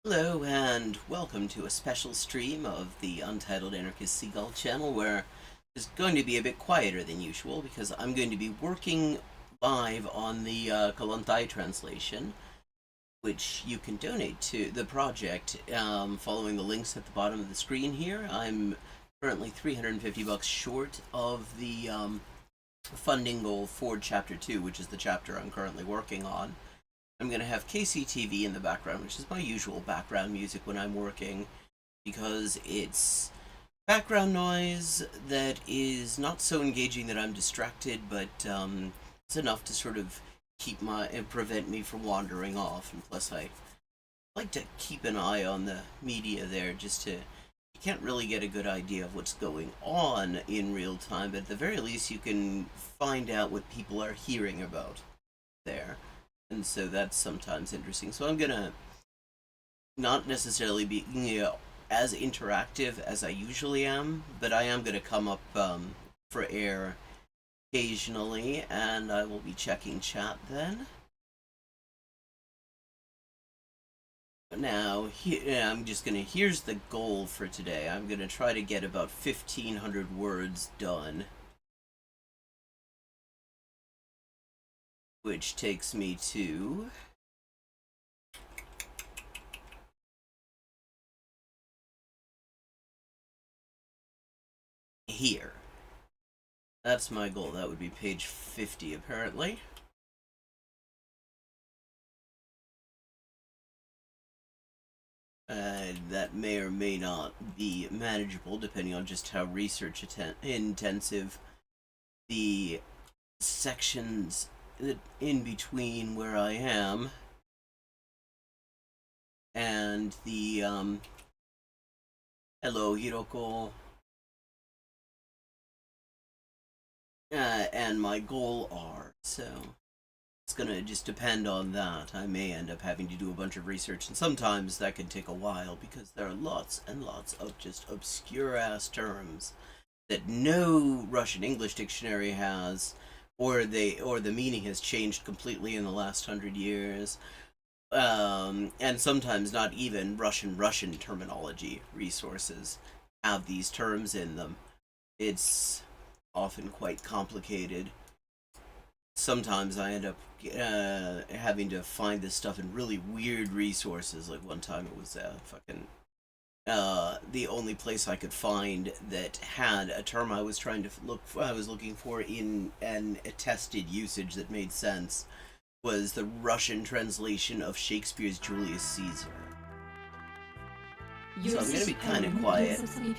Hello and welcome to a special stream of the Untitled Anarchist Seagull channel where it's going to be a bit quieter than usual because I'm going to be working live on the Kollontai translation, which you can donate to the project following the links at the bottom of the screen here. I'm currently $350 short of the funding goal for Chapter 2, which is the chapter I'm currently working on. I'm going to have KCTV in the background, which is my usual background music when I'm working, because it's background noise that is not so engaging that I'm distracted, but it's enough to sort of prevent me from wandering off. And plus, I like to keep an eye on the media there, you can't really get a good idea of what's going on in real time, but at the very least you can find out what people are hearing about there. And so that's sometimes interesting. So I'm gonna not necessarily be as interactive as I usually am, but I am gonna come up for air occasionally, and I will be checking chat then. Now, here's the goal for today. I'm gonna try to get about 1,500 words done, which takes me to here. That's my goal. That would be page 50, apparently. That may or may not be manageable, depending on just how research intensive the sections in between where I am and the hello Hiroko and my goal are, so it's gonna just depend on that. I may end up having to do a bunch of research, and sometimes that can take a while because there are lots and lots of just obscure ass terms that no Russian English dictionary has, or the meaning has changed completely in the last 100 years, and sometimes not even Russian terminology resources have these terms in them. It's often quite complicated. Sometimes I end up having to find this stuff in really weird resources. Like one time it was the only place I could find that had a term I was looking for in an attested usage that made sense was the Russian translation of Shakespeare's Julius Caesar. So I'm gonna be kind of quiet. Okay.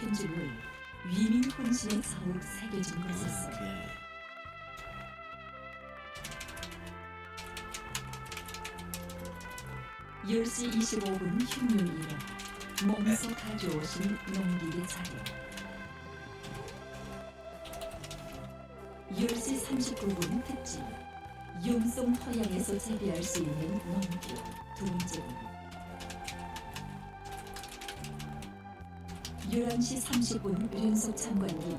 10시 25분 흉흉이로 몸소 가져오신 농기계 자료 10시 39분 특집 융송 허양에서 재배할 수 있는 농기 둥증 11시 30분 윤속 참관기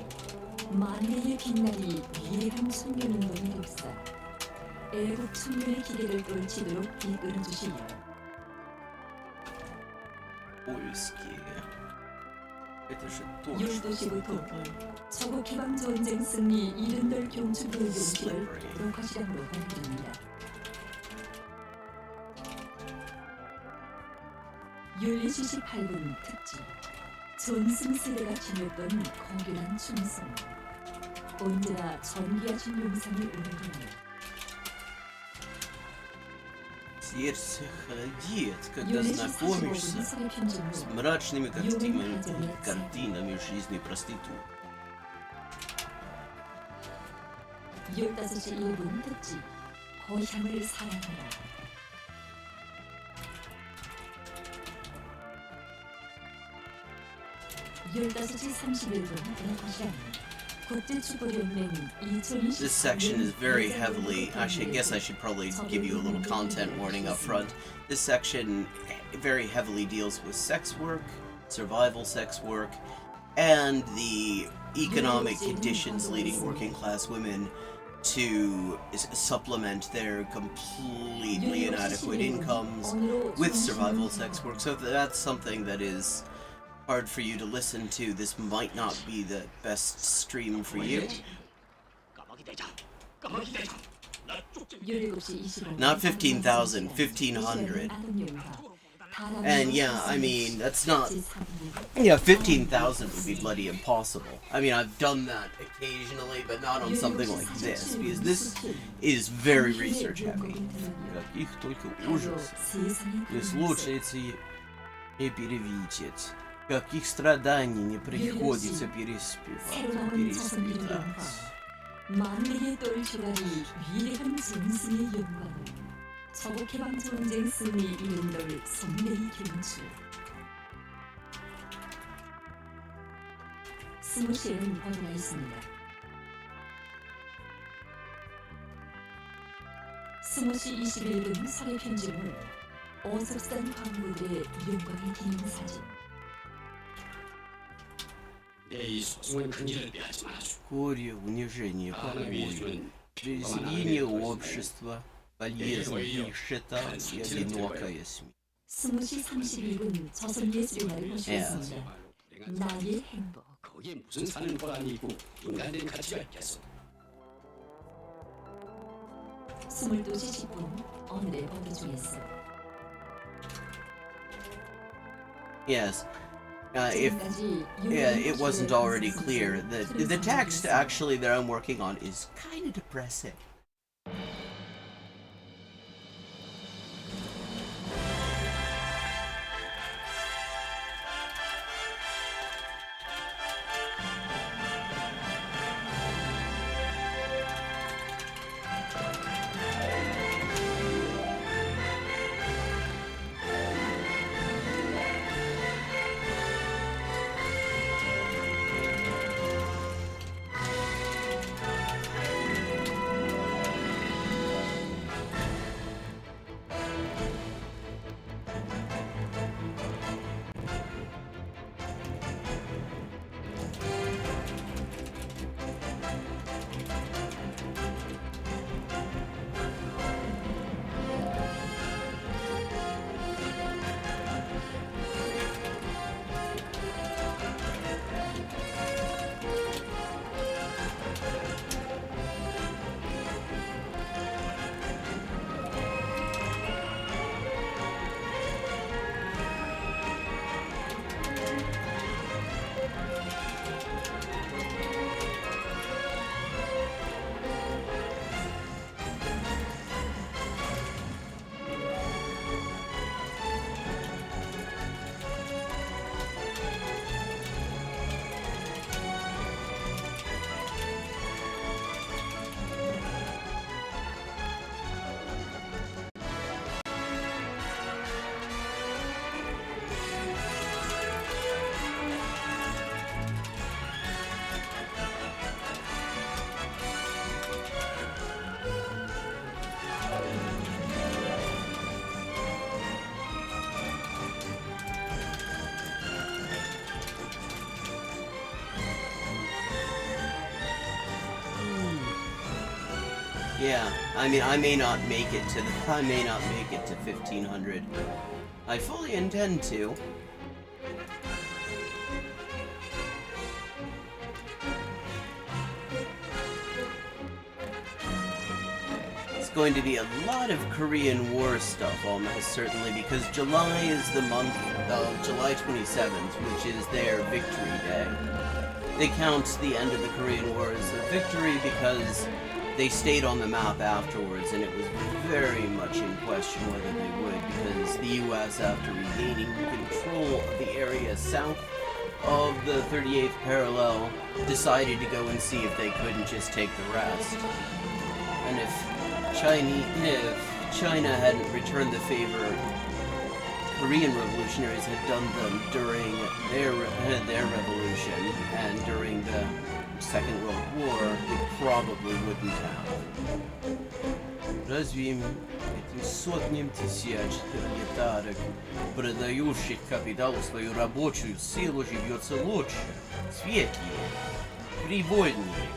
만해의 빛나리 위대한 청년운동의 역사 애국 청년의 기대를 떨치도록 이끌어주시오 Это же точно. 12시부터 저국 해방 전쟁 승리 이른덜 경축의 용기를 녹화시장으로 만듭니다. 12시 18분 특집 전승세대가 지녔던 거대한 충성 언제나 전기하신 용상이 오는군요. Сердце холодеет, когда знакомишься с мрачными картинами жизни проституток. 15시 1분 특집 고향을 사랑하라 15시 31분 녹화시간 This section is very heavily, actually I guess I should probably give you a little content warning up front. This section very heavily deals with sex work, survival sex work, and the economic conditions leading working class women to supplement their completely inadequate incomes with survival sex work. So if that's something that is hard for you to listen to, this might not be the best stream for you. Not 15,000, 1,500. And yeah, I mean, that's not... Yeah, 15,000 would be bloody impossible. I mean, I've done that occasionally, but not on something like this, because this is very research heavy. Каких только ужасов не случается и перевидеть. Каких страданий не приходится переспевать. 만리의 똘추가리 위대한 전승의 영광을 저국해방 전쟁 승리 이른돌 선대의 경주 20시에는 번호가 있습니다. 20시 21분 설의 편집은 어섭산 광부들의 영광의 기념사진 Горе, унижение, побои, презрение общества, полезная нищета и одинокая смерть. 20시 31분 조선예술가를 모셨습니다. 나의 행복 거기에 무슨 사는 보람이 있고 인간된 가치가 있겠어. 22시 10분 오늘의 보도 중에서 Yes. If it wasn't already clear, the text actually that I'm working on is kind of depressing. Yeah, I mean, I may not make it to 1,500. I fully intend to. It's going to be a lot of Korean War stuff, almost certainly, because July is the month of July 27th, which is their Victory Day. They count the end of the Korean War as a victory because they stayed on the map afterwards, and it was very much in question whether they would, because the US, after regaining control of the area south of the 38th parallel, decided to go and see if they couldn't just take the rest. And if China hadn't returned the favor Korean revolutionaries had done them during their revolution and during the Second World War, they probably wouldn't have. Разве этим сотням тысяч пролетарок, продающих капиталу свою рабочую силу, живется лучше, светлее, привольнее?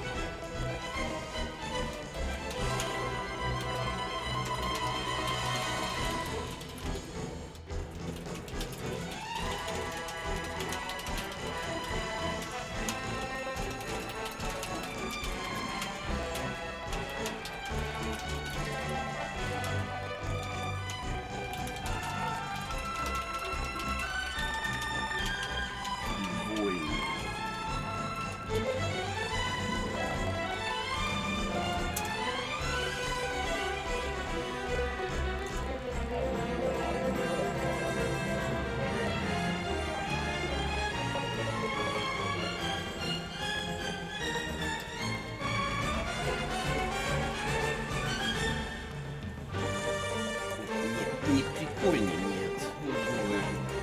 Привольный нет.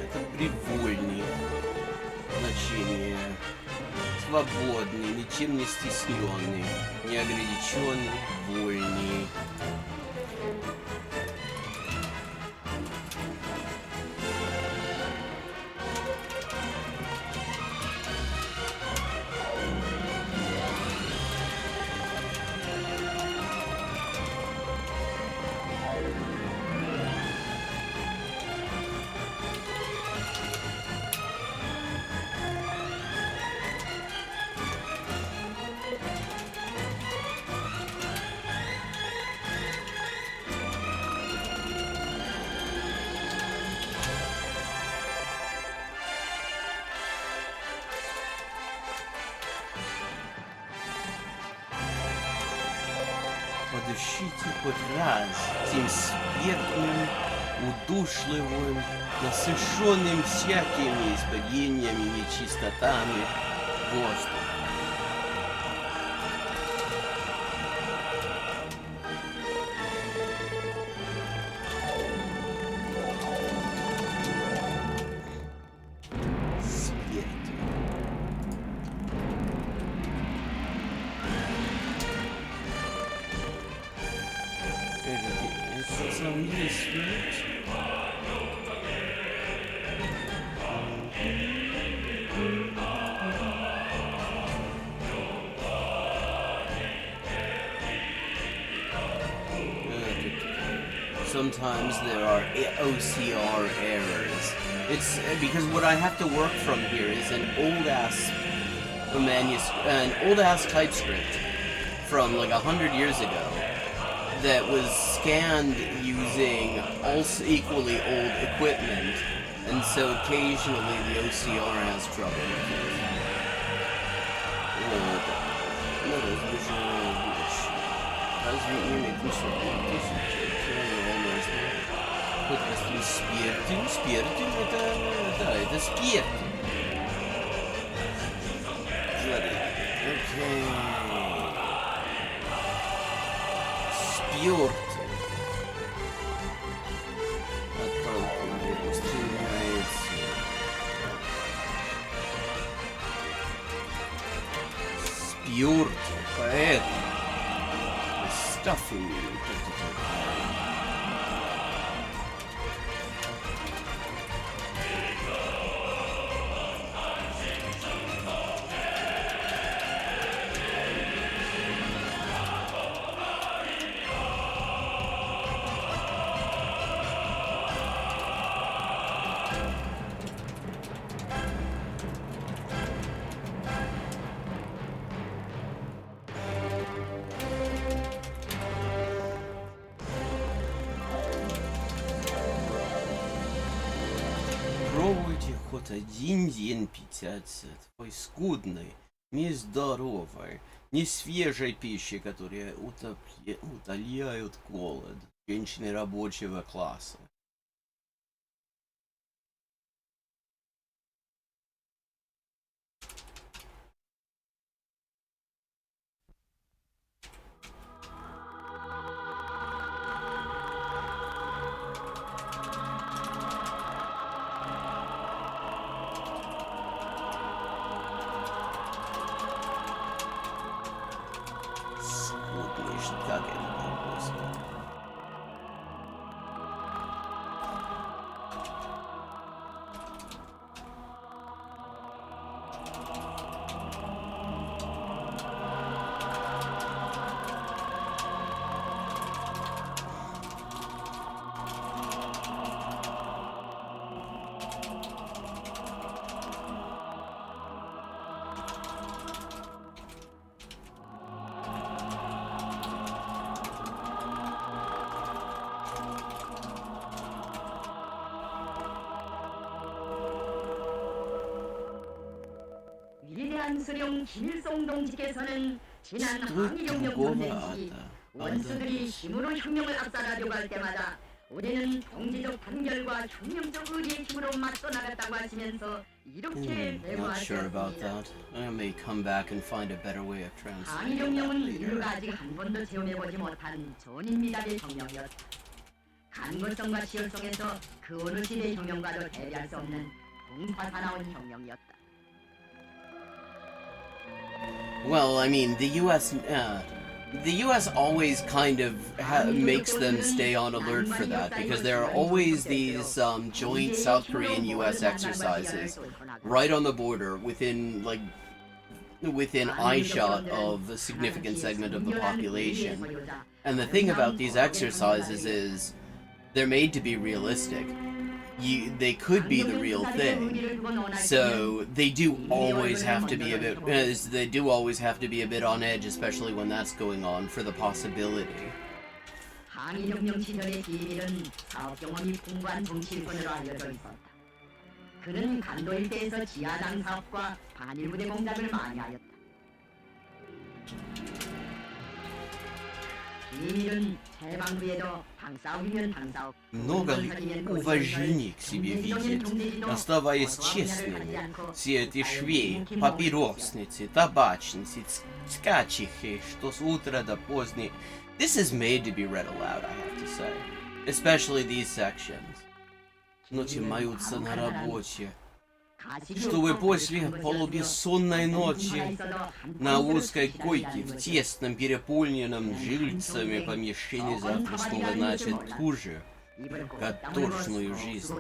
Это привольный. Значение. Свободный, ничем не стесненный, неограниченный, вольный. Подыщите хоть раз тем спиртным, удушливым, насыщенным всякими испарениями и нечистотами воздух. Sometimes there are OCR errors. It's because what I have to work from here is an old ass typescript from like 100 years ago that was scanned using also equally old equipment, and so occasionally the OCR has trouble. Спиртин, это спирт. Окей. Спирт. Отталкивает, стреляется. Спирт. Поэтому. Stuffing. Пробуйте хоть один день питаться такой скудной, нездоровой, несвежей пищи, которая утоляют голод женщины рабочего класса. Как это по-русски? 위대한 수령 김일성 동지께서는 지난 항일혁명 전쟁 시 원수들이 힘으로 혁명을 압살하려고 할 때마다 우리는 동지적 단결과 혁명적 의리의 힘으로 맞서 나갔다고 하시면서 이렇게 Not sure about 배우하셨습니다. that. I may come back and find a better way of translating that 항일혁명은 later. 인류가 아직 한 번도 체험해보지 못한 전인미답의 혁명이었다. 간거성과 치열성에서 그 어느 시대 혁명과도 대비할 수 없는 공파사나운 혁명이었다. Well, I mean, the U.S. always kind of makes them stay on alert for that because there are always these joint South Korean U.S. exercises right on the border within eyeshot of a significant segment of the population. And the thing about these exercises is they're made to be realistic. They could be the real thing, so they do always have to be a bit. They do always have to be a bit on edge, especially when that's going on, for the possibility. 항일혁명 시절의 기밀은 사업 경험이 풍부한 정치인으로 알려져 있었다. 그는 간도 일대에서 지하당 사업과 반일부대 공작을 많이 하였다. 기밀은 해방부에도 당사업이면 당사업, Много ли уважения к себе видит, оставаясь честными, все эти швеи, папиросницы, табачницы, ткачихи, что с утра до поздней. This is made to be read aloud, I have to say. Especially these sections. Ночи маются на работе. Чтобы после полубессонной ночи на узкой койке в тесном переполненном жильцами помещении завтра снова начать ту же каторжную жизнь.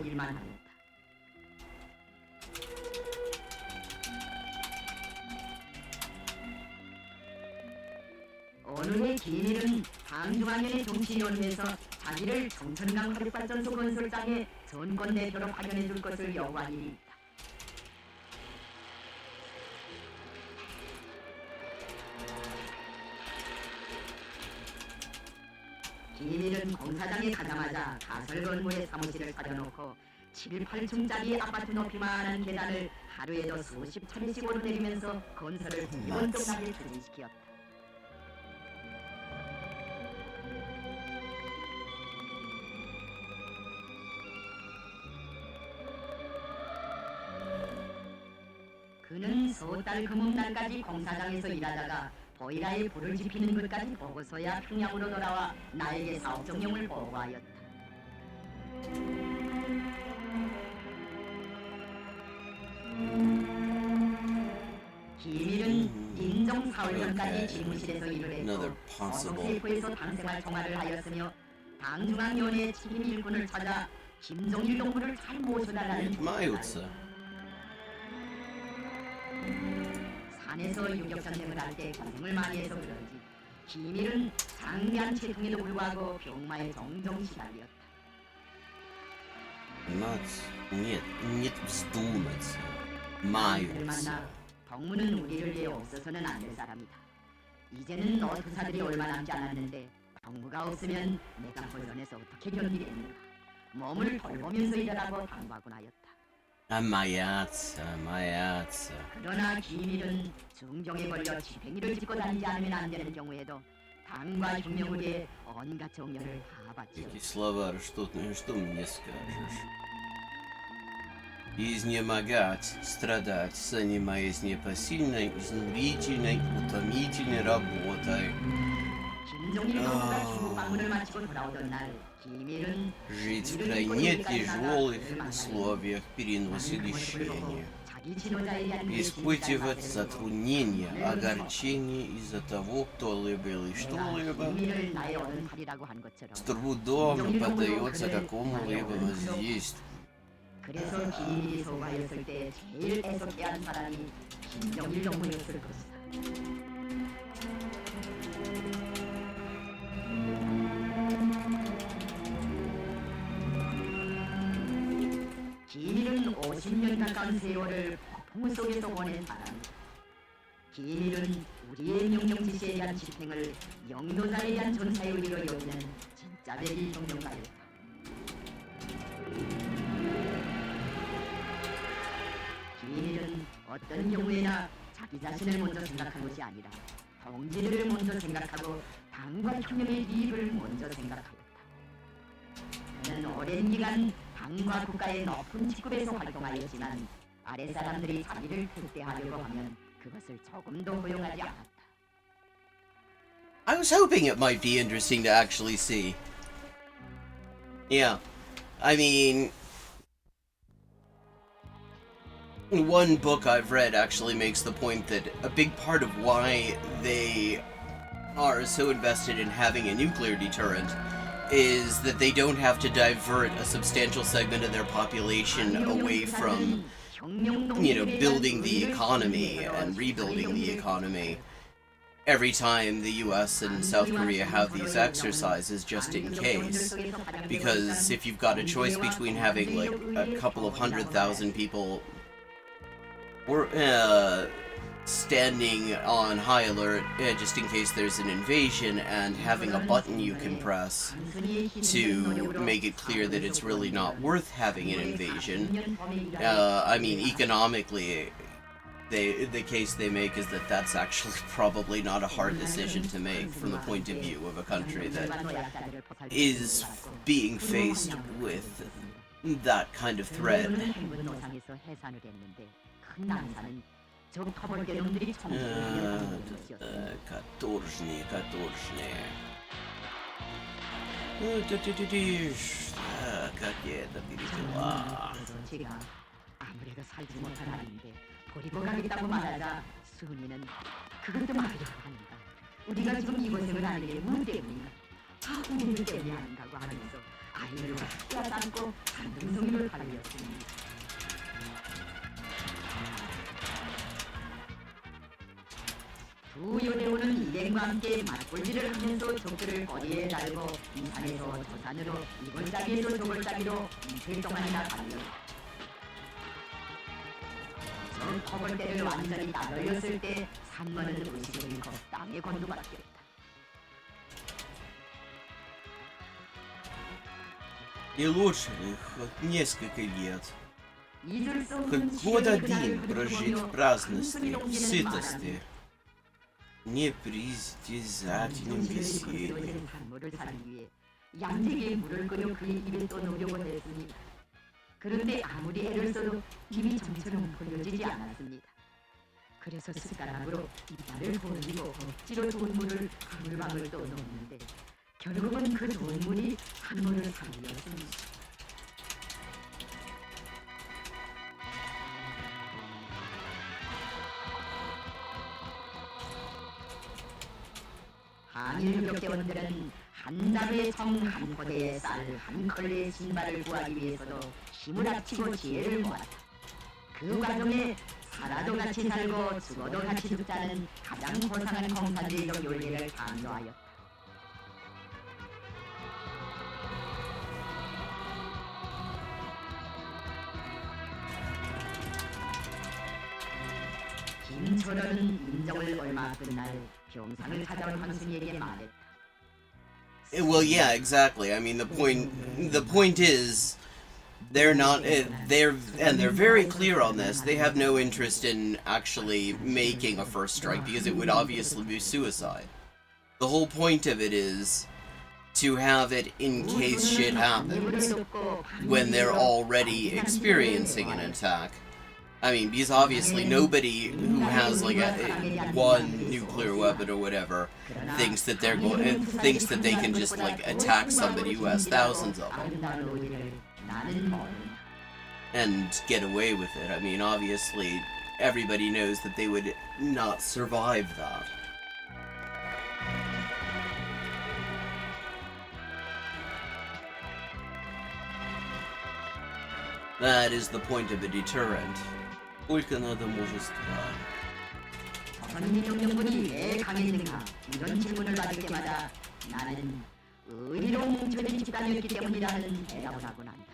어느 해 기밀은 당중앙연의 정치위원회에서 자기를 정천강 화력발전소 건설장에 전권 대표로 파견해 줄 것을 요구한 일이 있다. 기밀은 공사장에 가자마자 가설 건물에 사무실을 차려놓고 7, 8층짜리 아파트 높이만한 계단을 하루에도 수십 차례씩 오르내리면서 건설을 기본적하게 추진시켰다. 그는 서달 금음날까지 공사장에서 일하다가 보이라에 불을 지피는 것까지 보고서야 평양으로 돌아와 나에게 사업 정령을 보고하였다. 기밀은 인정 4월 전까지 집무실에서 일을 했고 서독세포에서 당생활 총괄을 하였으며 당중앙위원회 책임 일꾼을 찾아 김정일 동무를 잘 모셔달라는 Маются. 산에서 유격전쟁을 할 때 고생을 많이 해서 그런지 기밀은 장대한 체중에도 불구하고 병마에 종종 시달렸다. Нет, нет вздуматься. Маются. 동무는 우리를 위해 없어서는 안 될 사람이다. 이제는 노투사들이 얼마 남지 않았는데 동무가 없으면 내가 혼란해서 어떻게 견디겠는가. 몸을 돌보면서 일하라고 당부하곤 하였다. 마ятся. 그러나 기밀은 중종에 걸려 집행일을 짓고 다니지 않으면 안 되는 경우에도 당과 혁명을 위해 온갖 정열을 다 바치었다. Эти слова, что мне скажешь? Изнемогать, страдать, занимаясь непосильной, изнурительной, утомительной работой. 김정일 동무가 중국 방문을 마치고 돌아오던 날 기밀은 Жить в крайне тяжелых условиях переносе лишения. Испытывать затруднения, огорчения из-за того, кто-либо или что-либо с трудом поддается какому-либо воздействию. 그래서 기밀이 소가였을 때 제일 애석해한 사람이 김정일 동무였을 것이다. 기밀은 50년 가까운 세월을 폭풍 속에서 보낸 사람이다. 기밀은 우리의 명령 지시에 대한 집행을 영도자에 대한 전사의 의리로 여기는 진짜 대리 혁명가였다. 기밀은 어떤 경우에나 자기 자신을 먼저 생각한 것이 아니라 동지들을 먼저 생각하고 당과 혁명의 이익을 먼저 생각하였다. 그는 오랜 기간 당과 국가의 높은 직급에서 활동하였지만 아랫사람들이 자기를 특대하려고 하면 그것을 조금도 허용하지 않았다. I was hoping it might be interesting to actually see. Yeah. I mean, one book I've read actually makes the point that a big part of why they are so invested in having a nuclear deterrent is that they don't have to divert a substantial segment of their population away from, building the economy and rebuilding the economy every time the US and South Korea have these exercises, just in case. Because if you've got a choice between having like a couple of 100,000 people standing on high alert just in case there's an invasion, and having a button you can press to make it clear that it's really not worth having an invasion, I mean, economically, the case they make is that that's actually probably not a hard decision to make from the point of view of a country that is being faced with that kind of threat. 아무래도 살지 못한 아이인데 버리고 가겠다고 말하자 수은이는 그것도 말이라고 하는가. 우리가 지금 이곳에 하는 게 뭐 때문인가. 우리들 때문에 한다고 하면서 아이를 껴안고 한둥성이를 달렸습니다. 두 여대원은 일행과 함께 맞불질을 하면서 적들을 거리에 달고 이 산에서 저 산으로 이골짜기에서 저골짜기로 이틀 동안이나 달렸다. 저 터벌대를 완전히 따돌렸을 때 산만은 의식을 잃고 땅에 곤두박혔다. И лучше хоть несколько лет, хоть год один прожить в праздности, в сытости, непритязательном веселье. 양식에 물을 끓여 그의 입에 떠놓으려고 했으니 그런데 아무리 애를 써도 입이 정처럼 벌려지지 않았습니다. 그래서 숟가락으로 이빨을 벌리고 억지로 좋은 물을 방울방울 떠놓는데 결국은 그 좋은 물이 산모를 살렸습니다. 한일 격대원들은 한 나루의 성 한 포대에 쌀 한 컬레의 신발을 구하기 위해서도 힘을 합치고 지혜를 모았다. 그 과정에 살아도 같이 살고 죽어도 같이 죽자는 가장 고상한 공산주의적 윤리를 강조하였다. 김철원은 인정을 얼마 끝날 병상을 찾아온 황순이에게 말했다. Well, yeah, exactly. I mean, the point is, they're not, they're very clear on this. They have no interest in actually making a first strike because it would obviously be suicide. The whole point of it is to have it in case shit happens when they're already experiencing an attack. I mean, because obviously nobody who has like one nuclear weapon or whatever thinks that thinks that they can just like attack somebody who has thousands of them and get away with it. I mean, obviously everybody knows that they would not survive that. That is the point of a deterrent. Сколько надо мужества. 전민정령군이 왜 강했는가 이런 질문을 받을 때마다 나는 의리로 뭉쳐진 집단이었기 때문이라는 대답을 하곤 한다.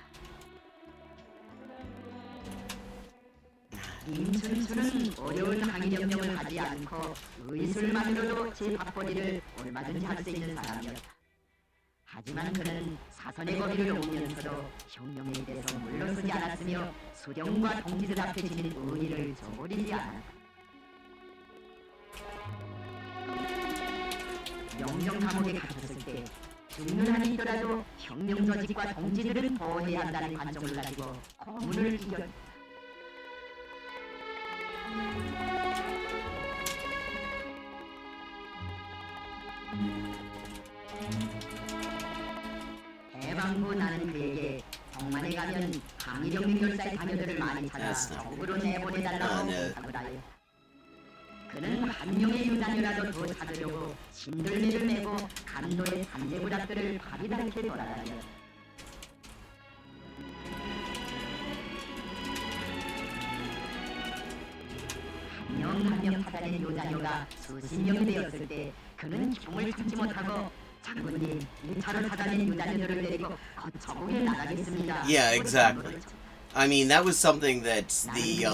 임춘수는 어려운 항의명령을 하지 않고 의술만으로도 제 밥벌이를 얼마든지 할 수 있는 사람이었다. 하지만 그는 사선의 거리를 오면서도 혁명에 대해서 물러서지 않았으며 수령과 동지들 앞에 지닌 의리를 저버리지 않았다. 영정 감옥에 갇혔을 때 죽는 한이 있더라도 혁명 조직과 동지들은 보호해야 한다는 관점을 가지고 고문을 이겼다. 해방후 나는 항일혁명 열사의 자녀들을 많이 찾아 That's not 적으로 내보내달라고 no. 부탁을 하여 그는 한 명의 유자녀라도 더 찾으려고 신들매를 메고 간도의 산재부작들을 파리다랗게 돌아다녀 한 명 찾아낸 유자녀가 수십 명이 되었을 때 그는 기쁨을 참지 못하고 장군님, 이 차를 찾아낸 유자녀들을 데리고 거처국에 나가겠습니다. Yeah, exactly. I mean, that was something that the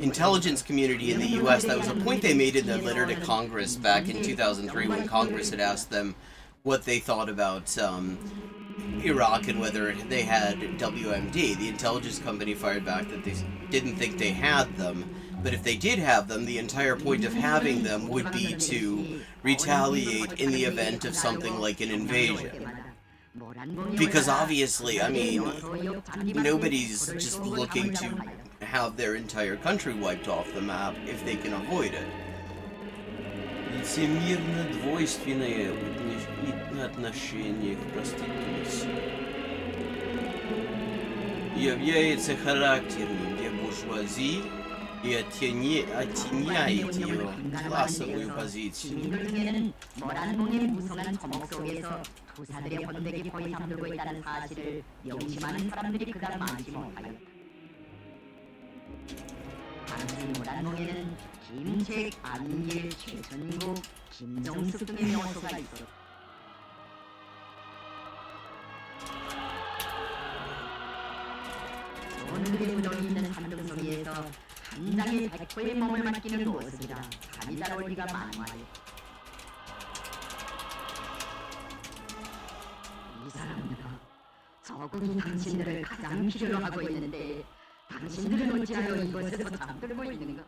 intelligence community in the U.S., that was a point they made in their letter to Congress back in 2003 when Congress had asked them what they thought about Iraq and whether they had WMD. The intelligence company fired back that they didn't think they had them, but if they did have them, the entire point of having them would be to retaliate in the event of something like an invasion. Because obviously, I mean, nobody's just looking to have their entire country wiped off the map if they can avoid it. Лицемерно двойственное отношение к проституции является характерным для буржуазии и оттеняет ее классовую позицию. 투사들의 혼백이 거의 잠들고 있다는 사실을 명심하는 사람들이 그간 많지 못하여 당시 모란몽에는 김책, 안일, 최천국, 김정숙 등의 명소가 있었다. 원들의 무덤이 있는 산등성이에서 한 장의 백호의 몸을 맡기는 모습이라 감이 잘 어울리가 많아요. 이 사람들아, 저국이 당신들을 가장 필요로 하고 있는데 당신들은 어찌하여 이곳에서 잠들고 있는가?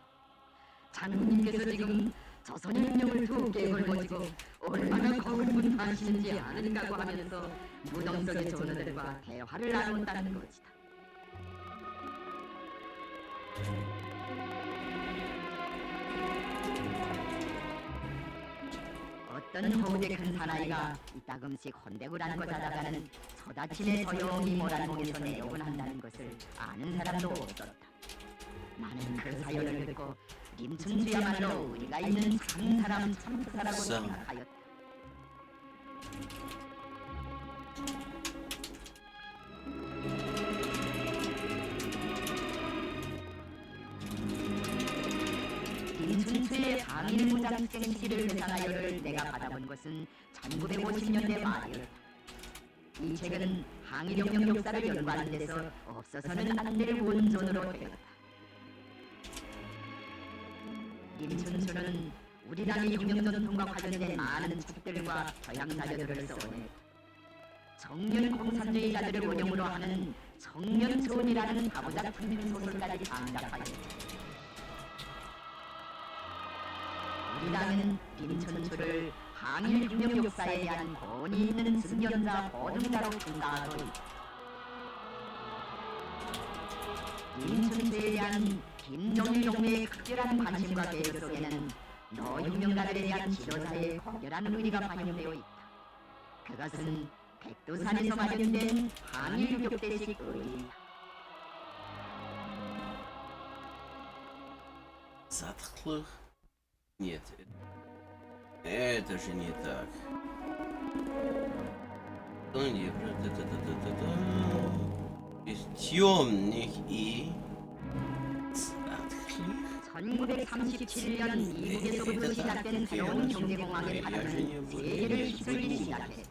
장군님께서 지금 조선의 운명을 두껍게 걸머지고 얼마나 거울분하시는지 아는가고 하면서 무덤 속의 전우들과 대화를 나눴다는 것이다. 어떤 호우대 큰 사나이가 이따금씩 혼백을 안고 자다가는 서다침에 조용히 모란봉에서 내려곤 한다는 것을 아는 사람도 없었다. 나는 그 사연을 듣고 림춘주야말로 우리가 있는 참 사라고 생각하였다. 림춘주의 항일 무장생 시를 회상하여를 내가 받아본 것은 1950년대 말이었다. 이 책은 항일혁명 역사를 연구하는 데서 없어서는 안 될 원전으로 되었다. 림춘추는 우리 당의 혁명전통과 관련된 많은 책들과 서양자료들을 써냈다. 청년 공산주의자들을 원형으로 하는 청년촌이라는 가보작 풍년 소설까지 창작하였다. 우리 당은 림춘추를 항일혁명 역사에 대한 권위 있는 증언자 보증자로 평가하고 있다. 림춘추에 대한 김정일 용매의 각별한 관심과 배려 속에는 노혁명가들에 대한 지도자의 고결한 의리가 반영되어 있다. 그것은 백두산에서 마련된 항일유격대식 의리이다. Затхлых? Нет. Это же не так. Из темных и затхлых. 1937년 미국에서부터 시작된 새로운 경제공황의 바람은 세계를 휩쓸기 시작했다.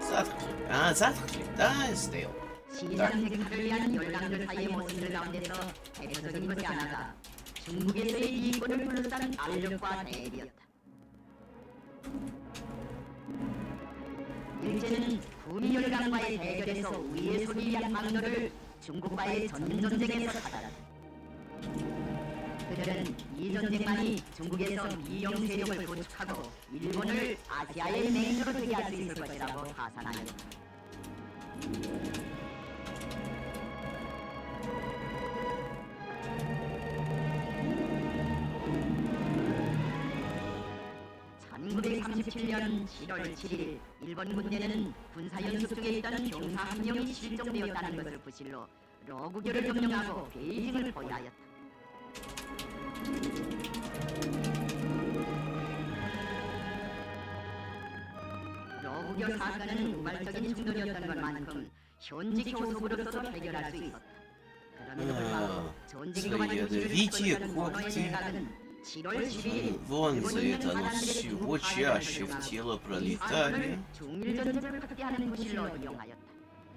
Затхлых. А, затхлых. Да, stale. 시장 획파를 위한 열강들 사이의 모습들 가운데서 대표적인 것이 하나가 중국에서의 이권을 둘러싼 알력과 대비였다. 일제는 구미열강과의 대결에서 우위에 서기 위한 항로를 중국과의 전면전쟁에서 찾았다. 그들은 이 전쟁만이 중국에서 미영 세력을 구축하고 일본을 아시아의 맹주로 되게 할 수 있을 것이라고 가산하였다. 1987년 7월 7일 일본 군대는 군사연습 중에 있던 병사 한 명이 실종되었다는 것을 부실로 러구교를 점령하고 베이징을 포위하였다. 러구교 사건은 우발적인 충돌이었던 것만큼 현직 교섭으로서도 해결할 수 있었다. 그럼에도 불구하고 전쟁과 교실을 듣고 있던 원어의 내각은 7월 11일 Вонзает оно всего чаще в тело пролетария, 중일전쟁을 확대하는 구실로 이용하였다.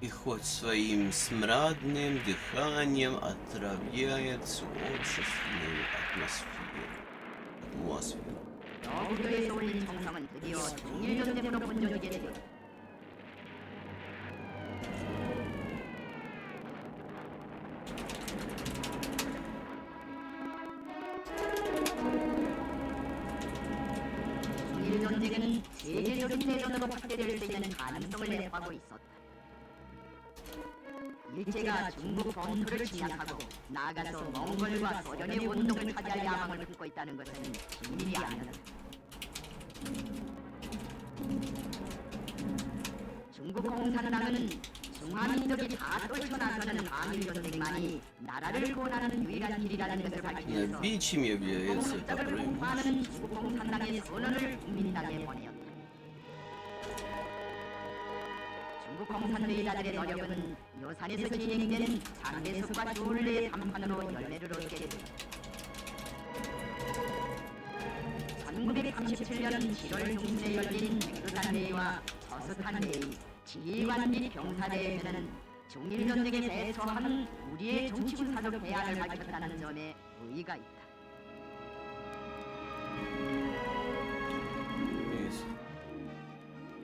и хоть своим смрадным дыханием отравляет общественную атмосферу. 러구교에서 올린 총성은 드디어 중일전쟁으로 번져지게 되었다. 중일전쟁에는 세계적인 대전으로 확대될 수 있는 가능성을 내포하고 있었다. 일제가 중국 본토를 침략하고 나아가서 몽골과 소련의 원동을 차지할 야망을 품고 있다는 것은 비밀이 아니었다. 중국 공산당은 중화민족이 다 떨쳐나서는 한일전쟁만이 나라를 구원하는 유일한 길이라는 것을 밝히면서 Бичем является 공작을 вторым. 공포하는 중국 공산당의 선언을 국민당에 보내었다. 중국 공산주의자들의 노력은 요산에서 진행된 장대섭과 조울레의 담판으로 열매를 얻게 되었다. 1937년 7월 중순에 열린 백두산 회의와 서스탄 회의, 지휘관 및 병사대회에서는 중일전쟁에 대처하는 우리의 정치군사적 대안을 밝혔다는 점에 의의가 있다.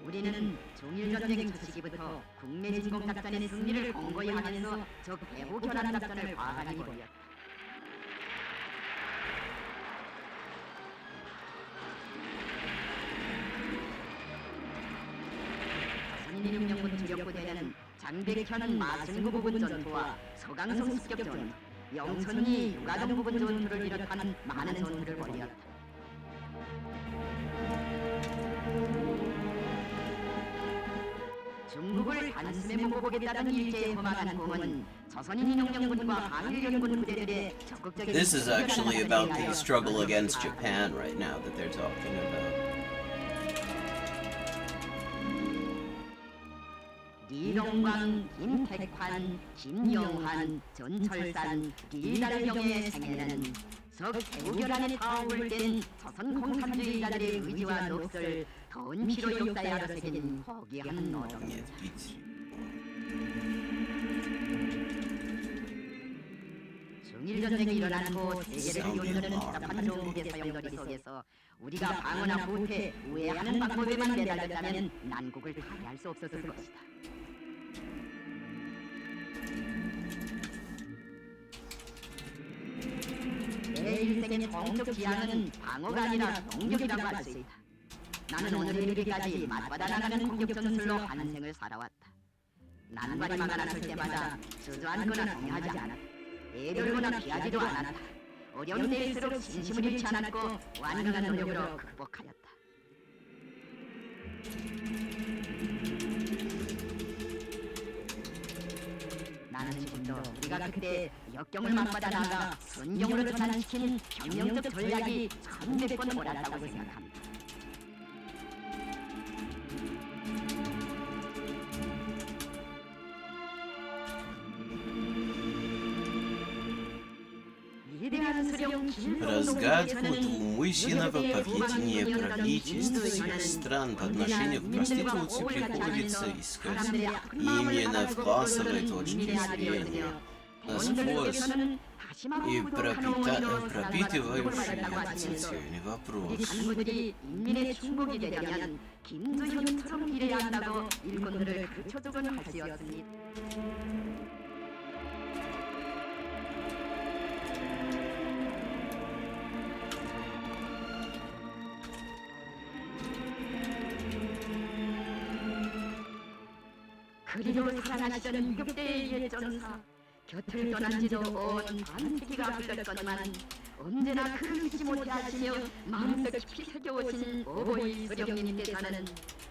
우리는 중일전쟁 첫 시기부터 국내 진공작전의 승리를 공고히 하면서 적 대부 교란 작전을 과감히 벌였다. 조선인민혁명군 주력부대는 장백현 마승구 부분 전투와 서강성 습격 전투, 영천리 유가동 부분 전투를 비롯한 많은 전투를 벌였다. 중국을 단숨에 먹어보겠다는 일제의 험악한 꿈은 조선인민혁명군과 한일연군 부대들의 적극적인 This is actually about the struggle against Japan right now that they're talking about. 리동광, 김택환, 김영환, 전철산, 리달경의 생애는 석대우교란에 타오를 땐 조선 공산주의자들의 의지와 녹슬 더운 피로 역사에 알아 새긴 호기한 노동이다. Нет, Питер. 중일전쟁이 일어난 후 세계를 요늘하는 복잡한 종국의 소용돌이 속에서 우리가 방어나 후퇴, 우회하는 방법에만 매달렸다면 난국을 타개할 수 없었을 것이다. 내 일생의 정적 지향은 방어가 아니라 공격이라고 할 수 있다. 나는 오늘 이르기까지 맞받아 나가는 공격 전술로 한 생을 살아왔다. 난관이 막아났을 때마다 주저앉거나 동요하지 않았다. 애들거나 피하지도 않았다. 어려운 때일수록 진심을 잃지 않았고 완강한 노력으로 극복하였다. 나는 지금도 우리가 그때 역경을 맞받아 나가 선경으로 전환시킨 혁명적 전략이 1100번 옳았다고 생각합니다. Разгадку двумысленного поведения правительств всех стран по отношению к проституции приходится искать именно в классовой точке зрения, насквозь и пропитывающий этот социальный вопрос. 한국이 인민의 충복이 되려면 김두현처럼 일해야 한다고 일꾼들을 가르쳐주곤 할 수였습니다. 그리로 살아나시던 6대의 예전사 곁을 떠난 지도 온 반세기가 흘렀건만 언제나 그를 잊지 못해 하시며 마음속 깊이 새겨오신 오보이 수령님께서는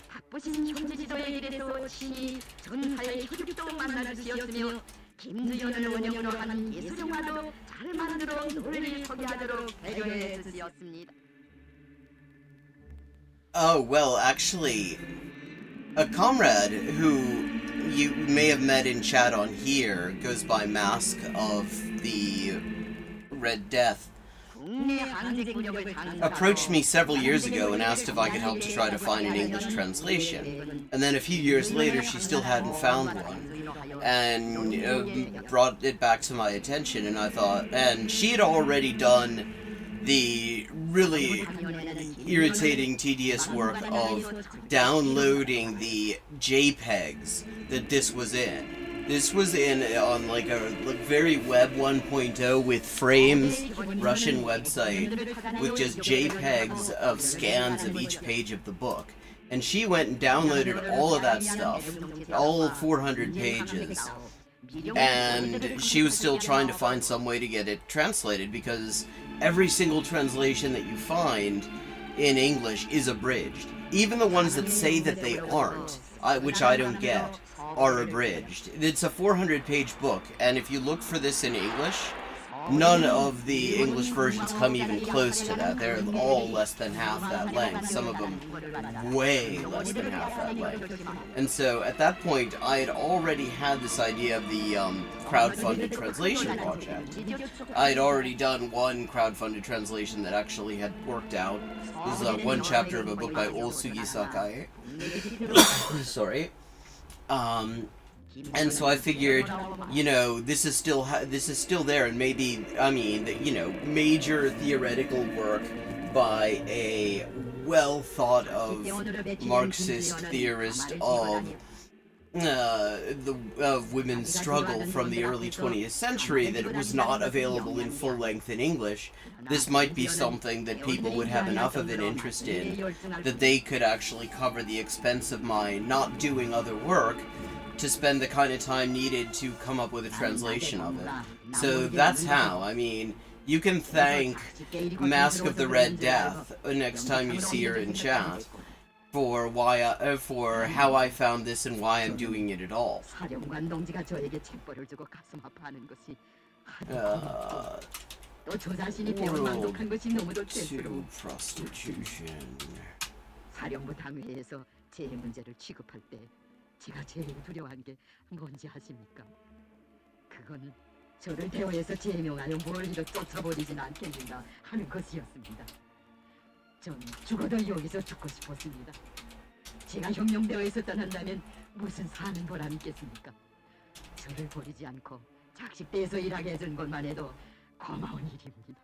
바쁘신 형제 지도의 길에서 친히 전사의 효력도 만나주시었으며 김주연을 원형으로 한 예술영화도 잘 만들어 널리 소개하도록 배려해 주시었습니다. Oh, well, actually, a comrade who you may have met in chat on here goes by Mask of the Red Death. Approached me several years ago and asked if I could help to try to find an English translation. And then a few years later, she still hadn't found one. And brought it back to my attention, and I thought, and she had already done the really irritating, tedious work of downloading the JPEGs that this was in. This was on like a very Web 1.0 with frames, Russian website, with just JPEGs of scans of each page of the book. And she went and downloaded all of that stuff, all 400 pages, and she was still trying to find some way to get it translated, because every single translation that you find in English is abridged. Even the ones that say that they aren't, which I don't get, are abridged. It's a 400-page book, and if you look for this in English, none of the English versions come even close to that. They're all less than half that length. Some of them way less than half that length. And so at that point, I had already had this idea of the crowdfunded translation project. I had already done one crowdfunded translation that actually had worked out. This is one chapter of a book by Osugi Sakai. Sorry. And so I figured, you know, this is still there, and maybe, I mean, you know, major theoretical work by a well thought of Marxist theorist of women's struggle from the early 20th century, that it was not available in full length in English. This might be something that people would have enough of an interest in that they could actually cover the expense of my not doing other work to spend the kind of time needed to come up with a translation of it. So that's how. I mean, you can thank Mask of the Red Death next time you see her in chat for for how I found this and why I'm doing it at all. World to prostitution. 제가 제일 두려워한 게 뭔지 아십니까? 그건 저를 대우해서 제명하여 멀리로 쫓아버리진 않겠는가 하는 것이었습니다. 전 죽어도 여기서 죽고 싶었습니다. 제가 혁명대회에서 떠난다면 무슨 사는 보람이 있겠습니까? 저를 버리지 않고 작식대에서 일하게 해준 것만 해도 고마운 일입니다.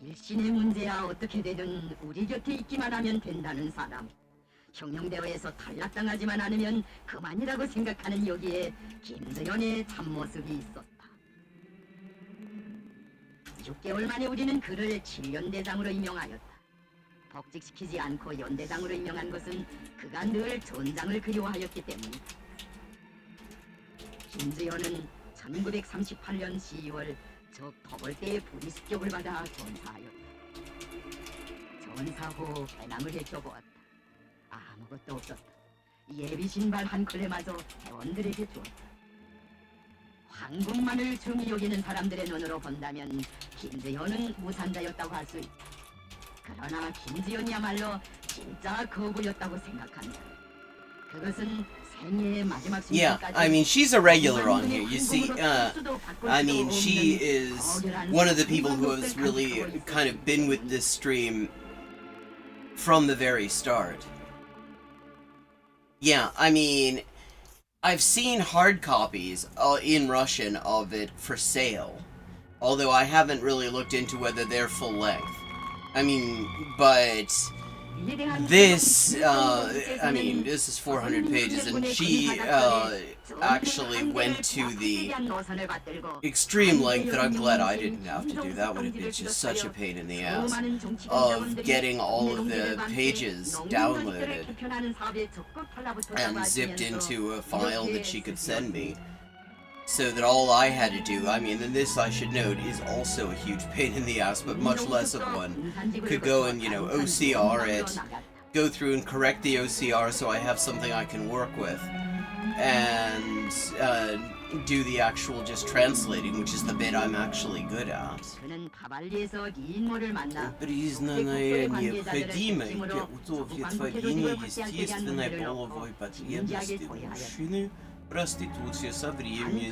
일신의 문제야 어떻게 되든 우리 곁에 있기만 하면 된다는 사람. 혁명대회에서 탈락당하지만 않으면 그만이라고 생각하는 여기에 김재현의 참모습이 있었다. 6개월 만에 우리는 그를 7연대장으로 임명하였다. 복직시키지 않고 연대장으로 임명한 것은 그가 늘 전장을 그리워하였기 때문이다. 김재현은 1938년 12월 저 더벌대의 불의 습격을 받아 전사하였다. 전사 후 배낭을 헤쳐보았다. 아무것도 없었다. 예비 신발 한 컬레마저 회원들에게 주었다. 황금만을 중히 여기는 사람들의 눈으로 본다면 김재현은 무산자였다고 할 수 있다. 그러나 김재현이야말로 진짜 거부였다고 생각한다. 그것은 Yeah, I mean, she's a regular on here. You see, I mean, she is one of the people who has really kind of been with this stream from the very start. Yeah, I mean, I've seen hard copies in Russian of it for sale, although I haven't really looked into whether they're full length. I mean, but this, I mean, this is 400 pages, and she actually went to the extreme length that I'm glad I didn't have to do. That would have been just such a pain in the ass of getting all of the pages downloaded and zipped into a file that she could send me. so that all I had to do, I mean, and this I should note is also a huge pain in the ass, but much less of one, could go and, you know, OCR it, go through and correct the OCR so I have something I can work with, and do the actual just translating, which is the bit I'm actually good at. Признанное необходимой для удовлетворения естественной половой потребности мужчины проституция со времени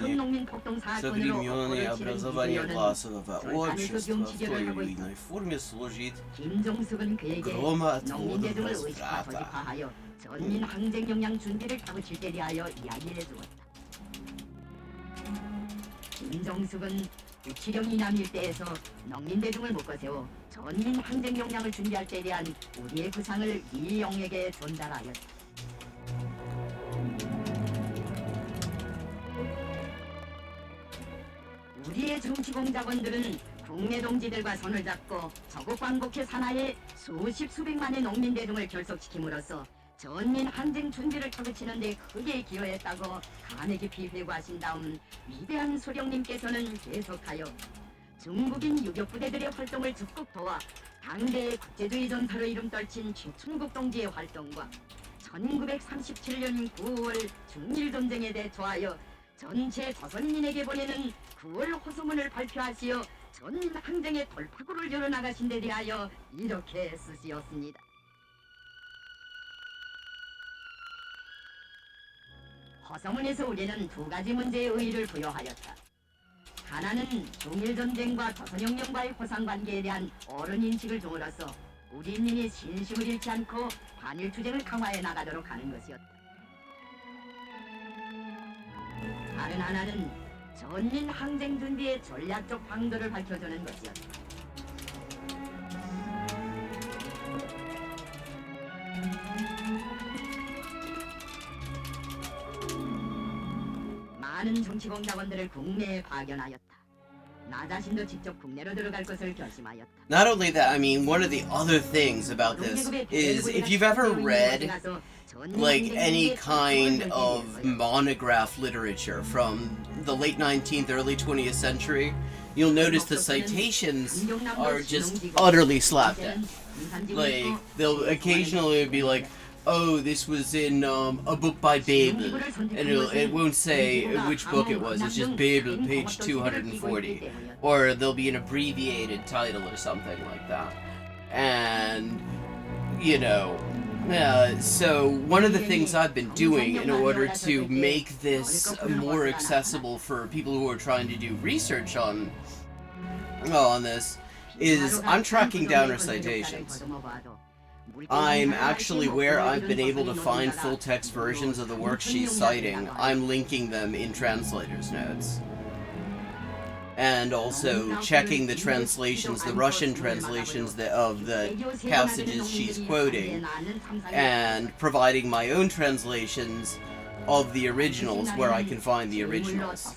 образования классового общества в той или иной форме служит громоотводом разврата. 전민 항쟁 역량 준비를 타고칠 때 대하여 이야기를 해주었다. 김정숙은 유치령 이남 일대에서 농민대중을 묶어세워 전민 항쟁 역량을 준비할 때 대한 우리의 구상을 이영에게 전달하였다. 우리의 정치공작원들은 국내 동지들과 손을 잡고 저국 광복회 산하에 수십 수백만의 농민대중을 결속시킴으로써 전민 항쟁 준비를 터득치는 데 크게 기여했다고 감회 깊이 회고하신 다음 위대한 소령님께서는 계속하여 중국인 유격부대들의 활동을 적극 도와 당대의 국제주의 전사로 이름 떨친 최춘국 동지의 활동과 1937년 9월 중일전쟁에 대처하여 전체 조선인에게 보내는 9월 호소문을 발표하시어 전민 항쟁의 돌파구를 열어나가신 데 대하여 이렇게 쓰시었습니다. 허서문에서 우리는 두 가지 문제에 의의를 부여하였다. 하나는 중일전쟁과 조선혁명과의 호상관계에 대한 옳은 인식을 줌으로써 우리 인민이 신심을 잃지 않고 반일투쟁을 강화해 나가도록 하는 것이었다. 다른 하나는 전민 항쟁 준비의 전략적 방도를 밝혀주는 것이었다. 많은 정치공작원들을 국내에 파견하였다. 나 자신도 직접 국내로 들어갈 것을 결심하였다. Not only that, I mean, one of the other things about this is if you've ever read like any kind of monograph literature from the late 19th, early 20th century, you'll notice the citations are just utterly slapdash. Like, they'll occasionally be like, oh, this was in a book by Babel, and it won't say which book it was, it's just Babel, page 240. Or there'll be an abbreviated title or something like that. And, you know, so one of the things I've been doing in order to make this more accessible for people who are trying to do research on this is I'm tracking down her citations. I'm actually, where I've been able to find full-text versions of the works she's citing, I'm linking them in translator's notes. And also checking the translations, the Russian translations of the passages she's quoting, and providing my own translations of the originals where I can find the originals.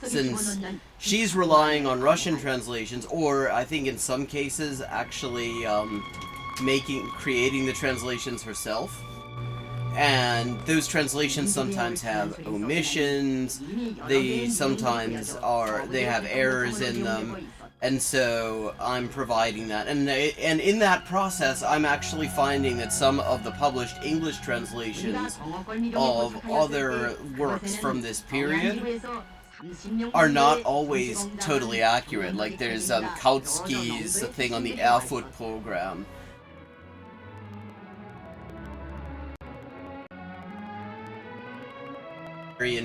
Since she's relying on Russian translations, or I think in some cases actually creating the translations herself, and those translations sometimes have omissions, they have errors in them, and so I'm providing that, and in that process I'm actually finding that some of the published English translations of other works from this period are not always totally accurate. Like there's Kautsky's thing on the Erfurt program.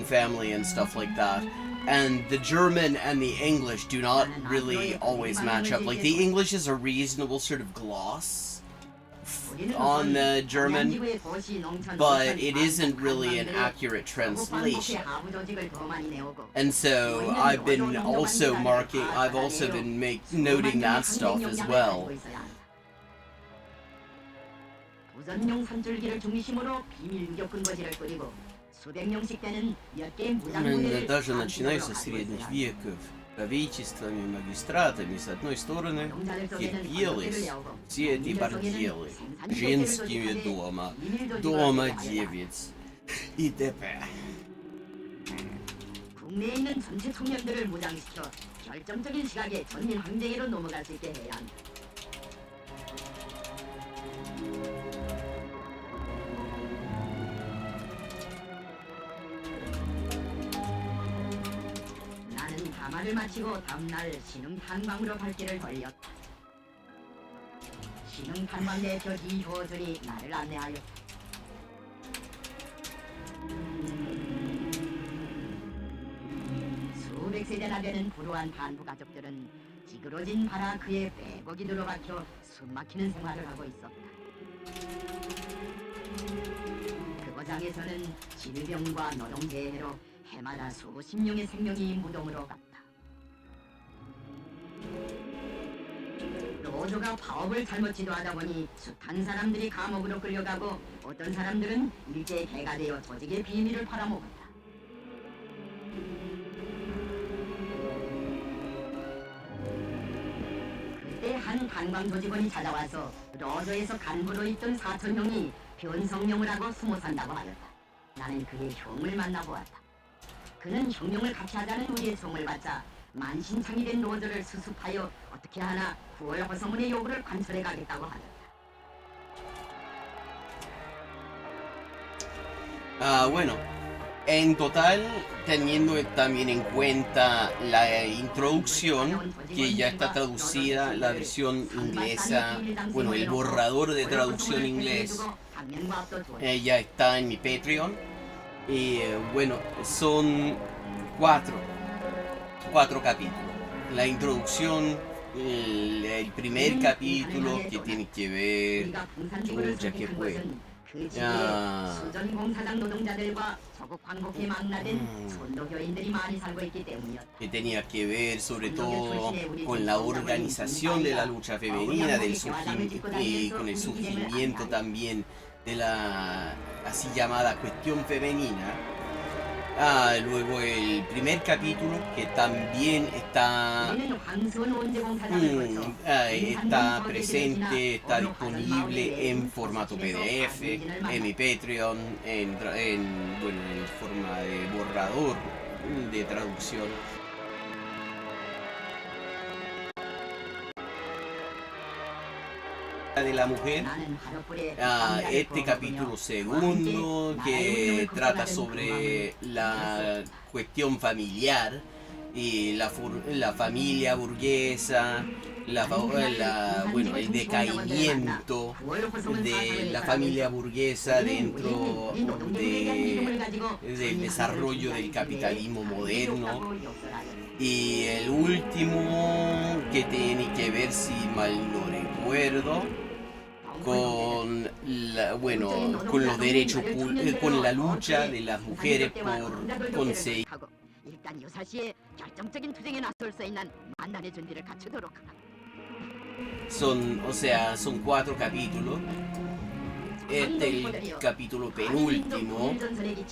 Family and stuff like that, and the German and the English do not really always match up. Like the English is a reasonable sort of gloss on the German, but it isn't really an accurate translation. And so I've also been noting that stuff as well. Даже начиная со средних веков, правительствами, магистратами, с одной стороны, терпелись все эти борделы, женскими дома девиц и т.п. 국내에 있는 전체 청년들을 무장시켜 결정적인 시각에 전민 항쟁으로 넘어갈 수 있게 해야 한다. 나는 담화를 마치고 다음날 신흥 탐방으로 발길을 벌였다. 신흥 탐방 대표 이효준이 나를 안내하였다. 수백 세대나 되는 불우한 반부 가족들은 찌그러진 바라크에 빼곡이 들어박혀 숨막히는 생활을 하고 있었다. 그 고장에서는 질병과 노동재해로 해마다 수십 명의 생명이 무덤으로 갔다. 노조가 파업을 잘못 지도하다 보니 숱한 사람들이 감옥으로 끌려가고 어떤 사람들은 일제에 해가 되어 조직의 비밀을 팔아먹었다. 그때 한 관광도 직원이 찾아와서 노조에서 간부로 있던 사촌형이 변성명을 하고 숨어 산다고 하였다. 나는 그의 형을 만나보았다. 그는 형용을 같이 하자는 우리의 성을 받자 만신창이 된 노조를 수습하여 어떻게 하나 9월 호소문의 요구를 관철해 가겠다고 하였다. Bueno, en total, teniendo también en cuenta la introducción, que ya está traducida, la versión inglesa, bueno, el borrador de traducción inglés ya está en mi Patreon. Y bueno, son cuatro capítulos. La introducción, el primer capítulo que tiene que ver, ya que fue, que tenía que ver sobre todo con la organización de la lucha femenina, y con el surgimiento también de la así llamada cuestión femenina. Luego el primer capítulo que también está presente, está disponible en formato PDF, en mi Patreon, en forma de borrador de traducción. De la mujer, este capítulo segundo que trata sobre la cuestión familiar y la familia burguesa, el decaimiento de la familia burguesa dentro del desarrollo del capitalismo moderno. Y el último que tiene que ver, si mal no recuerdo, con los derechos, con la lucha de las mujeres por conseguir. Son 4 capítulos. Este es el capítulo penúltimo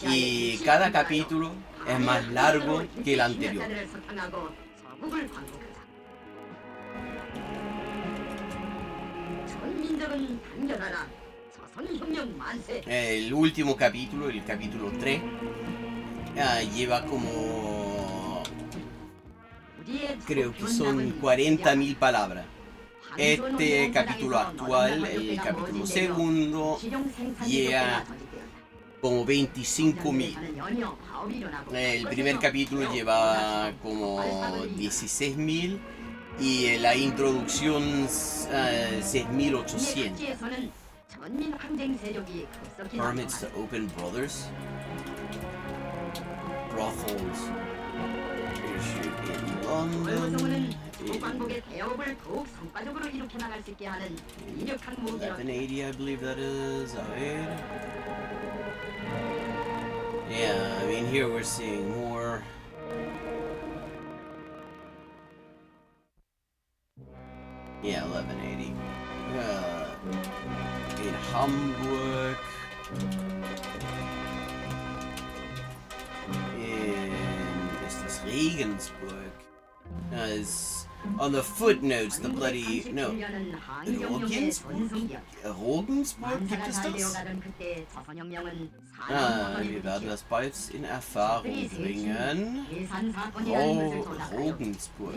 y cada capítulo es más largo que el anterior. El último capítulo, el capítulo 3, lleva como, creo que son 40.000 palabras. Este capítulo actual, el capítulo segundo, lleva como 25.000. El primer capítulo lleva como 16.000 y la introducción 6.800. Permits to open brothels, issued in London. 1180, I believe that is. Yeah, I mean, here we're seeing more. Yeah, 1180. In Hamburg. In Regensburg. on the footnotes, the bloody no. Regensburg gibt es das? Wir werden das bald in Erfahrung bringen. Oh, Regensburg.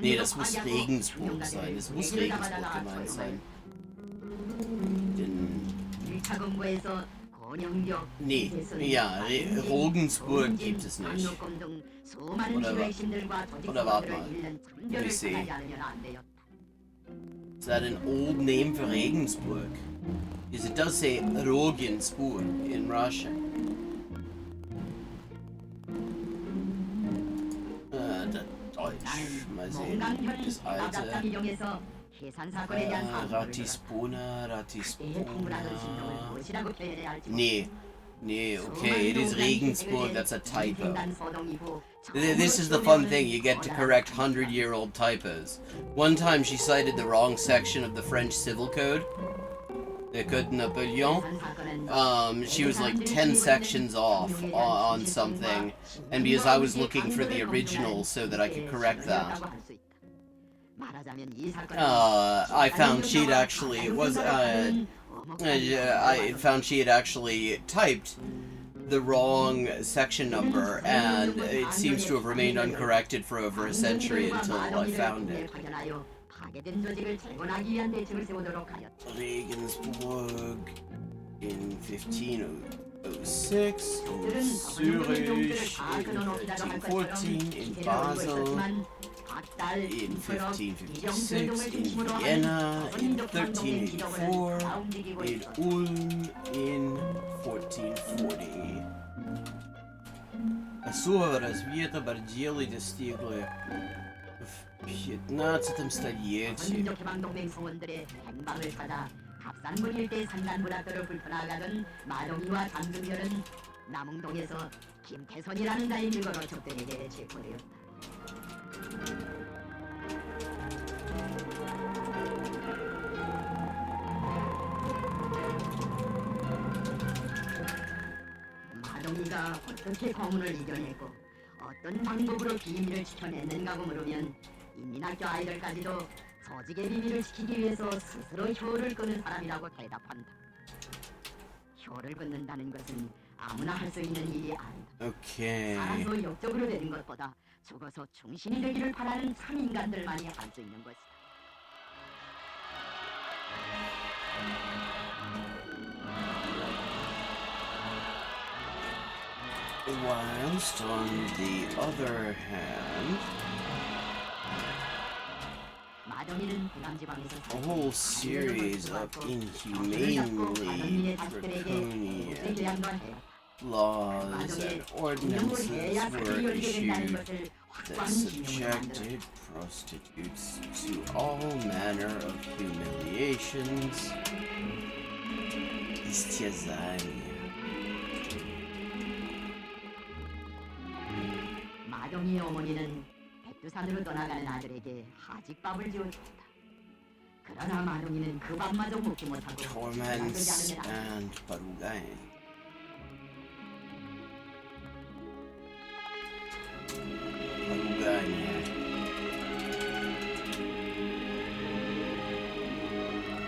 Nee, das muss Regensburg sein. Es muss Regensburg gemeint sein. Nee, ja, Regensburg gibt es nicht. Oder warte mal. Let me see. Is that an old name for Regensburg? Because it does say Regensburg in Russian. Deutsch. Mal sehen. Das alte. Ratispona. Nee. Nee, okay, it is Regensburg, that's a typo. This is the fun thing, you get to correct 100-year-old typos. One time she cited the wrong section of the French Civil Code, the Code Napoleon. She was like 10 sections off on something, and because I was looking for the original so that I could correct that. I found she'd actually, I found she had actually typed the wrong section number, and it seems to have remained uncorrected for over a century until I found it. Regensburg in 1506, in Zurich in 1514, in Basel in 1556, in Vienna in 1384, in Ulm in 1440. Особо развито борделы достигли в 15 столетии. 남흥동에서 김태선이라는 나이 일거로 적들에게 체포되어 마동이가 어떻게 고문을 이겨내고 어떤 방법으로 비밀을 지켜냈는가고 물으면 인민학교 아이들까지도 조직의 비밀을 지키기 위해서 스스로 혀를 끄는 사람이라고 대답한다. 혀를 끊는다는 것은 아무나 할 수 있는 일이 아니다. Okay. 살아서 역적으로 되는 것보다 죽어서 충신이 되기를 바라는 참 인간들만이 할 수 있는 것이다. Whilst on the other hand, a whole series of inhumanely draconian laws and ordinances were issued that subjected prostitutes to all manner of humiliations. Истязания. 마동이 어머니는 백두산으로 떠나가는 아들에게 하직밥을 지어줬다. 그러나 마동이는 그 밥마저 먹지 못하고 Torments and Barugain.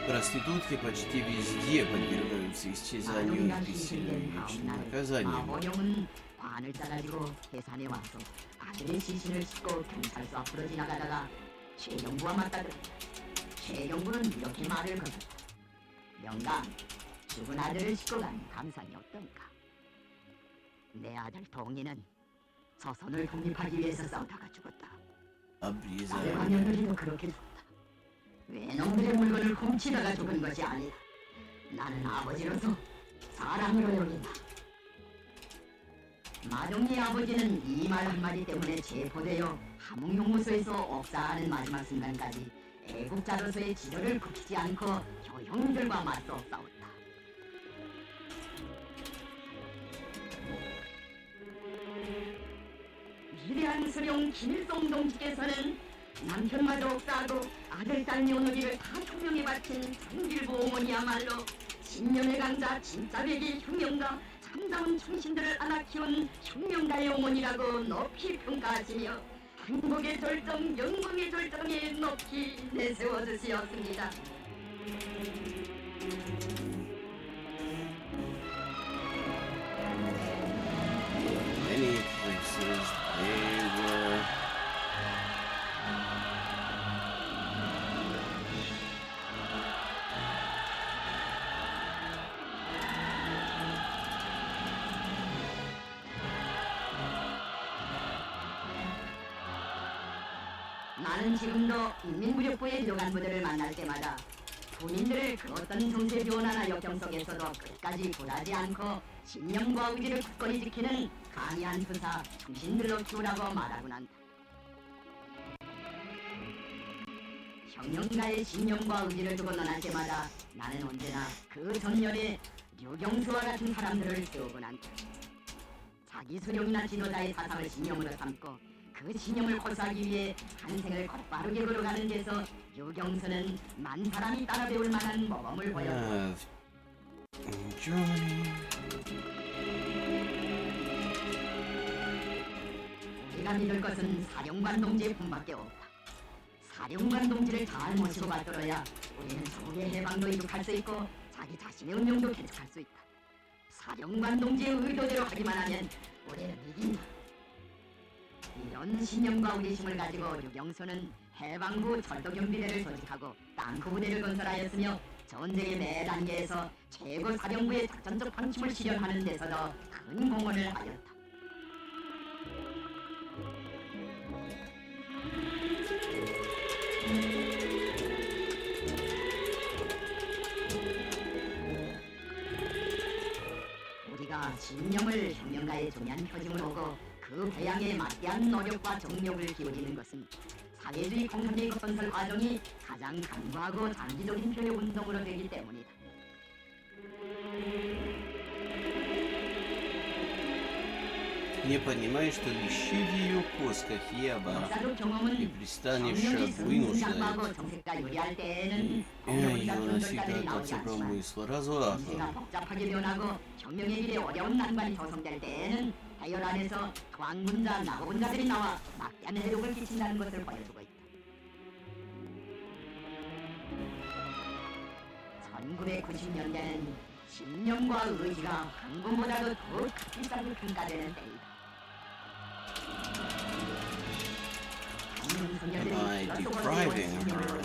Проститутки почти везде подвергаются исчезанию и бессильным наказаниям. 어령은 관을 짜가지고 계산에 와서 아들의 시신을 싣고 경찰서 앞으로 지나가다가 최경부와 맞다더라. 최경부는 이렇게 말을 걸었다. 영감, 죽은 아들을 싣고 간 감상이 어떤가? 내 아들 동희는 조선을 독립하기 위해서 싸우다가 죽었다. 나의 화면들이도 그렇게 죽었다. 외놈들의 물건을 훔치다가 죽은 것이 아니다. 나는 아버지로서 사랑으로 여긴다. 마동리 아버지는 이 말 한마디 때문에 체포되어 함흥용무소에서 옥사하는 마지막 순간까지 애국자로서의 지도를 굽히지 않고 효형들과 맞서 싸웠다. 위대한 수령 김일성 동지께서는 남편마저 옥사하고 아들, 딸, 며느리를 다 혁명에 바친 장길보 어머니야말로 신념의 강자 진짜배기 혁명가 참다운 충신들을 안아 키운 혁명가의 어머니라고 높이 평가하시며 행복의 절정, 영광의 절정에 높이 내세워 주시었습니다. Many places they were 나는 지금도 인민무력부의 유관부들을 만날 때마다 군인들을 그 어떤 정세 변화나 역경 속에서도 끝까지 굴하지 않고 신념과 의지를 굳건히 지키는 강의한 부사 충신들로 키우라고 말하곤 한다. 혁명가의 신념과 의지를 두고 논할 때마다 나는 언제나 그 전열에 류경수와 같은 사람들을 세우곤 한다. 자기 수령이나 지도자의 사상을 신념으로 삼고 그 신념을 호소하기 위해 한 생을 곧바르게 걸어가는 데서 유경수는 만 사람이 따라 배울 만한 모범을 보였다. Germany. 우리가 믿을 것은 사령관 동지의 품밖에 없다. 사령관 동지를 잘 모시고 받들어야 우리는 조국의 해방도 이룩할 수 있고 자기 자신의 운명도 개척할 수 있다. 사령관 동지의 의도대로 하기만 하면 우리는 이긴다. 이런 신념과 의리심을 가지고 유경수는 해방부 철도경비대를 조직하고 땅크 부대를 건설하였으며 전쟁의 매 단계에서 최고 사령부의 작전적 방침을 실현하는 데서도 큰 공헌을 하였다. 우리가 신념을 혁명가의 중요한 표징으로 오고 그 배양에 막대한 노력과 정력을 기울이는 것은 사회주의 공산주의 건설 과정이 가장 강구하고 장기적인 표의 운동으로 되기 때문이다. Не понимаешь, что лишив ее куска хлеба 역사적 и 경험은 пристанешь 혁명이 вынуждать. 승장하고 정세가 유리할 때에는 Эй, 공격자 она 변절자들이 всегда 나오지 так 않지만 промысла разваха. 인생가 복잡하게 변하고 혁명의 길에 어려운 난관이 조성될 때에는 대열 안에서 광군자, 나고군자들이 나와 막대한 해독을 끼친다는 것을 보여주고 있다. 1990년대는 신념과 의지가 황금보다도 더 값비싸게 평가되는 때이다. Am I depriving her?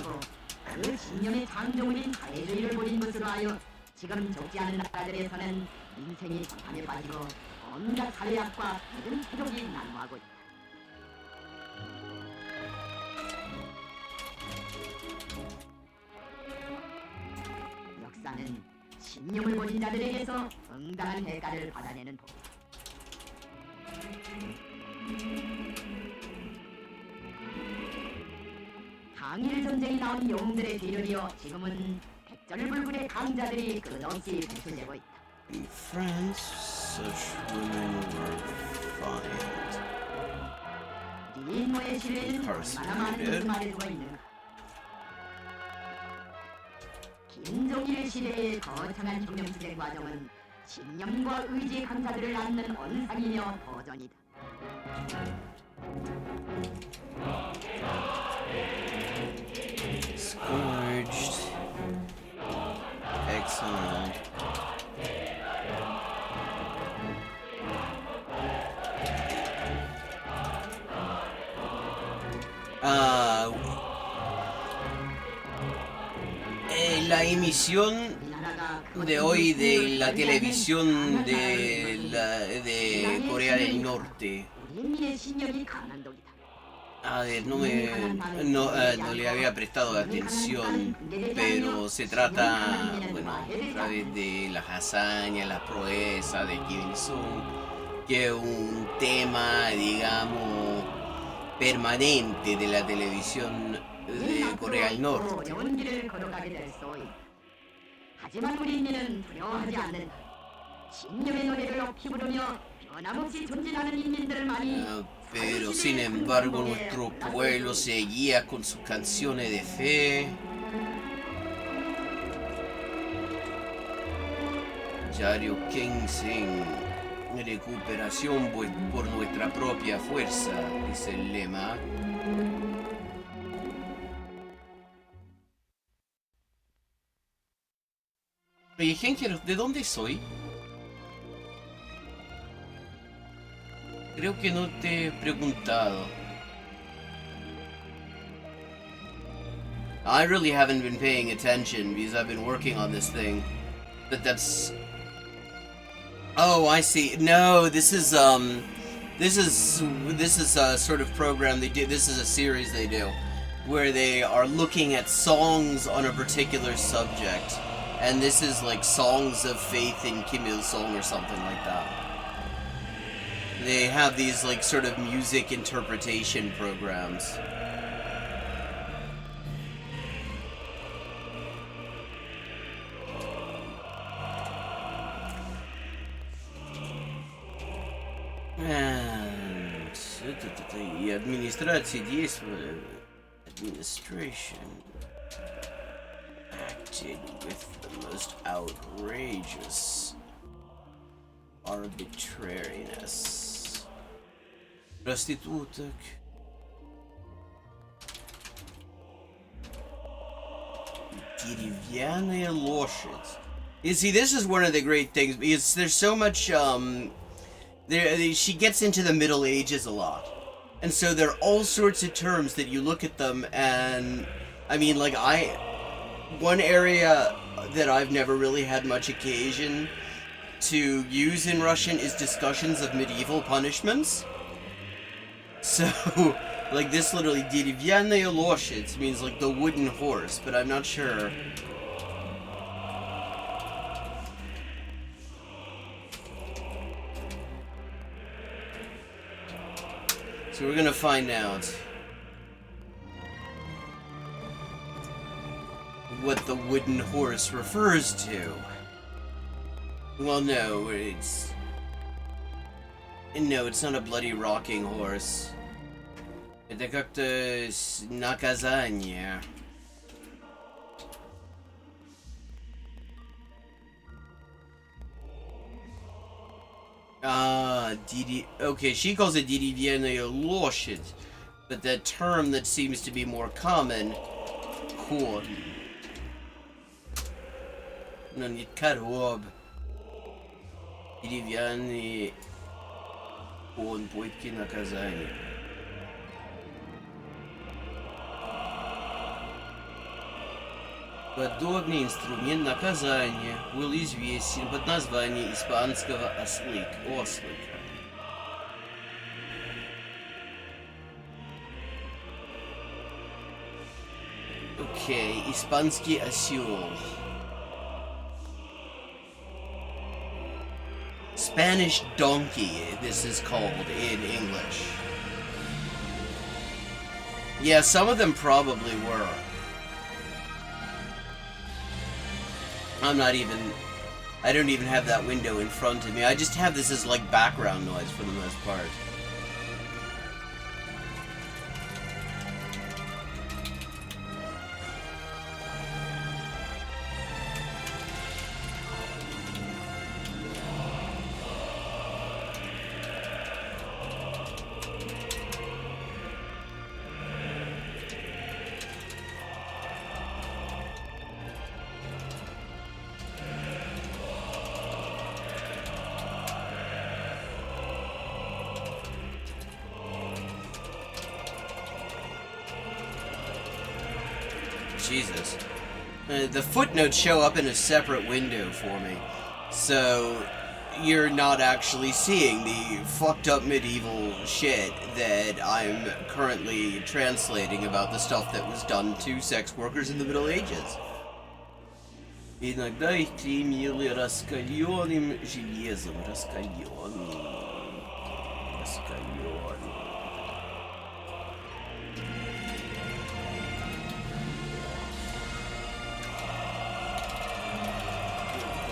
그 신념의 창조물인 사회주의를 보인 것으로 하여 지금 적지 않은 나라들에서는 인생이 전판에 빠지고 온갖 사회학과 이런 표적이 난무하고 있다. 역사는 신념을 보인 자들에게서 응당한 대가를 받아내는 법이다. 항일 전쟁이 나온 영웅들의 뒤를 이어 지금은 백절불굴의 강자들이 끝없이 배출되고 있다. In France, such women were fine. 네 인모의 신뢰는 얼마나 많은 것을 말해주고 있는가. 김종일 시대의 거창한 혁명투쟁 과정은 신념과 의지의 강자들을 낳는 언상이며 버전이다. Scourged. Excellent. La emisión de hoy de la televisión de Corea del Norte. 우리의 신념이 강한 독이다. A ver, no le había prestado atención, pero se trata, bueno, a través de las hazañas, las proezas de Kim Il-sung, que es un tema, digamos, permanente de la televisión de Corea del Norte. 어려운 길을 걸어가게 될 소이. 하지만 우리 인민은 두려워하지 않는다. 신념의 노래를 높이 부르며 변함없이 존진하는 인민들만이 Pero sin embargo nuestro pueblo se guía con sus canciones de fe. Secretario Kensing. Recuperación por nuestra propia fuerza, dice el lema. Oye, Henker, ¿de dónde soy? Creo que no te he preguntado. I really haven't been paying attention because I've been working on this thing. But that's... Oh, I see. No, this is a sort of program they do. This is a series they do where they are looking at songs on a particular subject. And this is like Songs of Faith in Kim Il-sung or something like that. They have these like sort of music interpretation programs. And the administration acted with the most outrageous arbitrariness. Проституток. Деревянная лошадь. You see, this is one of the great things because there's so much she gets into the Middle Ages a lot. And so there are all sorts of terms that you look at them and I mean like one area that I've never really had much occasion to use in Russian is discussions of medieval punishments. So like this literally деревянная лошадь means like the wooden horse, but I'm not sure. So we're gonna find out what the wooden horse refers to. Well, no, it's not a bloody rocking horse. Это как-то наказание. Okay, she calls it деревянная лошадь, but the term that seems to be more common, конь. Но не короб. Деревянный конь, пытки, наказание. Подобный инструмент наказания был известен под названием испанского ослика. Окей, испанский осел. Spanish donkey, this is called in English. Yeah, some of them probably were. I don't even have that window in front of me. I just have this as like background noise for the most part. Jesus. The footnotes show up in a separate window for me. So, you're not actually seeing the fucked up medieval shit that I'm currently translating about the stuff that was done to sex workers in the Middle Ages. Иногда их клеймили раскаленным железом. Раскаленным.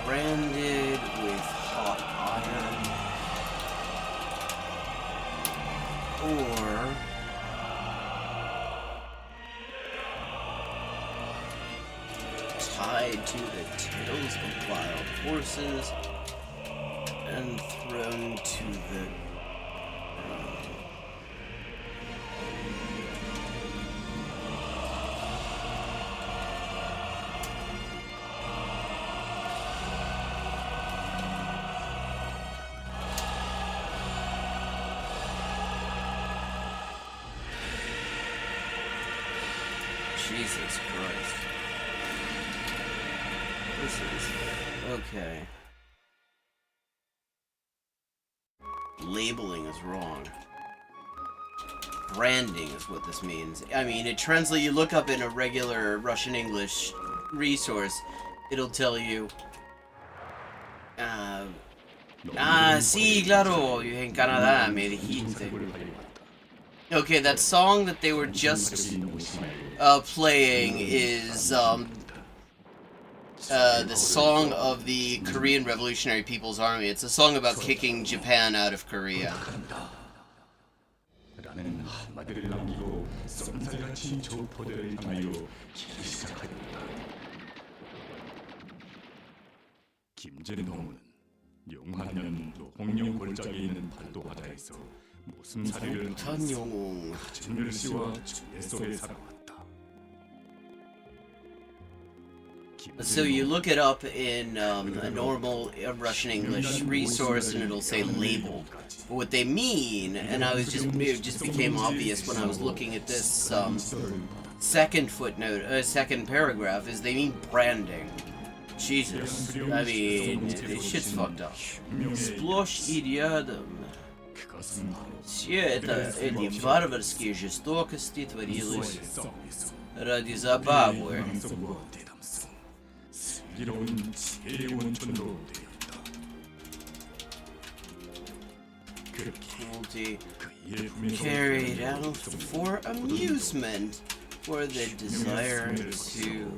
Branded with hot iron, or tied to the tails of wild horses and thrown to the ground. Jesus Christ. This is... okay. Labeling is wrong. Branding is what this means. I mean, it translates... you look up in a regular Russian English resource, it'll tell you... sí, claro, en Canadá, me dijiste. Okay, that song that they were just playing is the song of the Korean Revolutionary People's Army. It's a song about kicking Japan out of Korea. 라는 한마디를 남기고 썸살같이 조포들을 향하여 길을 시작하였다. 김진동은 영화년 홍영 골짜기에 있는 반도 바다에서 모슴사리를 탄용. 가진 멸시와 죄 속에 살아왔다. So you look it up in a normal Russian English resource and it'll say labeled. But what they mean, and it just became obvious when I was looking at this second footnote, second paragraph, is they mean branding. Jesus, I mean, this shit's fucked up. Сплошь и рядом. Все эти варварские жестокости творилось ради забавы. Cruelty carried out for amusement, for the desire to...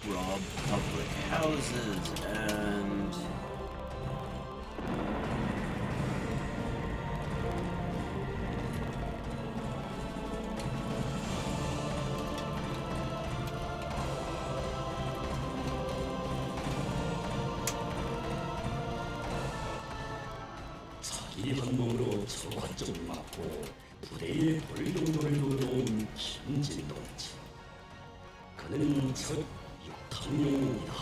rob public houses and... 이 항목으로 저관점을 맡고 부대의 벌동도를 놓은 김진동지. 그는 첫 육탐용이다.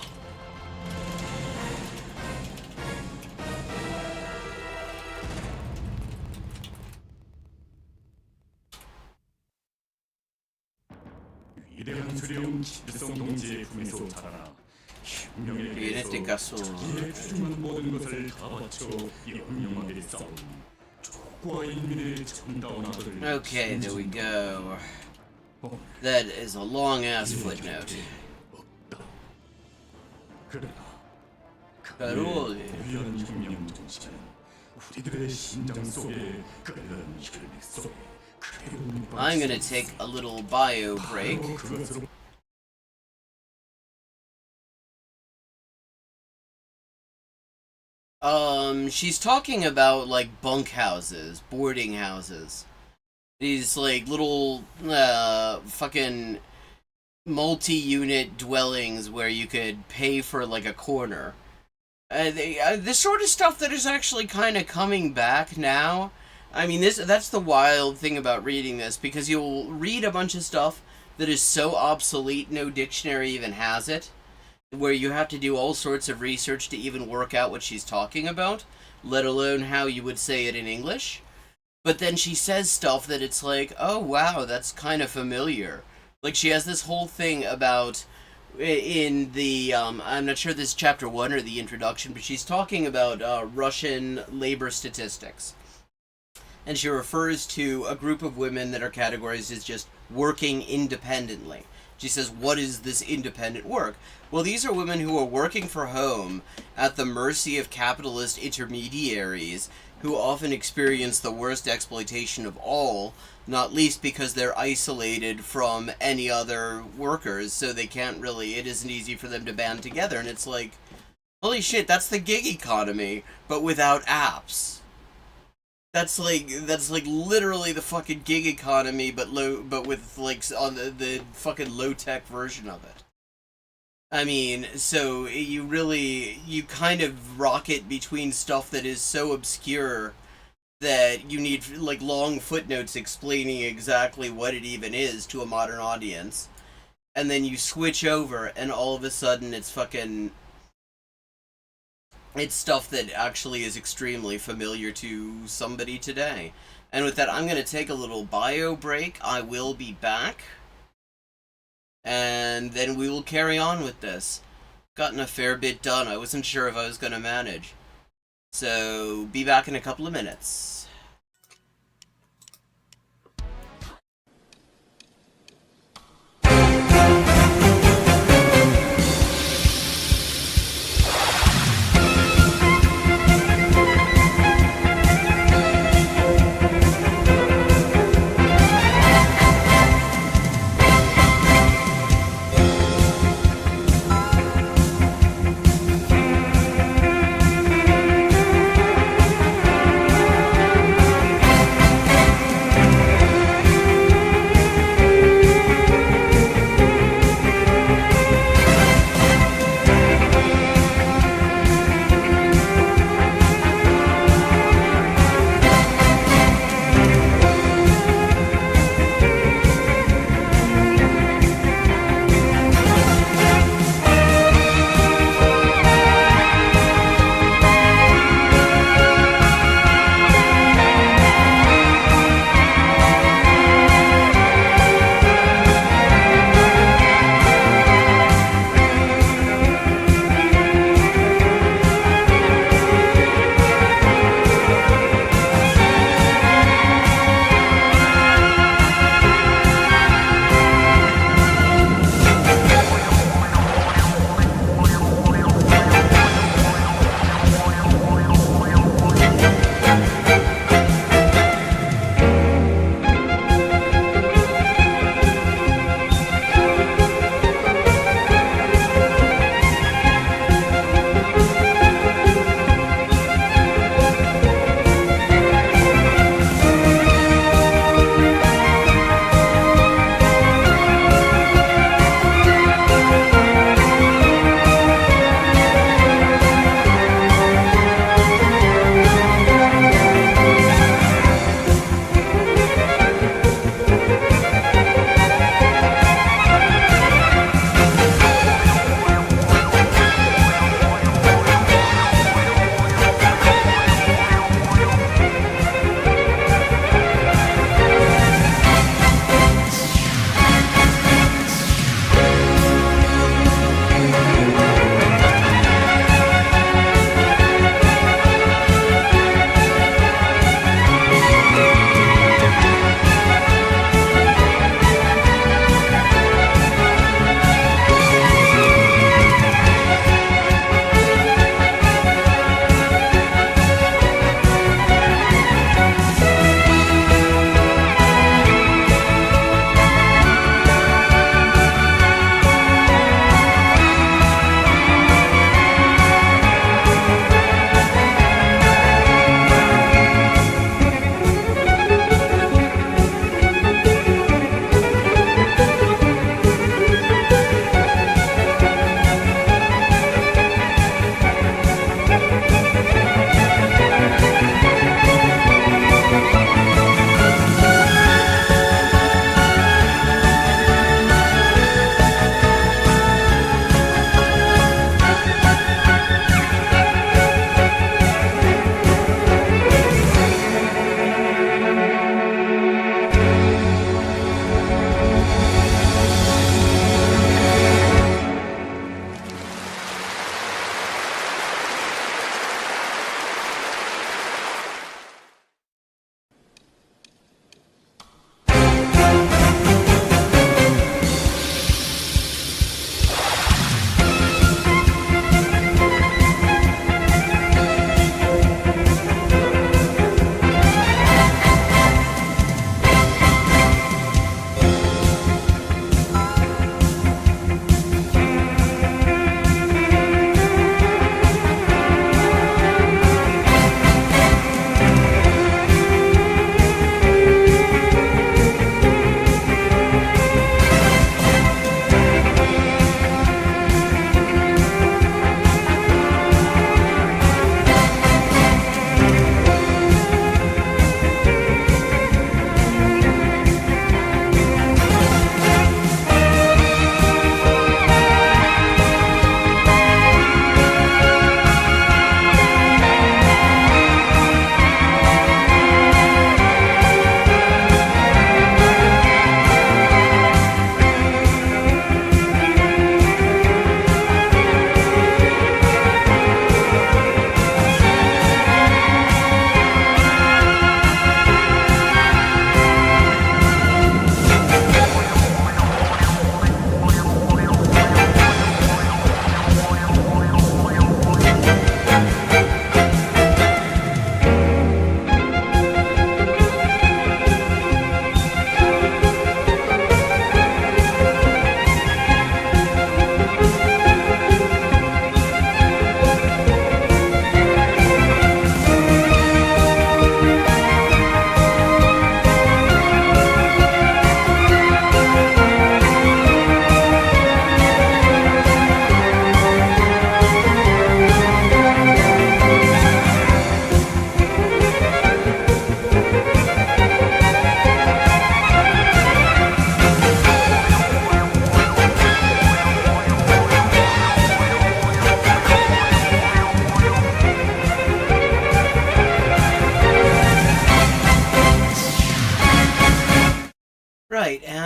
위대한 수령 김일성동지의 품에서 자라나 혁명에 대해서 자기의 귀중한 모든 것을 다 바쳐 영영하게 싸운 족과 인민의 참다운 아들. Okay, there we go. That is a long-ass footnote. 그러나 Karol. 위한 혁명 정신은 우리들의 심장 속에 끓는 혈맥 속에 그대로 I'm gonna take a little bio break. 그것으로 She's talking about, like, bunkhouses, boarding houses. These, like, little, fucking multi-unit dwellings where you could pay for, like, a corner. This sort of stuff that is actually kind of coming back now. I mean, that's the wild thing about reading this, because you'll read a bunch of stuff that is so obsolete no dictionary even has it, where you have to do all sorts of research to even work out what she's talking about, let alone how you would say it in English. But then she says stuff that it's like, oh wow, that's kind of familiar. Like, she has this whole thing about, in the, I'm not sure this is chapter 1 or the introduction, but she's talking about Russian labor statistics. And she refers to a group of women that are categorized as just working independently. She says, what is this independent work? Well, these are women who are working for home at the mercy of capitalist intermediaries who often experience the worst exploitation of all, not least because they're isolated from any other workers, so they can't really, it isn't easy for them to band together. And it's like, holy shit, that's the gig economy, but without apps. That's like literally the fucking gig economy, but with like on the fucking low tech version of it. I mean, so you kind of rocket between stuff that is so obscure that you need like long footnotes explaining exactly what it even is to a modern audience, and then you switch over, and all of a sudden it's stuff that actually is extremely familiar to somebody today. And with that, I'm going to take a little bio break. I will be back. And then we will carry on with this. Gotten a fair bit done. I wasn't sure if I was going to manage. So, be back in a couple of minutes.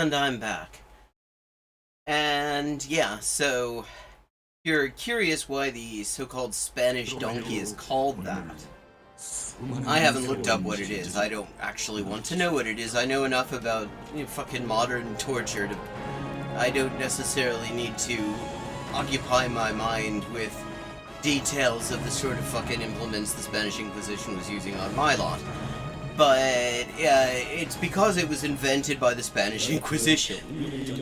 And I'm back. And yeah, so you're curious why the so-called Spanish donkey is called that. I haven't looked up what it is. I don't actually want to know what it is. I know enough about fucking modern torture to... I don't necessarily need to occupy my mind with details of the sort of fucking implements the Spanish Inquisition was using on my lot. But it's because it was invented by the Spanish Inquisition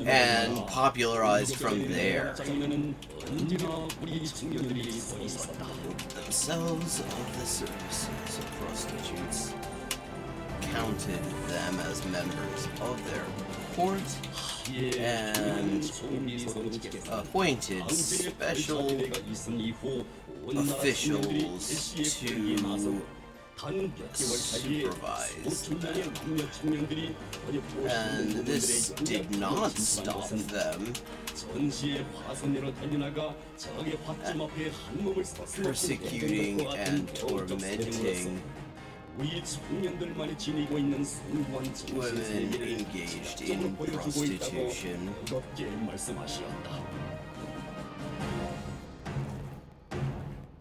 and popularized from there. Themselves of the services of prostitutes counted them as members of their court and appointed special officials to supervise them. And this did not stop them persecuting and tormenting women engaged in prostitution.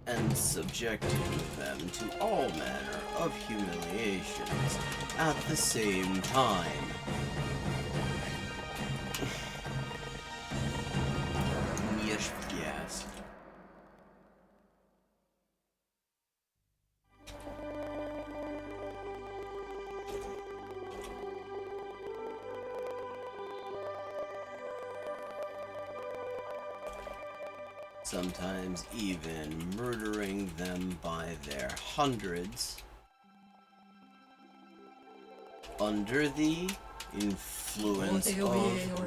And subjecting them to all manner of humiliations at the same time. Yes, yes. Sometimes even murdering them by their hundreds under the influence of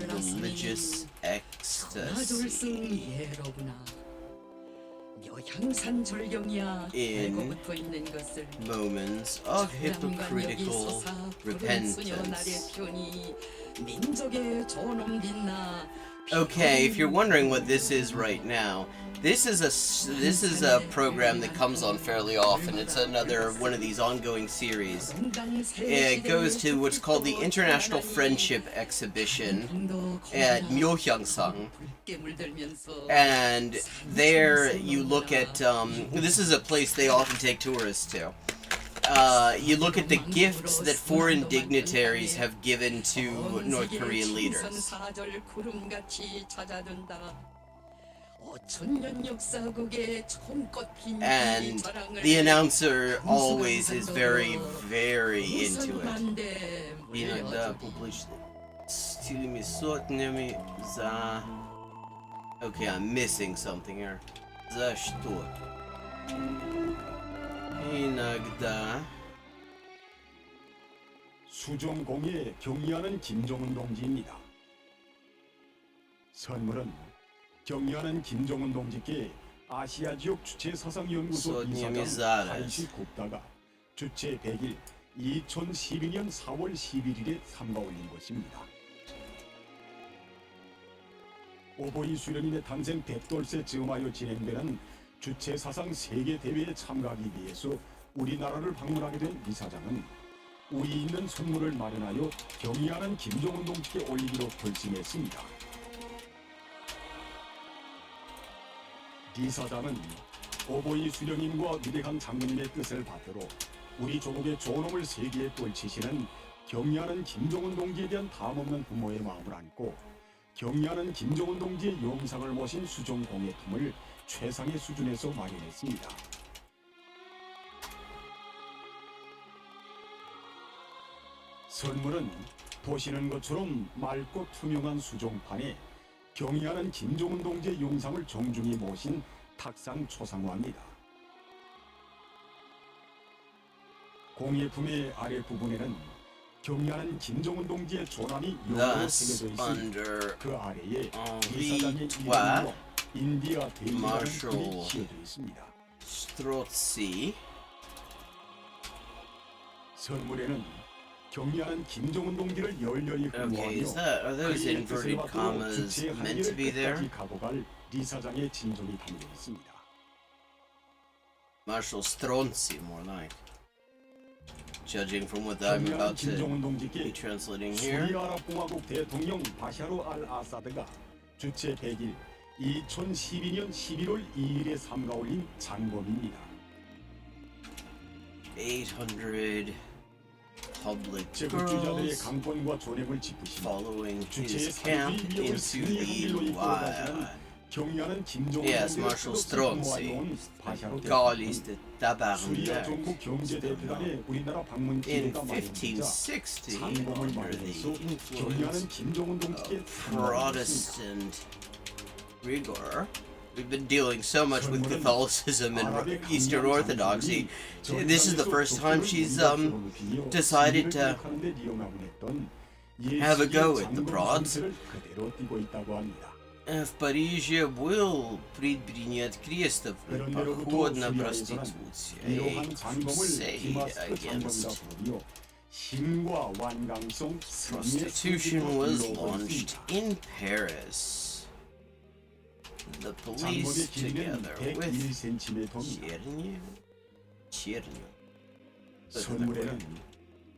religious ecstasy. In moments of hypocritical repentance. Okay, if you're wondering what this is right now, this is a program that comes on fairly often. It's another one of these ongoing series. It goes to what's called the International Friendship Exhibition at Myohyang-sang. And there you look at, this is a place they often take tourists to. You look at the gifts that foreign dignitaries have given to North Korean leaders. And the announcer always is very, very into it. Okay, I'm missing something here. 인agda 수종공예 경의하는 김종은 동지입니다. 선물은 경의하는 김종은 동지께 아시아 지역 주체 사상연구소 이사장 하이시 굽다가 주체 100일 2012년 4월 11일에 삼가 올린 것입니다. 오보이 수련인의 탄생 100돌세 즈음하여 진행되는 주체 사상 세계 대회에 참가하기 위해서 우리나라를 방문하게 된 이사장은 우리 있는 선물을 마련하여 경의하는 김종은 동지께 올리기로 결심했습니다. 이사장은 오보이 수령님과 위대한 장군님의 뜻을 받들어 우리 조국의 존엄을 세계에 떨치시는 경의하는 김종은 동지에 대한 담없는 부모의 마음을 안고 경의하는 김종은 동지의 영상을 모신 수종 공예품을 최상의 수준에서 마련했습니다. 선물은 보시는 것처럼 맑고 투명한 수종판에 경의하는 김종은 동지의 영상을 정중히 모신 탁상 초상화입니다. 공예품의 아랫부분에는 경의하는 김종은 동지의 조남이 영어로 새겨져 있습니다. 그 아래에 이사장의 이름으로 인디아 대리라는 글이 씌어져 있습니다. 스트로치. 선물에는 경의하는 김종은 동지를 열렬히 Okay, 후원하며 are those 그의 뜻을 inverted 받들어 commas 주체의 meant to be 한계를 there? 끝까지 가고갈 이사장의 진정이 담겨 있습니다. Marshal Stronzi, more like. Judging from what I'm about to 김정은 be 동지께 translating here. 수리 아랍공화국 대통령 바샤르 알 아사드가 주체 100일 2012년 11월 2일에 삼가 올린 장검입니다. 800 public 제국주의자들의 girls 강권과 존엄을 짚으시며 following 주체의 his camp 사회주의 위협을 into 승리의 한 길로 the 이끌어가시는 wild. 경의하는 김정은 Yes, 동지를 Marshal 뜨겁게 Stronzi. 공모하여온 바샤르 Galis 대통령. de 수리아 Tabarnak. 정부 경제대표단의 우리나라 방문 In 기회가 마련되자 1560, 장검을 under 마련해서 the 경의하는 influence 김정은 동지께 of Protestant rigor, we've been dealing so much with Catholicism and Eastern Orthodoxy. This is the first time she's decided to have a go at the prods. В Париже был предпринят крестовый поход на проституцию, a crusade against prostitution was launched in Paris. The police, together with 선물에는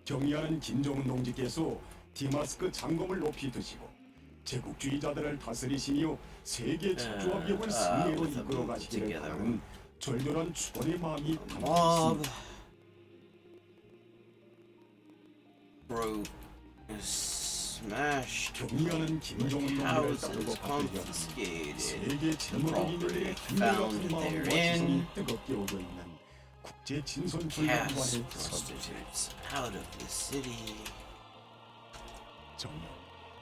경의하는 김정은 동지께서 디마스크 장검을 높이 드시고 제국주의자들을 다스리시며 세계 창조와 기업을 승리로 이끌어 가시기를 바라는 절절한 축원의 마음이 담겨 broke, smashed, 경의하는 김정은 동지를 houses, 따르고 받들여 confiscated 세계 property 제국주의자들의 found 한결같은 마음과 therein, 지성이 뜨겁게 오고 있는 국제 진선 cast 출간관의 선 prostitutes out of the city. 정말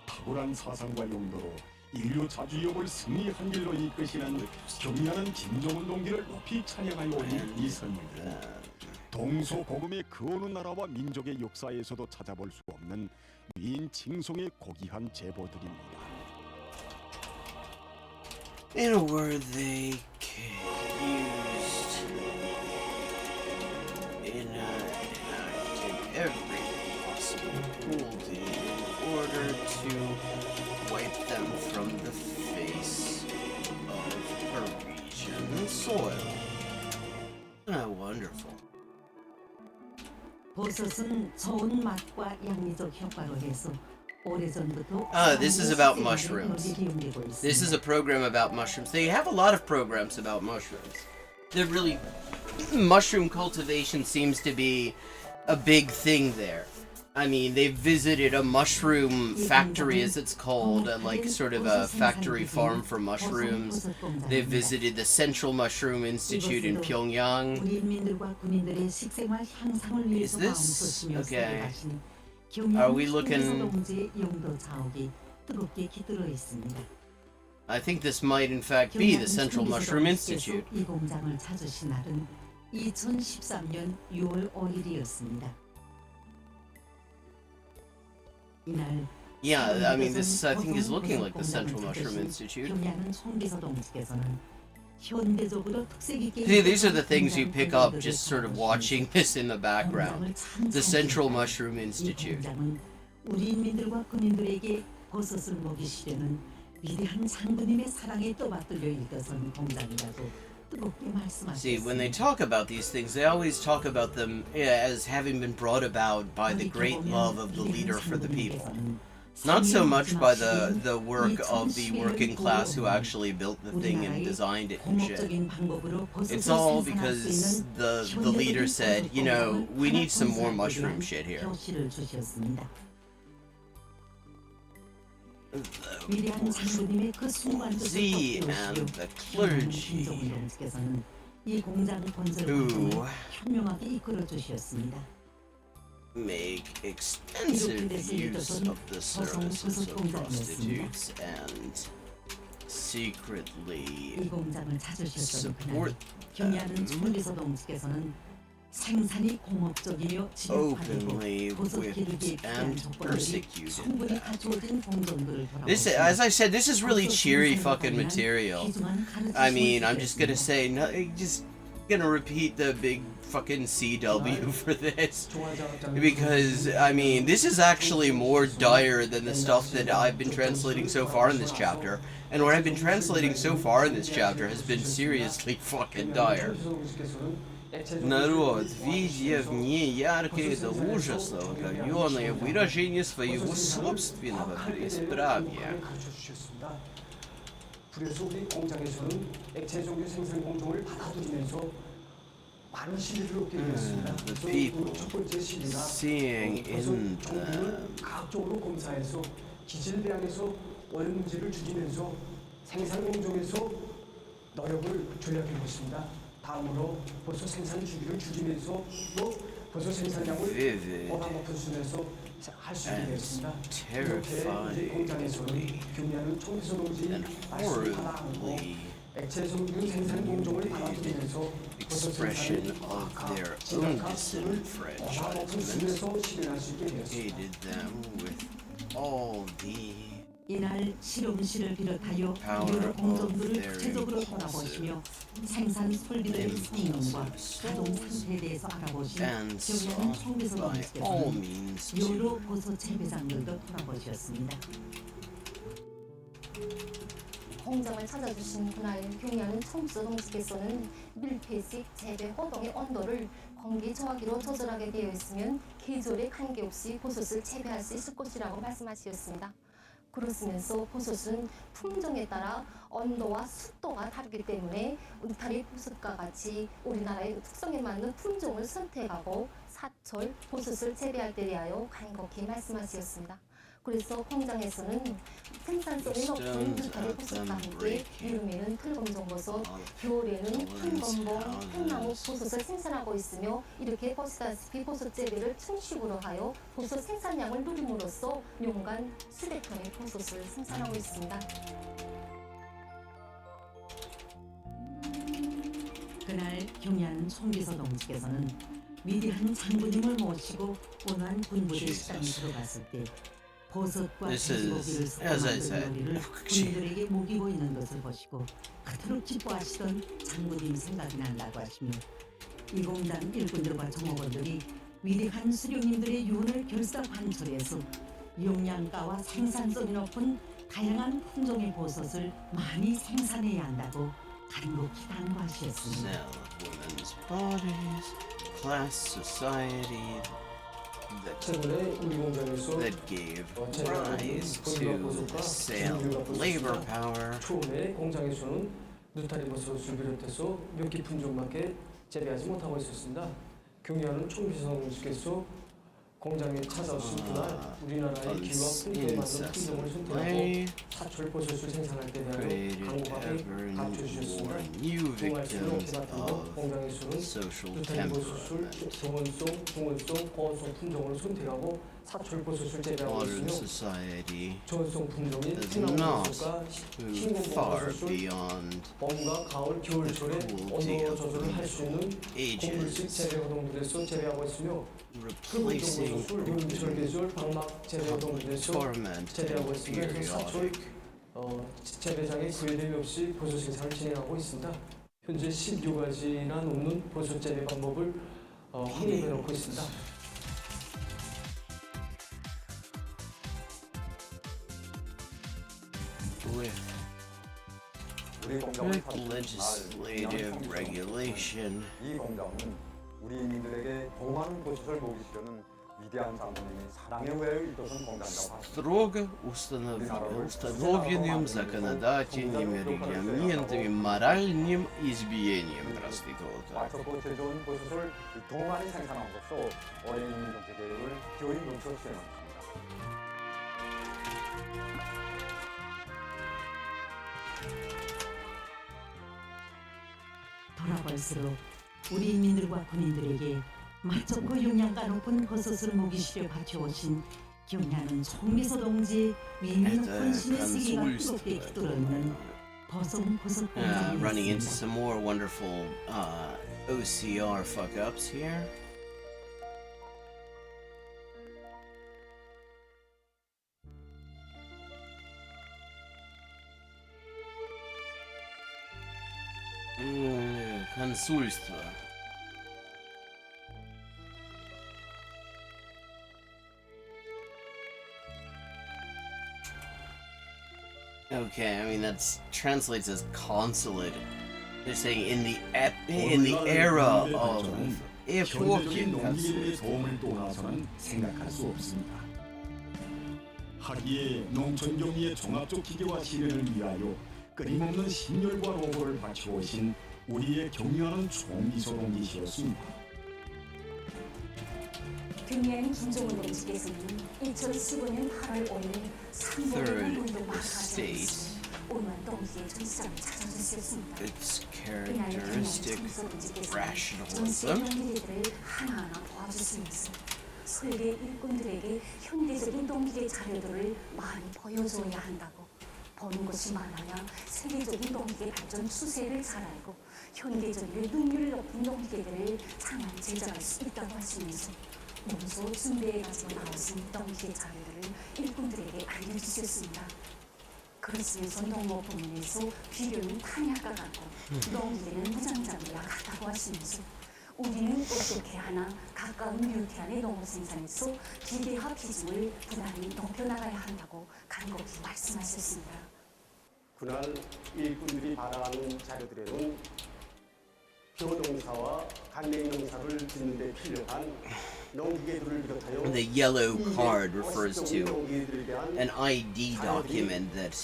탁월한 사상과 용도로 인류 자주역을 승리한 길로 이끄시는 경의하는 김정은 동지를 높이 찬양하여 올린 이 선물들은 동서고금의 그 어느 나라와 민족의 역사에서도 찾아볼 수 없는 위인 칭송의 고귀한 제보들입니다. In a word, they used enacted every possible cruelty in order to wipe them from the face of Parisian soil. How wonderful. 버섯은 좋은 맛과 양리적 효과로 해서 오래전부터 This is about mushrooms. 기용되고 있습니다. This is a program about mushrooms. They have a lot of programs about mushrooms. They're really... Mushroom cultivation seems to be a big thing there. I mean, they visited a mushroom factory, as it's called, like sort of a factory farm for mushrooms. They visited the Central Mushroom Institute in Pyongyang. 우리 인민들과 군인들의 식생활 향상을 위해서 Is this? 마음껏 Okay. 하시는 Are we looking- 동지의 용도 자옥이 뜨겁게 깃들어 있습니다. I think this might, in fact, be the Central Mushroom Institute. 이 공장을 찾으신 날은 2013년 6월 5일이었습니다. 이날 Yeah, I mean, this I think is looking like the Central Mushroom Institute. 경야는 총비서 동지께서는 현대적으로 특색 있게 See, these are the things you pick up just sort of watching this in the background. The Central Mushroom 이 Institute. 공장은 우리 인민들과 군인들에게 버섯을 먹이시려는 위대한 장군님의 사랑에 떠받들려 일떠선 공장이라고 뜨겁게 See, when they 말씀하셨습니다. talk about these things, they always talk about them as having been brought about by the great love of the leader for the people. Not so much by the work of the working class who actually built the thing and designed it and shit. It's all because the leader said, you know, we need some more mushroom shit here. 위대한 장군님의 그 Z and the clergy 이 공장 건설을 who 현명하게 이끌어 주셨습니다. make extensive use of the services of prostitutes and secretly 이 공장을 찾으셨던 support 그날 경야는 총비서 동지께서는 생산이 공업적이며 openly 지역화되고 도적 기르기에 whipped 필요한 and 조건들이 persecuted 충분히 them. 갖추어진 공정들을 This, as I said, this is really cheery fucking material. I mean, I'm just gonna say, no, just gonna repeat the big fucking CW for this. Because, I mean, this is actually more dire than the stuff that I've been translating so far in this chapter. And what I've been translating so far in this chapter has been seriously fucking dire. Народ, видя в ней яркое до ужаса оголенное выражение своего собственного бесправия. 그래서 우리 공장에서는 액체 종류 생산 공정을 받아들이면서 많은 시비를 얻게 되었습니다. The 그래서 people 첫 번째 시비가 seeing in 종류를 them 과학적으로 검사해서 기질 배양에서 원인 문제를 줄이면서 생산 공정에서 노력을 전략해 보습니다. 다음으로 벌써 생산 주기를 줄이면서 또 벌써 생산량을 vivid 보다 높은 수준에서 할 수 있게 and 되었습니다. 이렇게 우리 공장에서는 경리하는 총비서 동지 and 말씀을 받아안고 horribly 액체 종류 생산 공정을 받아들이면서 expression of their own disenfranchisement 실현할 수 있게 되었습니다. aided them with all the 이날 실험실을 비롯하여 power 여러 of 공정들을 their 구체적으로 돌아보시며 생산 설비들의 성능과 가동 상태에 대해서 알아보신 bands 경영은 off 총비서 by all 동지께서는 means to 여러 버섯 재배장들도 돌아보셨습니다. 공장을 찾아주신 그날 경리하는 총비서 동지께서는 밀폐식 재배 호동의 온도를 공기 저하기로 조절하게 되어 있으면 계절에 관계없이 버섯을 재배할 수 있을 것이라고 말씀하셨습니다. 그렇으면서 버섯은 품종에 따라 온도와 습도가 다르기 때문에 울타리 버섯과 같이 우리나라의 특성에 맞는 품종을 선택하고 사철 버섯을 재배할 때 대하여 간곡히 말씀하셨습니다. 그래서 공장에서는 생산성이 높은 울타리 버섯과 함께 여름에는 틀검정버섯, 겨울에는 한건봉, 한나무 버섯을 생산하고 있으며 이렇게 보시다시피 버섯 재배를 충식으로 하여 버섯 생산량을 누림으로써 연간 수백 톤의 버섯을 생산하고 있습니다. 그날 경리하는 총비서 동지께서는 위대한 장군님을 모시고 원한 군부대 식당에 들어갔을 때 버섯과 This is, 돼지고기를 섞어 as I 만든 said, 요리를 군인들에게 먹이고 있는 것을 보시고 그토록 기뻐하시던 장군님 생각이 난다고 하시며 이 공단 일꾼들과 정업원들이 위대한 수령님들의 유언을 결사관철해서 용량가와 생산성이 높은 다양한 품종의 버섯을 많이 생산해야 한다고 간곡히 당부하셨습니다. sell women's bodies, class society 최근에 우리 공장에서 that gave rise to the sale of labor power 처음에 공장에서는 누타리 버섯을 비롯해서 몇 개 품종밖에 재배하지 못하고 있었습니다. 경리하는 총비서 동지께서 공장에 찾아오신 그날 우리나라의 기와 풍토에 맞는 품종을 선택하고 사철 버섯을 생산할 때 대하여 created 강곡하게 ever 가르쳐주셨습니다. new 동아시로 victims 개발되고 of 공장에서는 social 누타리 버섯을 temperament. 정원성, 중원성, 고원성 품종을 선택하고 사철 버섯을 재배하고 Modern 있으며 society 저온성 품종인 does 티나무 not 버섯과 move 흰곤봉 far 버섯을 beyond 봄과 가을, 겨울철에 온도 조절을 할 수 있는 곡물식 재배 활동들에서 재배하고 있으며 replacing 붉은 여름철 계절 방막 재배 활동들에서 torment 재배하고 and 있으며 그래서 사철 periodic 재배장에 구애됨이 없이 버섯 생산을 진행하고 있습니다. 현재 10여가지나 넘는 버섯 재배 방법을 확립해 놓고 있습니다. with 우리 공장을 strict 사랑하는 legislative 날, regulation 이 공장은 우리 인민들에게 더 많은 버섯을 먹이시려는 위대한 장군님의 사랑의 후예를 이루는 공장이라고 하십니다. строго установленным законодательными регламентами моральным избиением проститута. 맛좋고 질 좋은 버섯을 더 많이 생산함으로써 어린 인민 정책 계획을 기어이 멈춰 수행합니다. 돌아볼수록 우리 인민들과 군인들에게 맛좋고 영양가 높은 버섯을 먹이시려 바쳐오신 경리하는 총비서 동지의 위대한 헌신의 세계가 뜨겁게 깃들어있는 버섯 공장이 Running into 있습니다. some more wonderful OCR fuck ups here. Консульство. Okay, I mean that's translates as consulate They're saying in the era of 현대적인 농기계의 도움을 떠나서는 생각할 수 없습니다. 하기에 농촌 경리의 종합적 기계화 실현을 위하여 끊임없는 신열과 노고를 바쳐오신 우리의 경영하는 총미소동지시였습니다. 경리하는 김종훈 동지께서는 2015년 8월 5일 상봉의 운동과 가정에서 오만 동지의 전시장을 찾아주셨습니다. its 그날 characteristic 전시의 rationalism. 동기들을 하나하나 도와주시면서 설계 일꾼들에게 현대적인 동기의 자료들을 많이 보여줘야 한다고, 보는 것이 많아야 세계적인 동기의 발전 추세를 잘 알고 현대적인 능률을 높은 동기들을 장안 제작할 수 있다고 하시면서 몸소 준비해 가지고 나오신 동기의 자료들을 일꾼들에게 알려주셨습니다. 그러시면서 농업 부문에서 비료는 탄약과 같고 농기계는 무장장비와 같다고 하시면서 우리는 어떻게 하나 가까운 뮤티안의 농업 생산에서 기계화 비중을 부단히 높여나가야 한다고 간곡히 말씀하셨습니다. 그날 일꾼들이 받아가는 자료들에는 벼농사와 간냉농사를 짓는 데 필요한 농기계들을 비롯하여 And the yellow card refers to an ID document that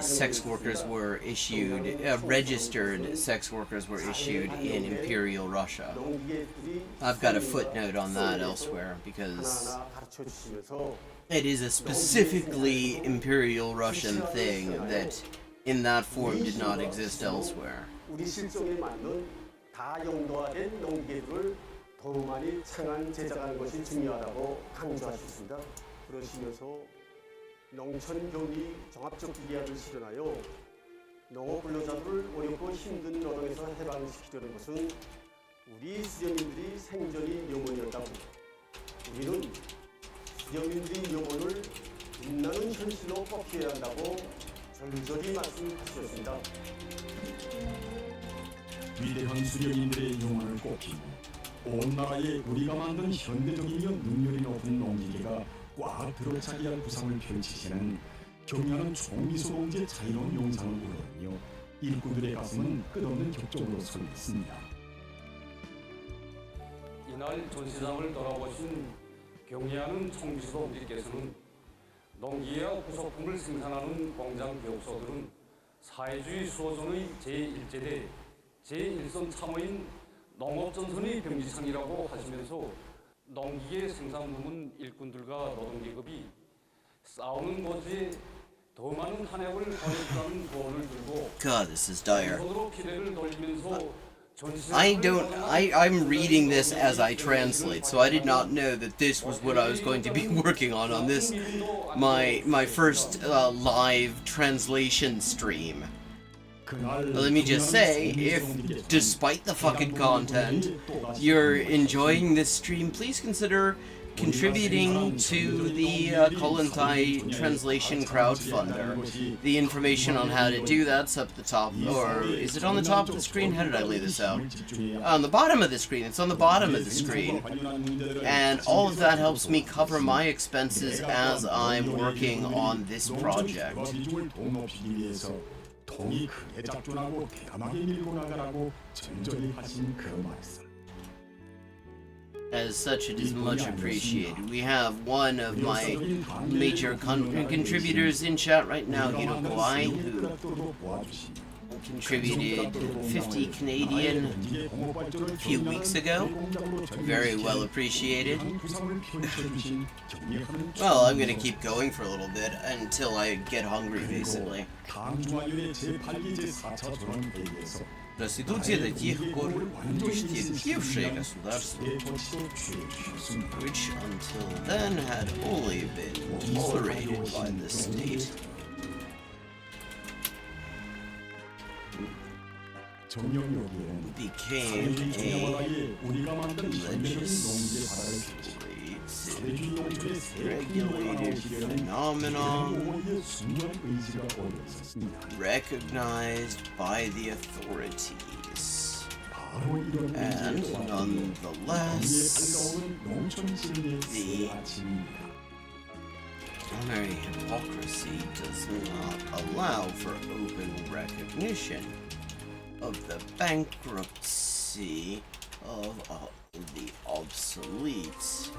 sex workers were issued, registered sex workers were issued in Imperial Russia. I've got a footnote on that elsewhere because it is a specifically Imperial Russian thing that in that form did not exist elsewhere. 우리 실종에 맞는 다용도화된 농기계들을 더 많이 창안 제작하는 것이 중요하다고 강조하셨습니다. 그러시면서 농촌 경리 종합적 기계화를 실현하여 농업 근로자들을 어렵고 힘든 노동에서 해방시키려는 것은 우리 수령님들이 생전이 염원이었다고, 우리는 수령님들의 염원을 빛나는 현실로 꺾여야 한다고 절절히 말씀하셨습니다. 위대한 수령님들의 영혼을 꼽히고 온 나라에 우리가 만든 현대적이며 능률이 높은 농기계가 꽉 들어차게 할 구상을 펼치시는 경영하는 총미소동지의 자유로운 영상을 우러내며 일꾼들의 가슴은 끝없는 격정으로 서 있습니다. 이날 전시장을 돌아보신 경리하는 총미소동지께서는 농기계와 부속품을 생산하는 공장 교육소들은 사회주의 수호전의 제1제대 제1선 참호인 농업전선의 병지상이라고 하시면서 농기계 생산 부문 일꾼들과 노동계급이 싸우는 고지에 더 많은 탄핵을 보내주라는 구호를 들고 God, this is dire. 손으로 피대를 돌리면서 I'm reading this as I translate, so I did not know that this was what I was going to be working on this, my first live translation stream. But let me just say, if despite the fucking content, you're enjoying this stream, please consider contributing to the Kollontai translation crowdfunder. The information on how to do that's up the top, or is it on the top of the screen? How did I lay this out? On the bottom of the screen. It's on the bottom of the screen. And all of that helps me cover my expenses as I'm working on this project. 통이 크게 작존하고 대담하게 밀고 나가라고 전전히 하신 그 말씀. As such, it is much appreciated. We have one of my major contributors in chat right now, Kollontai, who contributed 50 Canadian a few weeks ago. Very well appreciated. Well, I'm gonna keep going for a little bit until I get hungry, basically. Конституция таких пор конституировавшее государство, which until then had only been tolerated by the state. Became a legislatively regulated phenomenon recognized by the authorities. And nonetheless, the primary hypocrisy does not allow for open recognition of the bankruptcy of all the obsolete.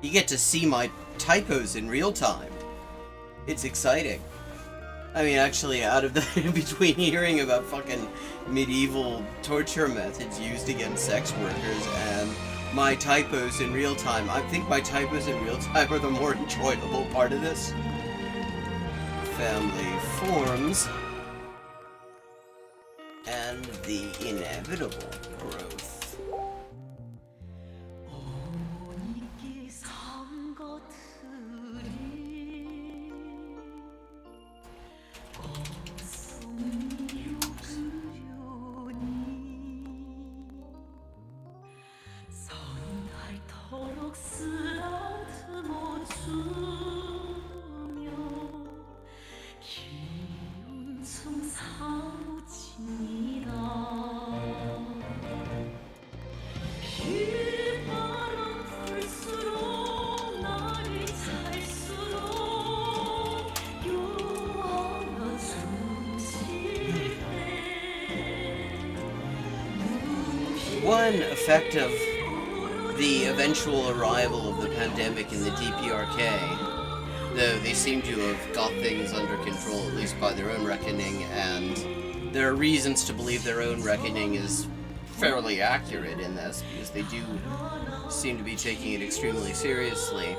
You get to see my typos in real time. It's exciting. I mean, actually, out of the between hearing about fucking medieval torture methods used against sex workers and my typos in real time, I think my typos in real time are the more enjoyable part of this. Family forms and the inevitable growth. One effect of the eventual arrival of the pandemic in the DPRK, though they seem to have got things under control, at least by their own reckoning, and there are reasons to believe their own reckoning is fairly accurate in this, because they do seem to be taking it extremely seriously,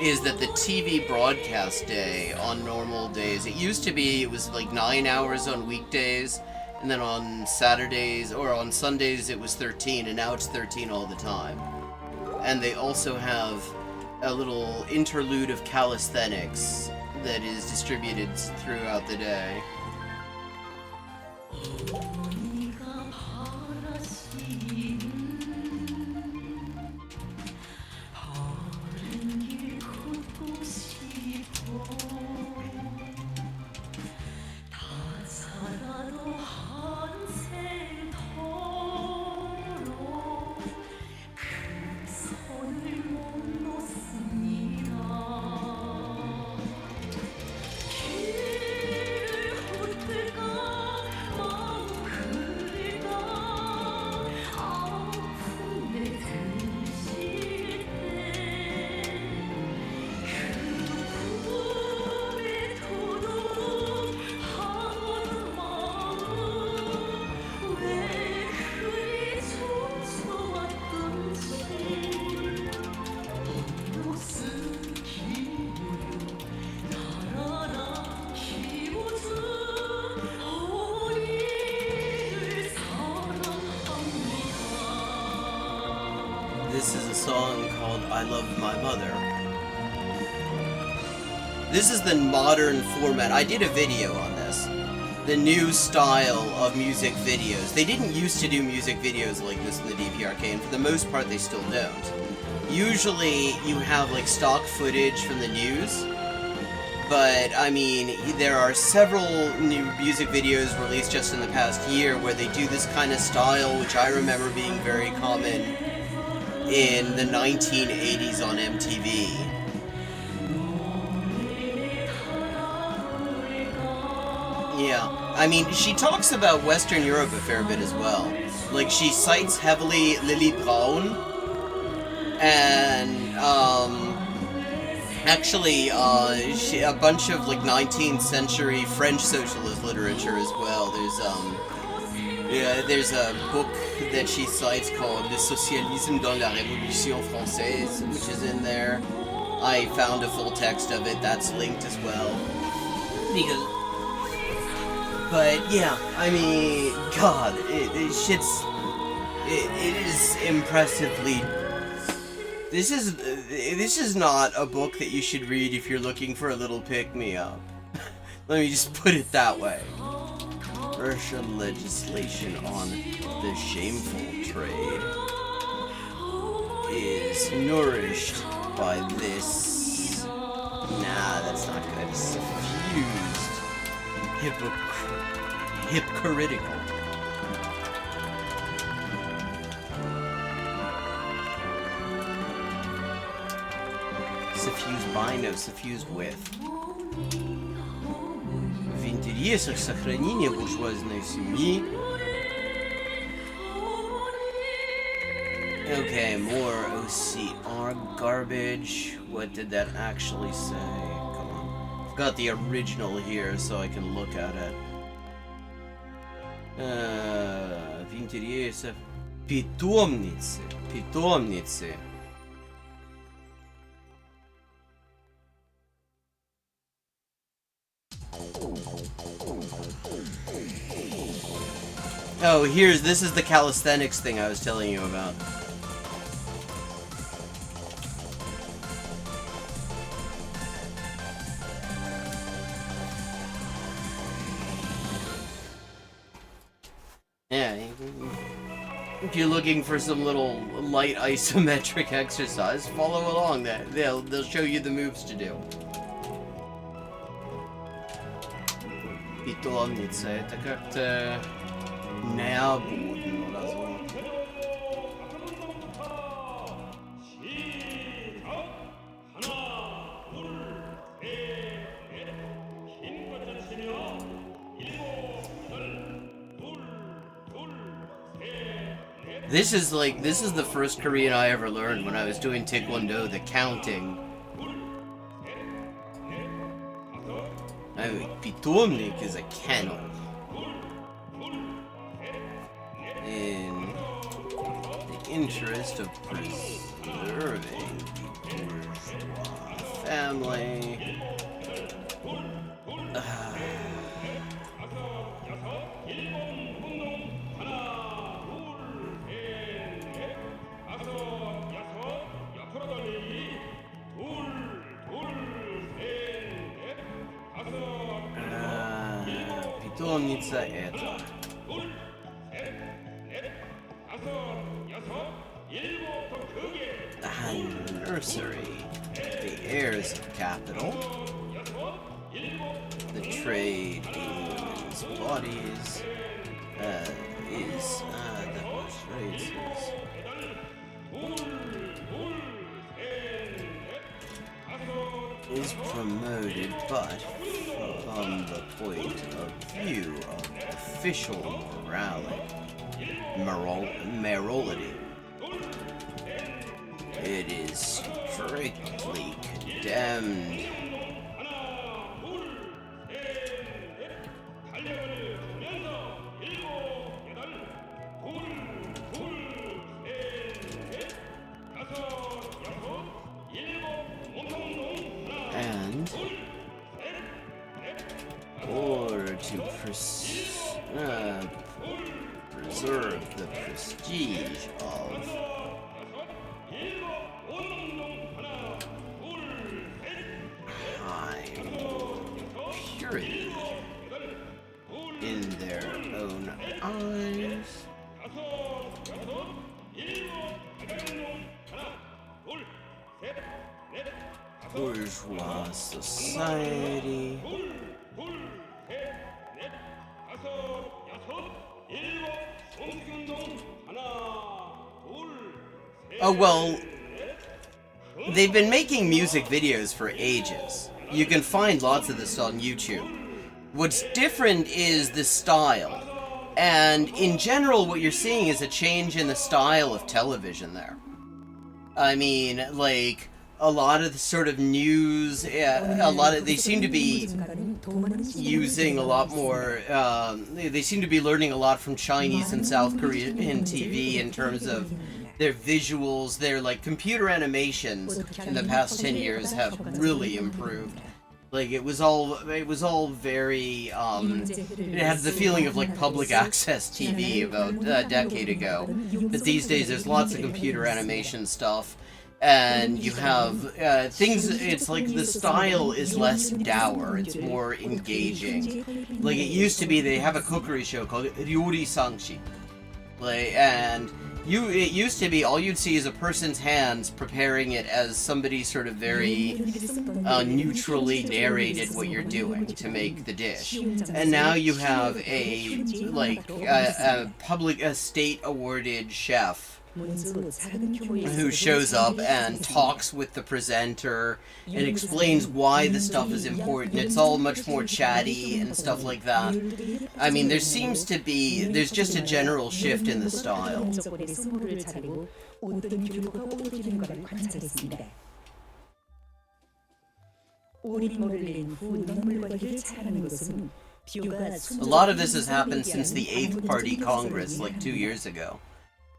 is that the TV broadcast day on normal days, it used to be, it was like 9 hours on weekdays, and then on Saturdays, or on Sundays, it was 13, and now it's 13 all the time. And they also have a little interlude of calisthenics that is distributed throughout the day. This is a song called I Love My Mother. This is the modern format. I did a video on this. The new style of music videos. They didn't used to do music videos like this in the DPRK, and for the most part they still don't. Usually you have like stock footage from the news, but I mean, there are several new music videos released just in the past year where they do this kind of style, which I remember being very common in the 1980s on MTV. Yeah, I mean, she talks about Western Europe a fair bit as well. Like, she cites heavily Lily Braun, and, actually, a bunch of, like, 19th century French socialist literature as well. There's a book that she cites called Le Socialisme dans la Révolution Française, which is in there. I found a full text of it, that's linked as well. But yeah, I mean, God, it is impressively. This is not a book that you should read if you're looking for a little pick-me-up. Let me just put it that way. Russian legislation on the shameful trade is nourished by this. Nah, that's not good. Suffused, hypocritical. Suffused by, no, suffused with. интересах сохранения буржуазной семьи. Okay, more OCR garbage. What did that actually say? Come on. I've got the original here so I can look at it. В интересах питомницы. Питомницы. Oh, this is the calisthenics thing I was telling you about. Yeah, if you're looking for some little light isometric exercise, follow along. They'll show you the moves to do. Питомница, это как-то необычно названо. This is the first Korean I ever learned when I was doing Taekwondo, the counting. I mean, питомник is a kennel. In the interest of preserving the bourgeois family. Питомница это. Nursery, the heirs of capital, the trade in women's bodies, is promoted, but from the point of view of official morality, it is strictly condemned. And in order to preserve the prestige of purity in their own eyes, bourgeois society they've been making music videos for ages. You can find lots of this on YouTube. What's different is the style. And in general, what you're seeing is a change in the style of television there. I mean, like, a lot of the sort of news, they seem to be using a lot more, they seem to be learning a lot from Chinese and South Korean TV in terms of their visuals, their, like, computer animations in the past 10 years have really improved. Like, it was all very, it had the feeling of, like, public access TV about a decade ago. But these days, there's lots of computer animation stuff, and you have, it's like the style is less dour, it's more engaging. Like, it used to be, they have a cookery show called Ryuri Sangshi. Like, and it used to be all you'd see is a person's hands preparing it as somebody sort of very neutrally narrated what you're doing to make the dish. And now you have a state awarded chef who shows up and talks with the presenter and explains why the stuff is important. It's all much more chatty and stuff like that. I mean, there's just a general shift in the style. A lot of this has happened since the 8th Party Congress, like 2 years ago.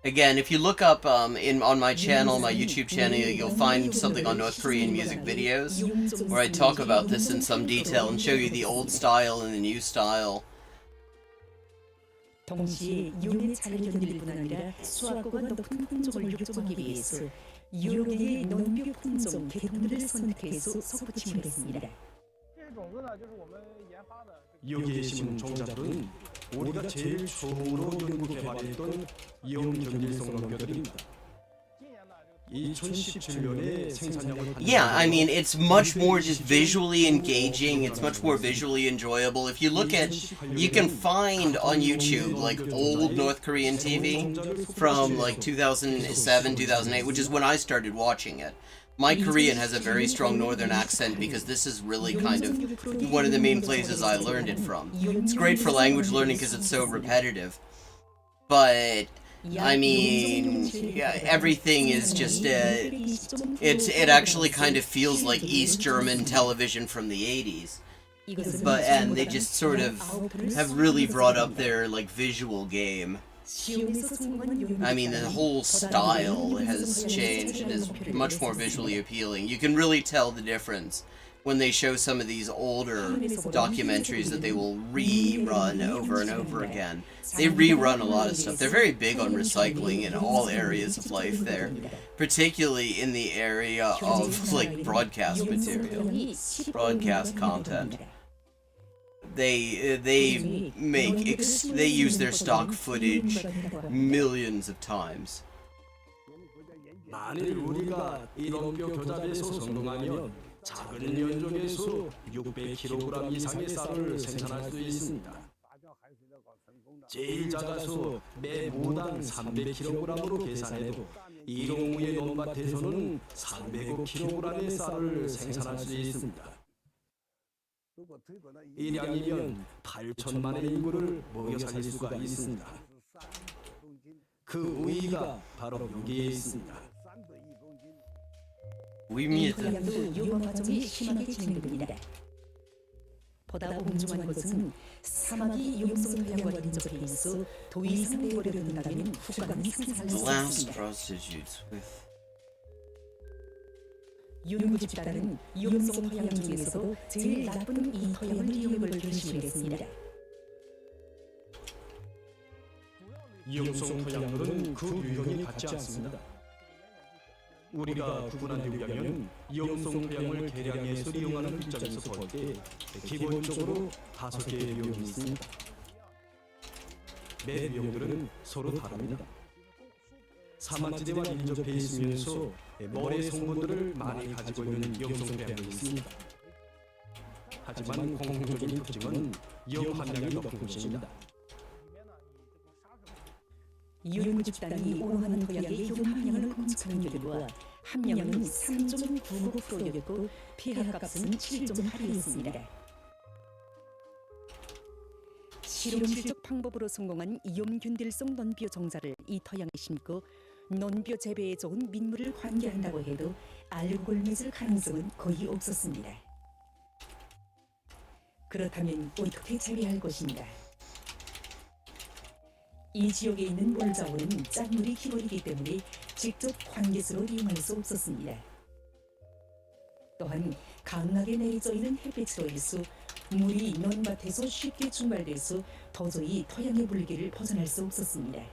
Again, if you look up on my channel, my YouTube channel, you'll find something on North Korean music videos where I talk about this in some detail and show you the old style and the new style. 동시에 이용의 차를 견딜 뿐 아니라 수확고가 높은 품종을 육종하기 위해서 여러 개의 논bio 품종 개통들을 선택해서 섭취를 했습니다. 여기에 심은 종자들은 우리가 제일 처음으로 연구 개발했던 이용 경질성 논벼들입니다. 2017년에 생산량을 Yeah, I mean, it's much more just visually engaging, it's much more visually enjoyable. If you look at, you can find on YouTube, like, old North Korean TV from, like, 2007, 2008, which is when I started watching it. My Korean has a very strong northern accent because this is really kind of one of the main places I learned it from. It's great for language learning because it's so repetitive. But I mean, yeah, everything is just it actually kind of feels like East German television from the 80s. And they just sort of have really brought up their like visual game. I mean, the whole style has changed and is much more visually appealing. You can really tell the difference when they show some of these older documentaries that they will rerun over and over again. They rerun a lot of stuff. They're very big on recycling in all areas of life there, particularly in the area of like broadcast material, broadcast content. They use their stock footage millions of times. 만일 우리가 이 논벼 교잡에서 성공하면 작은 연종에서 600kg 이상의 쌀을 생산할 수 있습니다. 제일 작아서 매 무당 300kg으로 계산해도 이동우의 논밭에서는 305kg의 쌀을 생산할 수 있습니다. 이 양이면 8천만의 인구를 먹여 살릴 수가 있습니다. 그 우위가 바로 여기에 있습니다. 토양도 요번 과정이 심하게 진행됩니다. 보다 공정한 것은 사막이 용성 토양과 인접해 있어 더 이상 내버려 둔다면 후가는 생산할 수 없습니다. 연구 집단은 용성 토양 중에서도 제일 나쁜 이 토양을 이용할 결심을 했습니다. 이용성 토양들은 그 유형이 같지 않습니다. 우리가 구분한 유형은 이용성 토양을 개량해서 이용하는 입장에서 볼 때 기본적으로 5개의 유형이 있습니다. 매 유형들은 서로 다릅니다. 사막지대와 인접해 있으면서 모래 성분들을 많이 가지고 있는 이용성 토양이 있습니다. 하지만 공통적인 특징은 이온 함량이 높은 것입니다. 연구 집단이 오호하는 토양의 이온 함량을 검측한 결과 함량은 3.99%였고 pH값은 7.8이었습니다. 실험 실적 방법으로 성공한 이온 균딜성 논비오 종자를 이 토양에 심고 논비오 재배에 좋은 민물을 환기한다고 해도 알코올 맺을 가능성은 거의 없었습니다. 그렇다면 어떻게 재배할 것인가? 이 지역에 있는 물자원은 짠물이 기본이기 때문에 직접 환기수로 이용할 수 없었습니다. 또한 강하게 내리져 있는 햇빛으로 해서 물이 논밭에서 쉽게 증발돼서 도저히 토양의 물기를 벗어날 수 없었습니다.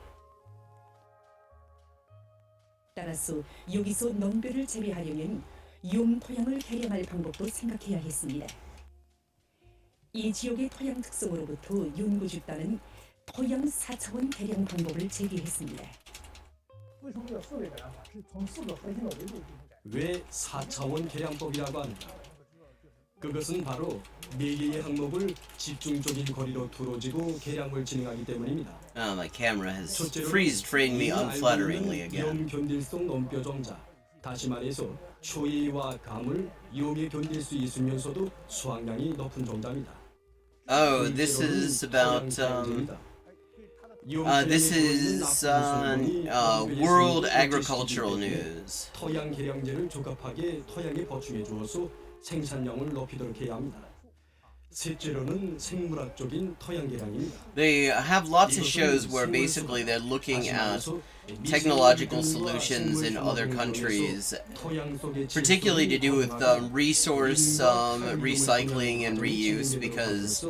따라서 여기서 논벼를 재배하려면 용 토양을 개량할 방법도 생각해야 했습니다. 이 지역의 토양 특성으로부터 연구 집단은 토양 4차원 개량 방법을 제기했습니다. 왜 4차원 개량법이라고 하는가? 그것은 바로 4개의 항목을 집중적인 거리로 두어지고 계량을 진행하기 때문입니다. Oh, my camera has 첫째로 freeze framed me 우리가 알고 unflatteringly 있는 again. 위험 견딜성 넘겨 정자. 다시 말해서 초이와 감을 위험에 견딜 수 있으면서도 수확량이 높은 종자입니다. Oh, this is about this is on World Agricultural News. 토양 계량제를 적합하게 토양에 보충해 주어서 생산량을 높이도록 해야 합니다. 셋째로는 생물학적인 토양 계량입니다. They have lots of shows where basically they're looking at technological solutions in other countries, particularly to do with resource recycling and reuse, because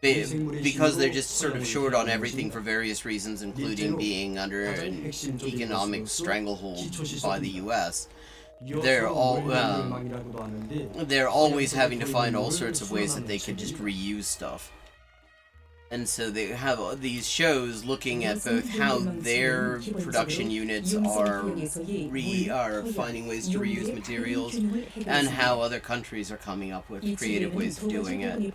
they're just sort of short on everything for various reasons, including being under an economic stranglehold by the U.S. They're always having to find all sorts of ways that they could just reuse stuff. And so they have these shows looking at both how their production units are finding ways to reuse materials and how other countries are coming up with creative ways of doing it.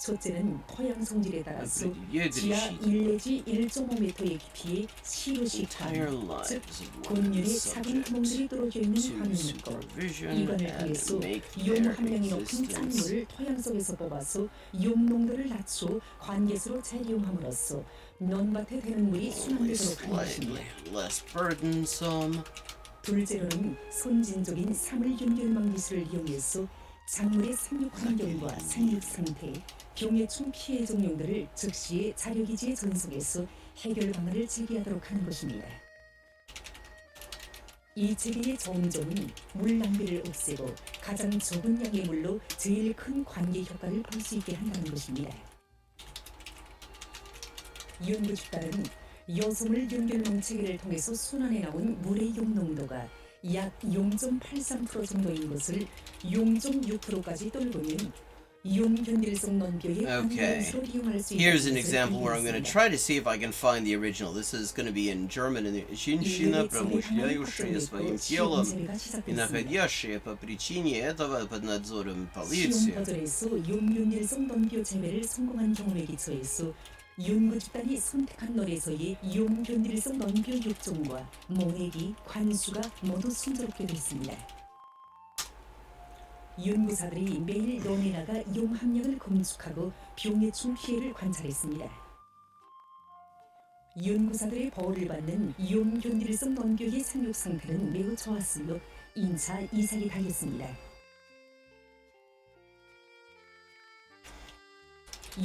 첫째는 토양 성질에 따라서 얘들이 지하 1 내지 1.5m의 깊이의 시루식 관, 즉 곤륜의 작은 구멍들이 뚫어져 있는 관을 묶어 이관을 통해서 용 함량이 높은 짠물을 토양 속에서 뽑아서 용 농도를 낮춰 관계수로 재이용함으로써 논밭에 되는 물이 순환되도록 하는 것입니다. 둘째로는 선진적인 사물 연결망 기술을 이용해서 작물의 생육 환경과 생육 상태, 병해충 피해 종용들을 즉시에 자료기지에 전송해서 해결 방안을 제기하도록 하는 것입니다. 이 체계의 좋은 점은 물 낭비를 없애고 가장 적은 양의 물로 제일 큰 관계 효과를 볼 수 있게 한다는 것입니다. 연구 집단은 여성을 연결망 체계를 통해서 순환해 나온 물의 용농도가 약 0.83% 정도인 것을 0.6%까지 떨고는 이용 견딜성 논교의 관계에서 이용할 수 있는 Here's an example where I'm going to try to see if I can find the original. This is going to be in German. Женщина, промышляющая своим телом и находящая по причине этого под надзором полиции. 시험버전에서 용견딜성 논교 재배를 성공한 경험에 기초해서 연구 집단이 선택한 논에서의 용견딜성 논교 육종과 모내기, 관수가 모두 순조롭게 됐습니다. 연구사들이 매일 논에 나가 용 함량을 검축하고 병해충 피해를 관찰했습니다. 연구사들의 보호를 받는 용 견딜성 논교의 생육 상태는 매우 좋았으며 인차 이삭이 달렸습니다.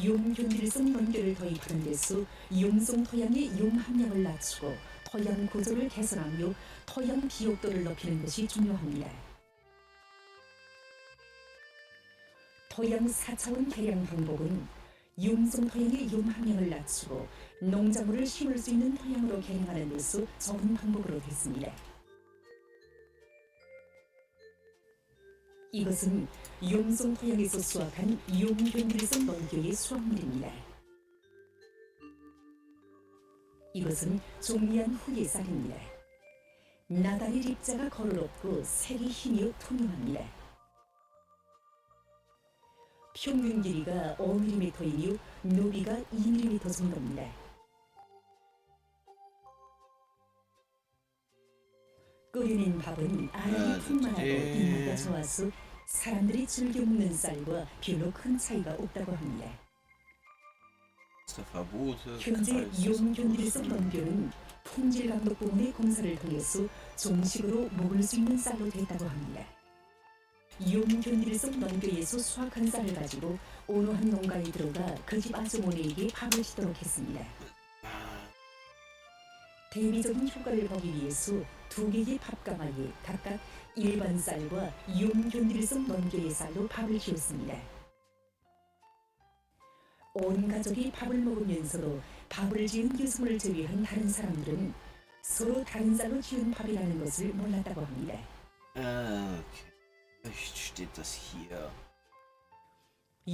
용 견딜성 논교를 도입하는 데서 용성 토양의 용 함량을 낮추고 토양 구조를 개선하며 토양 비옥도를 높이는 것이 중요합니다. 토양 4차원 개량 방법은 용성 토양의 용 함량을 낮추고 농작물을 심을 수 있는 토양으로 개량하는 데서 좋은 방법으로 됐습니다. 이것은 용성 토양에서 수확한 용견딜성 논교의 수확물입니다. 이것은 종리한 후의 쌀입니다. 나달의 입자가 거르럽고 색이 희미어 투명합니다. 평균 길이가 5mm이며 너비가 2mm 정도입니다. 끓여낸 밥은 알이 풍만하고 입맛가 좋아서 사람들이 즐겨 먹는 쌀과 별로 큰 차이가 없다고 합니다. 현재 용견딜성 논교는 품질 감독 부문의 공사를 통해서 정식으로 먹을 수 있는 쌀로 됐다고 합니다. 용견딜성 논교에서 수확한 쌀을 가지고 어느 한 농가에 들어가 그 집 아주머니에게 밥을 시도록 했습니다. 대비적인 효과를 보기 위해서 2개의 밥가마에 각각 일반 쌀과 용견딜성 논교의 쌀로 밥을 지었습니다. 온 가족이 밥을 먹으면서도 밥을 지은 여성을 제외한 다른 사람들은 서로 다른 쌀로 지은 밥이라는 것을 몰랐다고 합니다.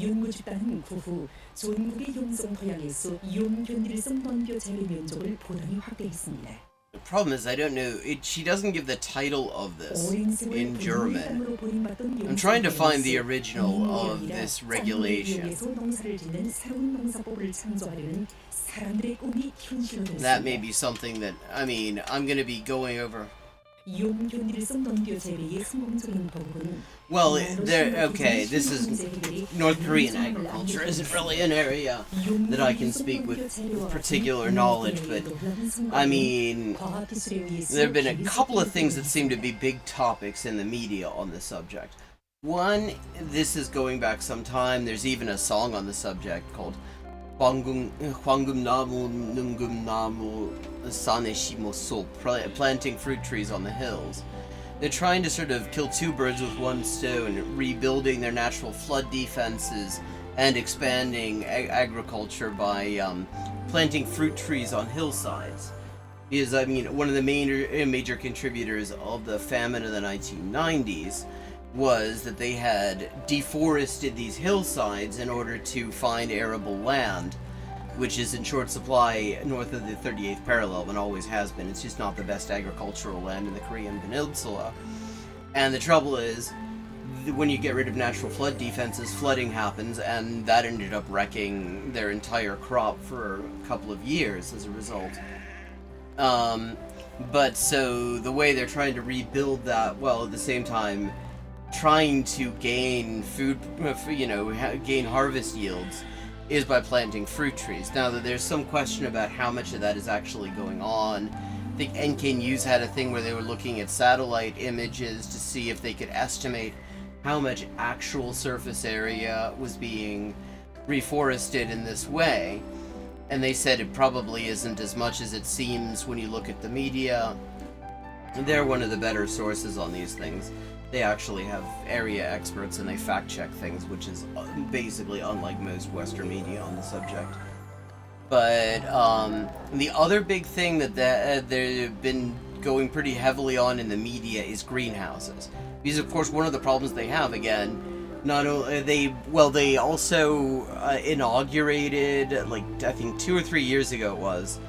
연구 집단은 그 후 전국의 용성 토양에서 용견딜성 논교 재배 면적을 보다니 확대했습니다. The problem is I don't know. She doesn't give the title of this in German. I'm trying to find the original of this regulation. That may be something that, I mean, I'm going to be going over. Well, okay, this is North Korean agriculture isn't really an area that I can speak with particular knowledge, but I mean, there have been a couple of things that seem to be big topics in the media on the subject. One, this is going back some time. There's even a song on the subject called Hwangum Namu Nungum Namu Saneshimoso, planting fruit trees on the hills. They're trying to sort of kill two birds with one stone, rebuilding their natural flood defenses and expanding agriculture by planting fruit trees on hillsides. Because, I mean, one of the major contributors of the famine of the 1990s was that they had deforested these hillsides in order to find arable land, which is in short supply north of the 38th parallel and always has been. It's just not the best agricultural land in the Korean Peninsula. And the trouble is, when you get rid of natural flood defenses, flooding happens, and that ended up wrecking their entire crop for a couple of years as a result. But so the way they're trying to rebuild that, while at the same time trying to gain food, gain harvest yields, is by planting fruit trees. Now, there's some question about how much of that is actually going on. I think NK News had a thing where they were looking at satellite images to see if they could estimate how much actual surface area was being reforested in this way. And they said it probably isn't as much as it seems when you look at the media. They're one of the better sources on these things. They actually have area experts and they fact check things, which is basically unlike most Western media on the subject. But the other big thing that they've been going pretty heavily on in the media is greenhouses. Because of course one of the problems they have, again, not only they also inaugurated, like I think 2 or 3 years ago it was,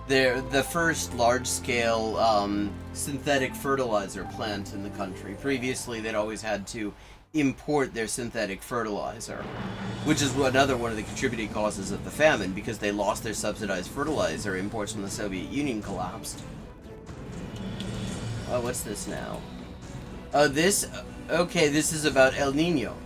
the first large-scale synthetic fertilizer plant in the country. Previously, they'd always had to import their synthetic fertilizer, which is another one of the contributing causes of the famine, because they lost their subsidized fertilizer imports when the Soviet Union collapsed. Oh, what's this now? Okay, this is about El Nino.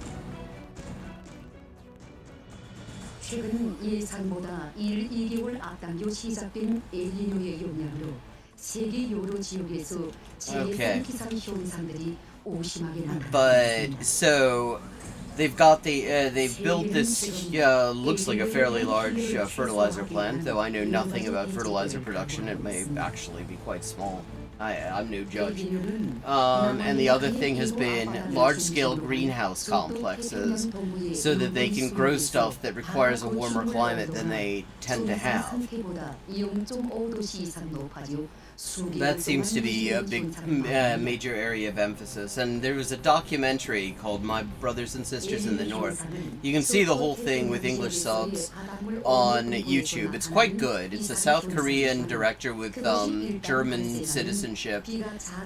최근 예상보다 2개월 앞당겨 시작된 엘니뇨의 영향으로 세계 여러 지역에서 재해상 기상 현상들이 오심하게 나타났습니다. But so they've built this looks like a fairly large fertilizer plant, though I know nothing about fertilizer production. It may actually be quite small. I'm no judge. And the other thing has been large-scale greenhouse complexes so that they can grow stuff that requires a warmer climate than they tend to have. That seems to be a big major area of emphasis. And there was a documentary called My Brothers and Sisters in the North. You can see the whole thing with English subs on YouTube. It's quite good. It's a South Korean director with German citizenship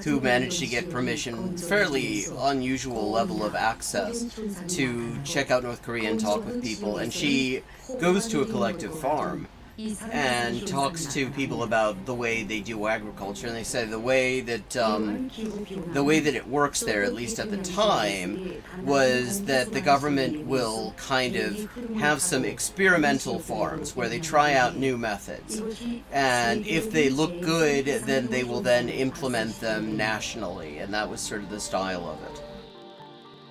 who managed to get permission, fairly unusual level of access, to check out North Korea and talk with people. And she goes to a collective farm and talks to people about the way they do agriculture, and they say the way that it works there, at least at the time, was that the government will kind of have some experimental farms where they try out new methods, and if they look good, then they will then implement them nationally, and that was sort of the style of it.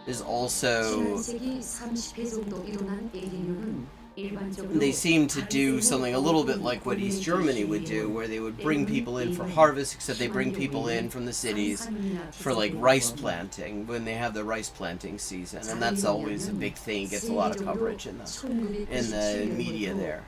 There's also they seem to do something a little bit like what East Germany would do, where they would bring people in for harvest, except they bring people in from the cities for like rice planting when they have the rice planting season, and that's always a big thing. It gets a lot of coverage in the media there.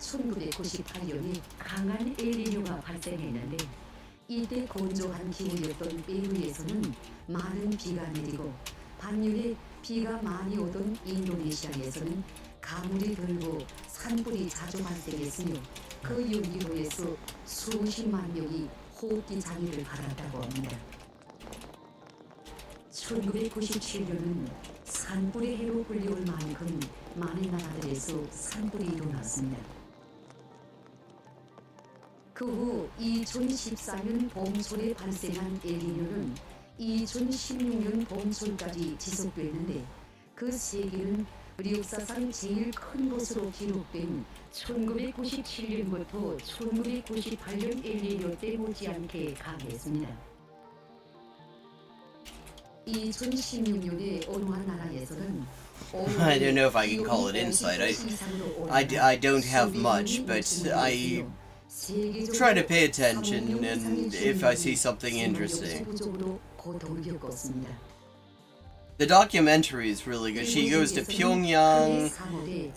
이때 건조한 기후였던 페루에서는 많은 비가 내리고 반면에 비가 많이 오던 인도네시아에서는 가물이 들고 산불이 자주 발생했으며 그 연기로 해서 수십만 명이 호흡기 장애를 받았다고 합니다. 1997년은 산불의 해로 불리울 만큼 많은 나라들에서 산불이 일어났습니다. 그 후 2014년 봄철에 발생한 엘니뇨는 2016년 봄철까지 지속됐는데 그 세기는 역사상 제일 큰 것으로 기록된 1997년부터 1998년 엘니뇨 때 못지않게 강했습니다. 2016년에 어느 한 나라에서는 I don't know if I can call it insight. I don't have much, but I try to pay attention, and if I see something interesting. The documentary is really good. She goes to Pyongyang.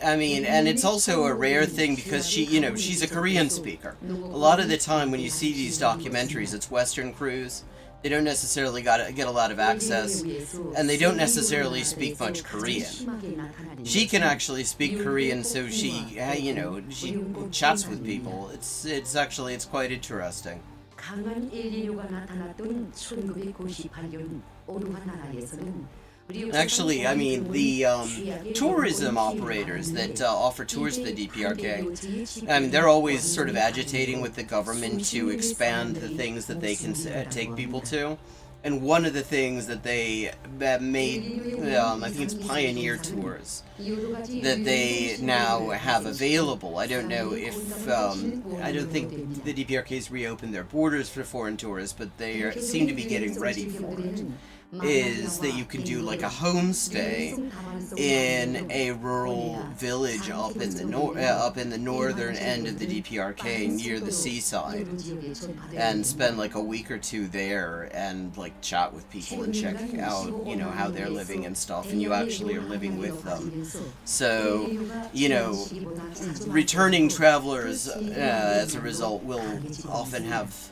I mean, and it's also a rare thing because she's a Korean speaker. A lot of the time when you see these documentaries, it's Western crews. They don't necessarily get a lot of access, and they don't necessarily speak much Korean. She can actually speak Korean, so she chats with people. It's quite interesting. 강한 엘니뇨가 나타났던 1998년 어느 한 나라에서는 Actually, I mean, the tourism operators that offer tours to the DPRK, I mean, they're always sort of agitating with the government to expand the things that they can take people to. And one of the things that they made, I think it's Pioneer Tours, that they now have available. I don't know if, I don't think the DPRK's reopened their borders for foreign tourists, but they seem to be getting ready for it. Is that you can do like a homestay in a rural village up in the northern end of the DPRK near the seaside, and spend like a week or two there and like chat with people and check out how they're living and stuff, and you actually are living with them. So returning travelers as a result will often have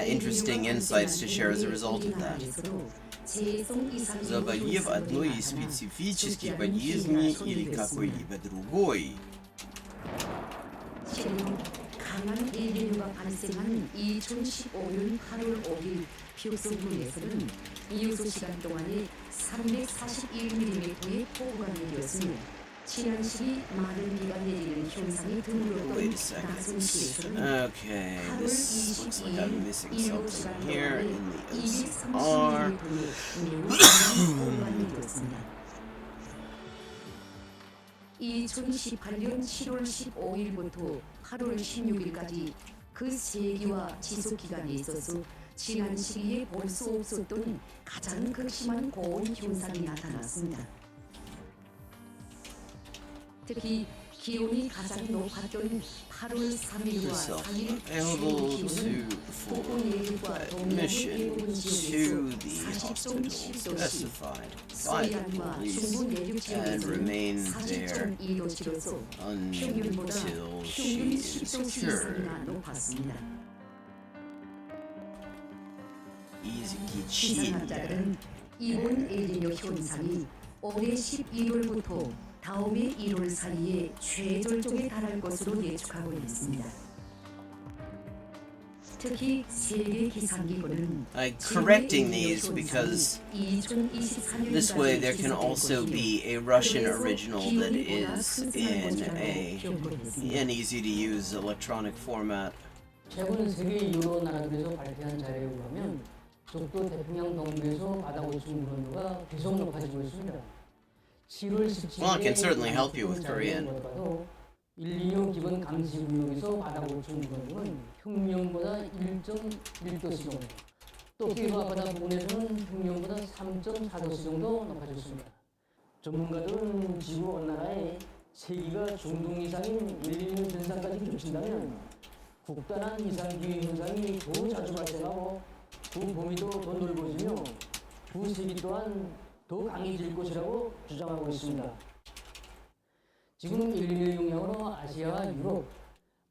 interesting insights to share as a result of that. Заболев одной из специфических болезней или какой-либо другой. 강한 엘니뇨가 발생한 2015년 8월 5일 벽성군에서는 6시간 동안에 341mm의 폭우가 내렸으며 지난 시기 많은 비가 내리는 현상이 드물었던 낮은 시에서는 Okay, this looks like I'm missing something here in the OCR. 매우 많은 폭우가 내렸습니다. 2018년 7월 15일부터 8월 16일까지 그 세기와 지속 기간에 있어서 지난 시기에 볼 수 없었던 가장 극심한 고온 현상이 나타났습니다. 특히 기온이 가장 높았던 8월 3일과 4일 Available for admission to the hospital specified by the police and remain there until she is cured. 시상자들은 이번 엘니뇨 현상이 올해 11월부터 다음해 1월 사이에 최절정에 달할 것으로 예측하고 있습니다. 특히 세계 기상기구는 correcting these because this way there can also be a Russian original that is in an easy to use electronic format. 최근 세계 여러 나라들에서 발표한 자료에 의하면 적도 태평양 동부에서 바다 오춤 온도가 계속 높아지고 있습니다. 7월 17일에 Well, it can certainly help you with Korean. 일니뇨 기본 감시구역에서 바다 오춤 온도는 평년보다 1.1도씨 정도, 또 끼와 바다 부근에서는 평년보다 3.4도씨 정도 높아졌습니다. 전문가들은 지구 온난화에 세기가 중동 이상인 일니뇨 현상까지 겹친다면 극단한 이상기후 현상이 더 자주 발생하고 부범위도 더 넓어지며 부세기 또한 더 강해질 것이라고 주장하고 있습니다. 지금 엘니뇨 영향으로 아시아와 유럽,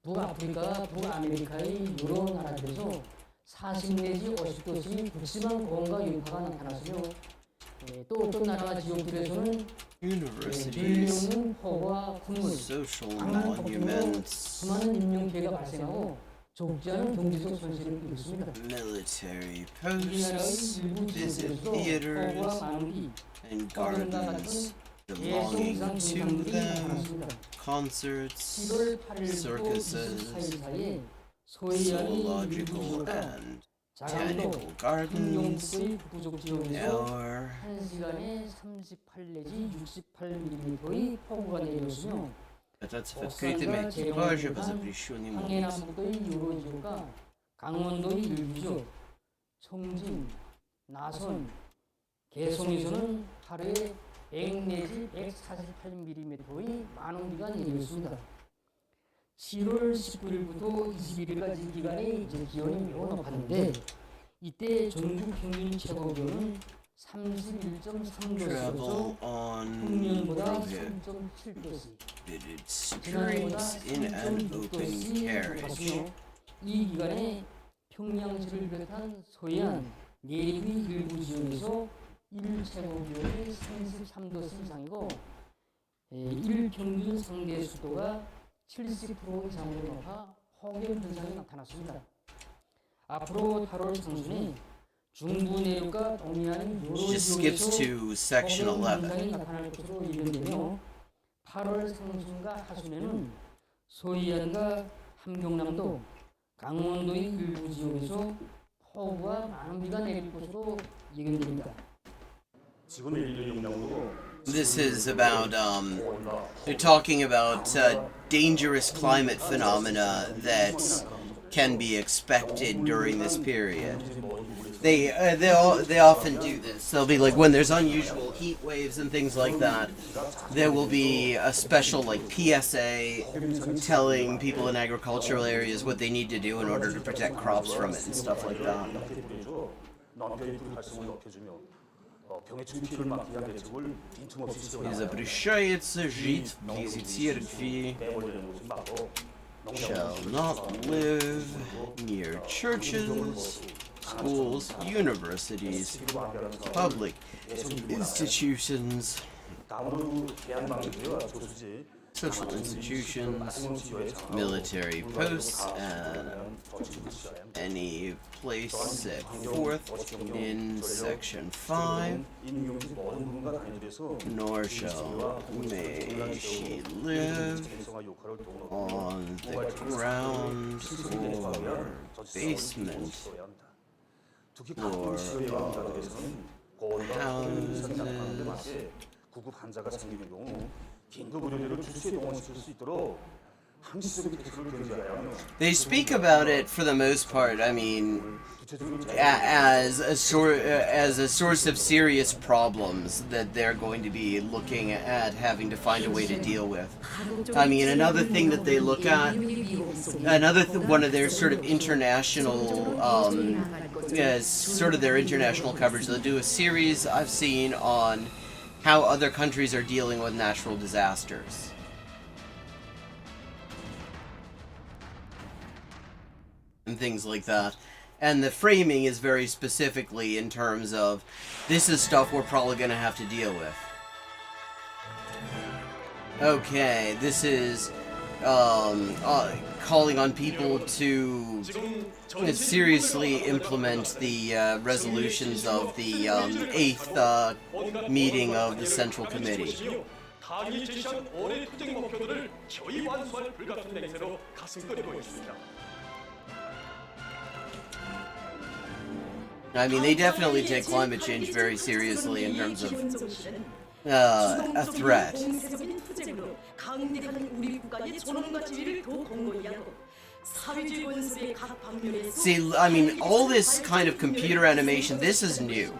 북아프리카, 북아메리카의 여러 나라들에서 40 내지 50도씩 극심한 고온과 유파가 나타났으며 또 어떤 나라와 지역들에서는 빌리없는 폭우와 군물, 강한 폭풍으로 수많은 인명 피해가 발생하고 적지 않은 경제적 손실을 입었습니다. Military 우리나라의 posts, 일부 visit 지역에서 theaters, 허브와 마누기, and 떠든가 gardens 같은 belonging 계속 to 상징들이 them, 많았습니다. concerts, 7월 8일부터 circuses, 24일 사이에 소해안의 일부 zoological 지역과 and 자강도, botanical gardens, 흥룡북의 부족 지역에서 or 1시간에 38 내지 68mm의 폭우가 내렸으며 пытаться в открытом экипаже по запрещенным улицам. 황해남북도의 여러 지역과 강원도의 일부 지역, 청진, 나선, 개성에서는 하루에 100 내지 148mm의 많은 비가 내렸습니다. 7월 19일부터 21일까지 기간에 이제 기온이 매우 높았는데 이때 전국 평균 최고 기온은 31.3도였어서 Travel on 평년보다 prohibited 3.7도씩 streets in an open carriage. 이 기간에 평양시를 비롯한 서해안 내륙의 일부 지역에서 일 최고 기온이 33도 이상이고 일 평균 상대 습도가 70% 이상으로 높아 폭염 현상이 나타났습니다. 앞으로 8월 상순에 중부 내륙과 동해안 여러 Just skips 지역에서 to section 폭염 11. 현상이 나타날 것으로 예견되며 8월 상순과 하순에는 서해안과 함경남도, 강원도의 일부 지역에서 폭우와 많은 비가 내릴 것으로 예견됩니다. This is about, they're talking about dangerous climate phenomena that can be expected during this period. They often do this. They'll be like, when there's unusual heat waves and things like that, there will be a special like PSA telling people in agricultural areas what they need to do in order to protect crops from it and stuff like that. И запрещается жить вблизи церкви, shall not live near churches, schools, universities, public institutions, social institutions, military posts, and any place set forth in Section 5, nor shall may she live on the ground or basement floor of houses. 구급 환자가 생기는 경우 긴급 의료대를 주수에 동원시킬 수 있도록 항시적인 대책을 견지하여 They speak about it for the most part. I mean, as a source of serious problems that they're going to be looking at having to find a way to deal with. I mean, another thing that they look at, one of their sort of international, sort of their international coverage. They'll do a series I've seen on how other countries are dealing with natural disasters. And things like that. And the framing is very specifically in terms of, this is stuff we're probably going to have to deal with. Okay, this is calling on people to seriously implement the resolutions of the 8th meeting of the Central Committee. I mean, they definitely take climate change very seriously in terms of a threat. See, I mean, all this kind of computer animation, this is new.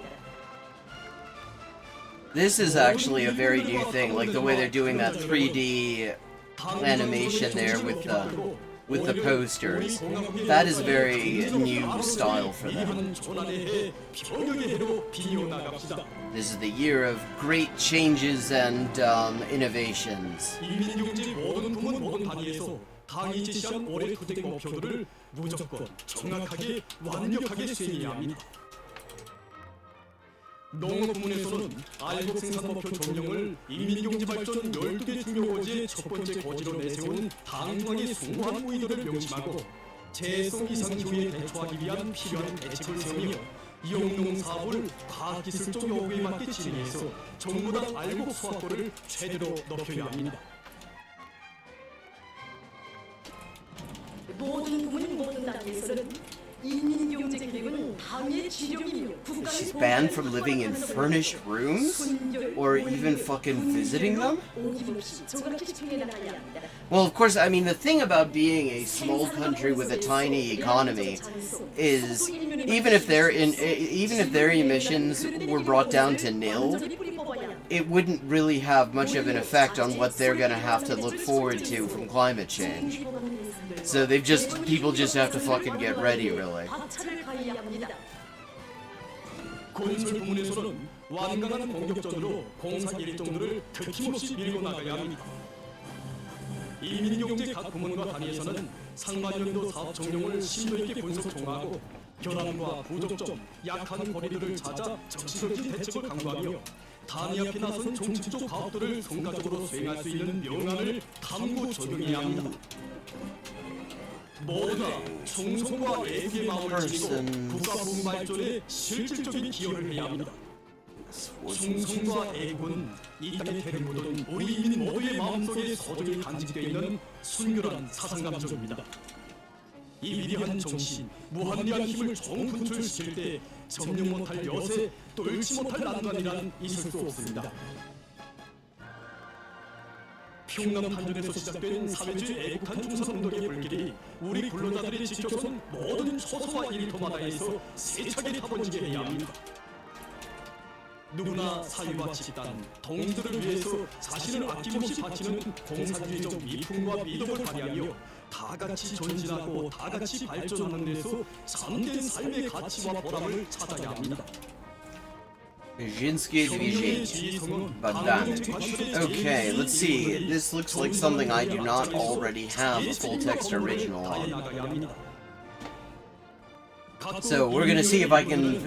This is actually a very new thing, like the way they're doing that 3D animation there with the posters. That is very new style for them. This is the year of great changes and innovations. 당이 제시한 올해 토대 목표들을 무조건 정확하게 완벽하게 수행해야 합니다. 농업 부문에서는 알곡 생산 목표 점령을 인민경제 발전 12개 중요 고지의 첫 번째 고지로 내세운 당광의 숭고한 의도를 명심하고 재해성 이상 기후에 대처하기 위한 필요한 대책을 세우며 이용농 사업을 과학기술적 요구에 맞게 진행해서 정부당 알곡 수확고를 최대로 높여야 합니다. 모든 부문 모든 단계에서는 인민경제 계획은 당의 지령이며 She's banned from living in furnished rooms? Or even fucking visiting them? Well, of course, I mean, the thing about being a small country with a tiny economy is even if their emissions were brought down to nil, it wouldn't really have much of an effect on what they're gonna have to look forward to from climate change. So people just have to fucking get ready, really. 건설 부문에서는 완강한 공격전으로 공사 일정들을 틀림없이 밀고 나가야 합니다. 이민경제 각 부문과 단위에서는 상반년도 사업 정령을 심도 있게 분석 총괄하고 결함과 부족점, 약한 고리들을 찾아 적시적인 대책을 강구하며 단위 앞에 나선 정책적 과업들을 성과적으로 수행할 수 있는 명안을 탐구 적용해야 합니다. 모두가 청송과 애국의 마음을 지니고 국가 부문 발전에 실질적인 기여를 해야 합니다. 청송과 애국은 이 땅에 태어난 우리 인민 모두의 마음속에 소중히 간직되어 있는 순결한 사상감정입니다. 이 위대한 정신, 무한대한 힘을 총분출시킬 때 점령 못할 여세, 뚫지 못할 난관이란 있을 수 없습니다. 평남 한전에서 시작된 사회주의 애국한 총선운동의 불길이 우리 근로자들이 지켜선 모든 초소와 일터마다에서 세차게 타번지게 해야 합니다. 누구나 사회와 집단, 동지들을 위해서 자신을 아낌없이 바치는 공산주의적 미품과 미덕을 발휘하며 다같이 전진하고 다같이 발전하는 데서 참된 삶의 가치와 보람을 찾아야 합니다. Zhinsky Division, Bogdan. Okay, let's see. This looks like something I do not already have a full text original on. So we're gonna see if I can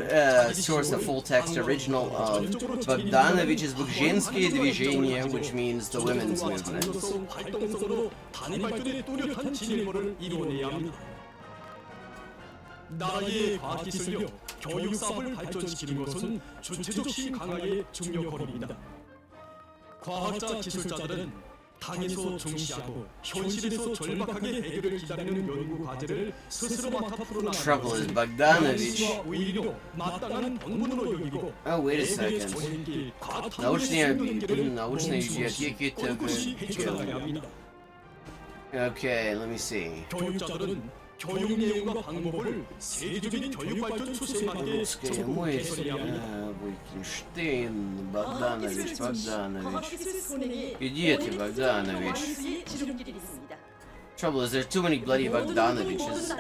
source a full text original of Bogdanovich's Zhinsky Division, which means the women's movement. 나라의 과학기술력, 교육사업을 발전시키는 것은 주체적 시 강화의 중요 고리입니다. 과학자, 기술자들은 당에서 중시하고 현실에서 절박하게 해결을 기다리는 연구 과제를 스스로 맡아 풀어나가는 것은 오히려 마땅한 본분으로 여기고 Wait a second. Научные библиотеки ТВ. Okay, let me see. 교육자들은 교육 내용과 방법을 세계적인 교육 발전 추세에 맞게 적극 개선해야 합니다. Богданович. Иди ты, Богданович. Trouble is, there's too many bloody Bogdanoviches.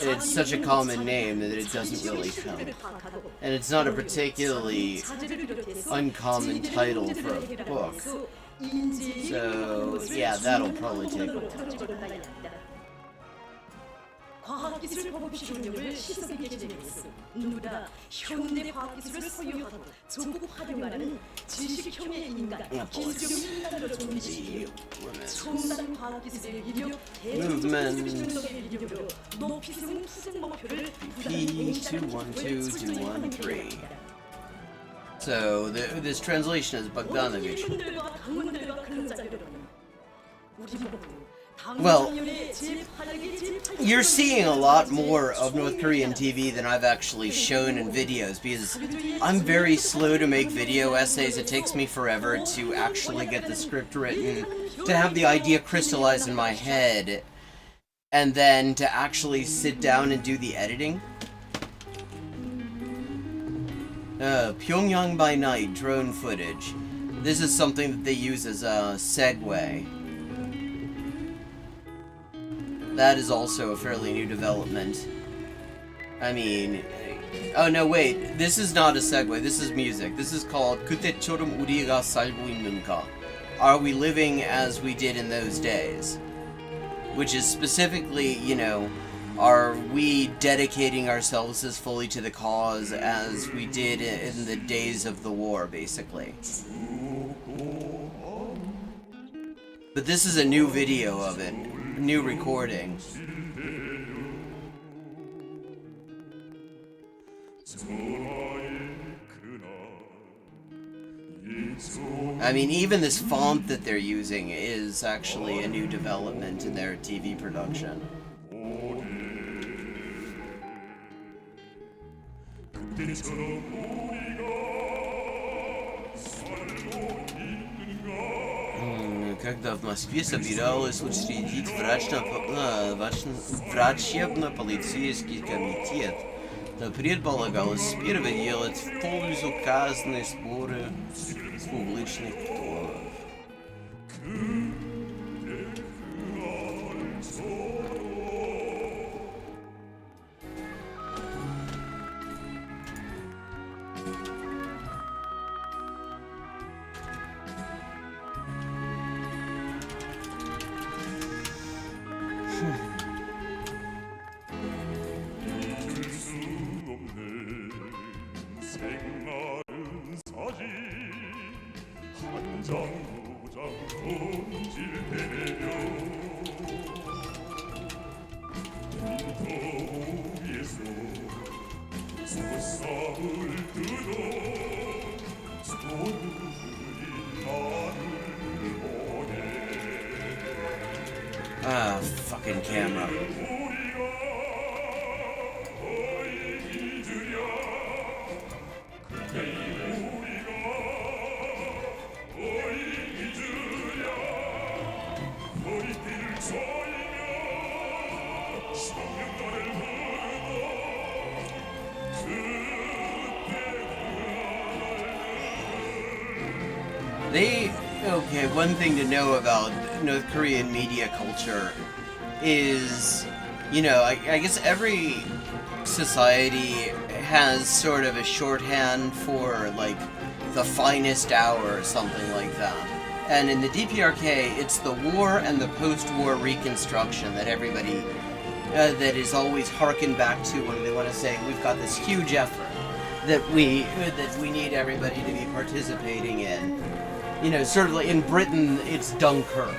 It's such a common name that it doesn't really count. And it's not a particularly uncommon title for a book. So, yeah, that'll probably take a while. 과학기술 보급 기술력을 시속 있게 진행했어. 누구나 현대 과학기술을 소유하고 적극 활용하는 지식형의 인간, 기술적인 인간으로 존재시키며 첨단 과학기술의 이력, 대중적인 이력으로 높이 세운 투쟁 목표를 P212213. So, this translation is Bogdanovich. Well, you're seeing a lot more of North Korean TV than I've actually shown in videos because I'm very slow to make video essays. It takes me forever to actually get the script written, to have the idea crystallize in my head, and then to actually sit down and do the editing. Pyongyang by night drone footage. This is something that they use as a segue. That is also a fairly new development. I mean... Oh no, wait. This is not a segue. This is music. This is called 그때처럼 우리가 살고 있는가? Are we living as we did in those days? Which is specifically, you know, are we dedicating ourselves as fully to the cause as we did in the days of the war, basically? But this is a new video of it. New recording. I mean, even this font that they're using is actually a new development in their TV production. Когда в Москве собиралась учредить врачебно-полицейский комитет, то предполагалось сперва делать в пользу казны сборы с публичных вкладов. Ah, fucking camera. Okay, one thing to know about North Korean media culture is, you know, I guess every society has sort of a shorthand for, like, the finest hour or something like that. And in the DPRK, it's the war and the post-war reconstruction that everybody, that is always harkened back to when they want to say, we've got this huge effort that we need everybody to be participating in. You know, sort of like in Britain, it's Dunkirk.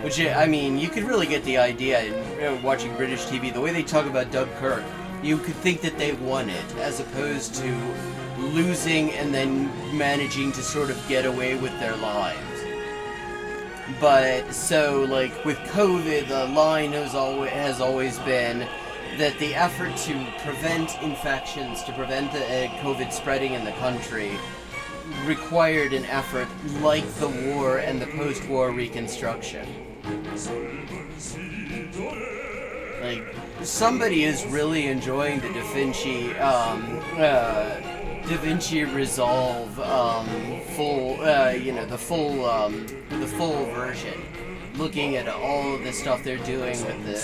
Which, I mean, you could really get the idea in watching British TV. The way they talk about Dunkirk, you could think that they won it, as opposed to losing and then managing to sort of get away with their lives. But, so, like, with COVID, the line has always been that the effort to prevent infections, to prevent the COVID spreading in the country, required an effort like the war and the post-war reconstruction. Like, somebody is really enjoying the Da Vinci Resolve full, you know, the full version. Looking at all of the stuff they're doing with the.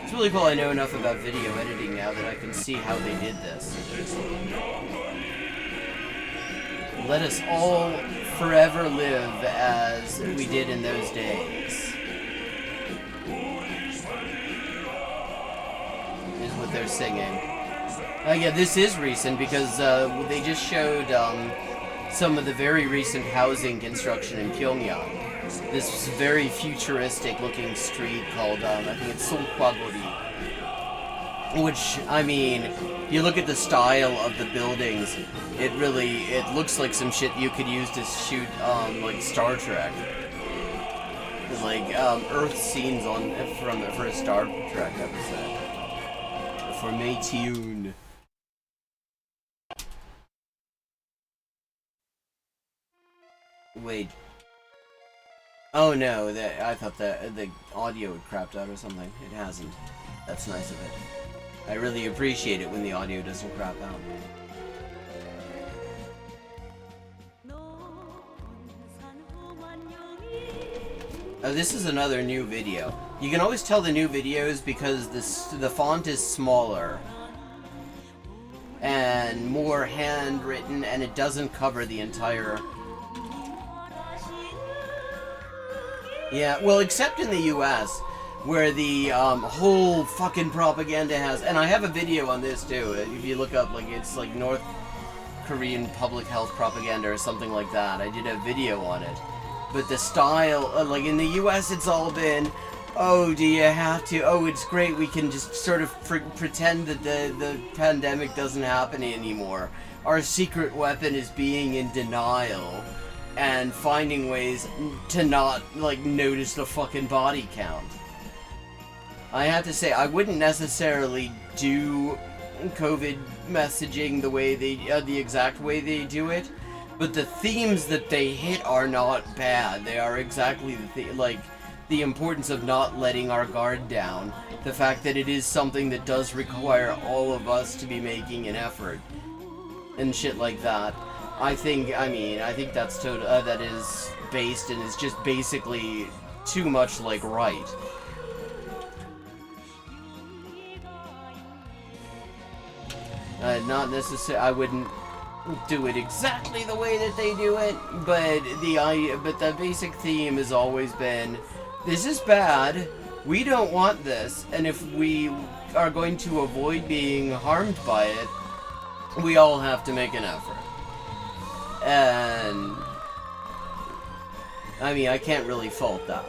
It's really cool. I know enough about video editing now that I can see how they did this. Let us all forever live as we did in those days. Is what they're singing. Yeah, this is recent because they just showed some of the very recent housing construction in Pyongyang. This very futuristic looking street called, I think it's Songkwagori. Which, I mean, you look at the style of the buildings, it looks like some shit you could use to shoot, like Star Trek. Like, Earth scenes from the first Star Trek episode. For Maytune. Wait. Oh no, I thought that the audio had crapped out or something. It hasn't. That's nice of it. I really appreciate it when the audio doesn't crap out. Oh, this is another new video. You can always tell the new videos because the font is smaller and more handwritten, and it doesn't cover the entire. Yeah, well, except in the US, where the whole fucking propaganda has, and I have a video on this too. If you look up, like, it's like North Korean public health propaganda or something like that. I did a video on it. But the style, like in the US, it's all been, oh, do you have to? Oh, it's great. We can just sort of pretend that the pandemic doesn't happen anymore. our secret weapon is being in denial and finding ways to not, like, notice the fucking body count. I have to say, I wouldn't necessarily do COVID messaging the way they, the exact way they do it, but the themes that they hit are not bad. They are exactly like, the importance of not letting our guard down. The fact that it is something that does require all of us to be making an effort. And shit like that. I think that's that is based and is just basically too much like right. Not necessarily, I wouldn't do it exactly the way that they do it, but the basic theme has always been, this is bad, we don't want this, and if we are going to avoid being harmed by it, we all have to make an effort. And I mean, I can't really fault that.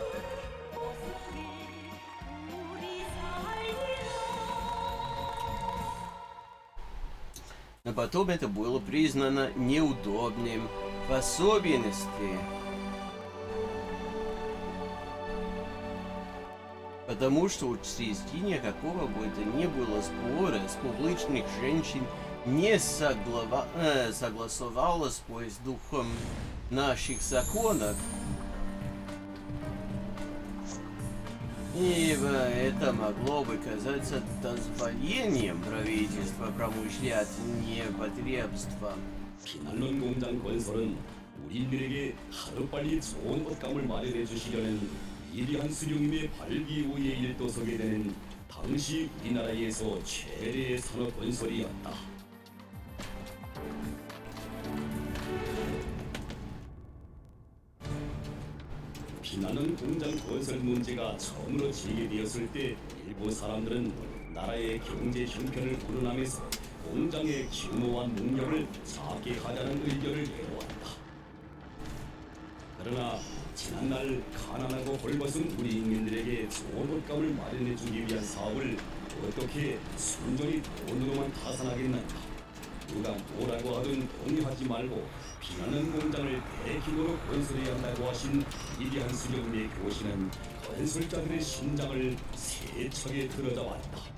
Но потом это было признано неудобным, в особенности потому что учреждение какого бы то ни было сбора с публичных женщин не согласовалось с духом наших законов. Ибо это могло бы казаться дозволением правительства промышлять непотребством. 피난민 공장 건설은 우리들에게 하루빨리 좋은 옷감을 마련해 주시려는 위대한 수령님의 발기우에 일도서게 되는 당시 우리나라에서 최대의 산업 건설이었다. 피난민 공장 건설 문제가 처음으로 제기되었을 때 일부 사람들은 나라의 경제 형편을 우러나면서 공장의 규모와 능력을 작게 하자는 의견을 내놓았다. 그러나 지난날 가난하고 헐벗은 우리 인민들에게 좋은 옷감을 마련해주기 위한 사업을 어떻게 순전히 돈으로만 타산하겠는가? 누가 뭐라고 하든 동요하지 말고 피나는 공장을 대규모로 건설해야 한다고 하신 위대한 수령님의 교시는 건설자들의 심장을 세차게 들어잡았다.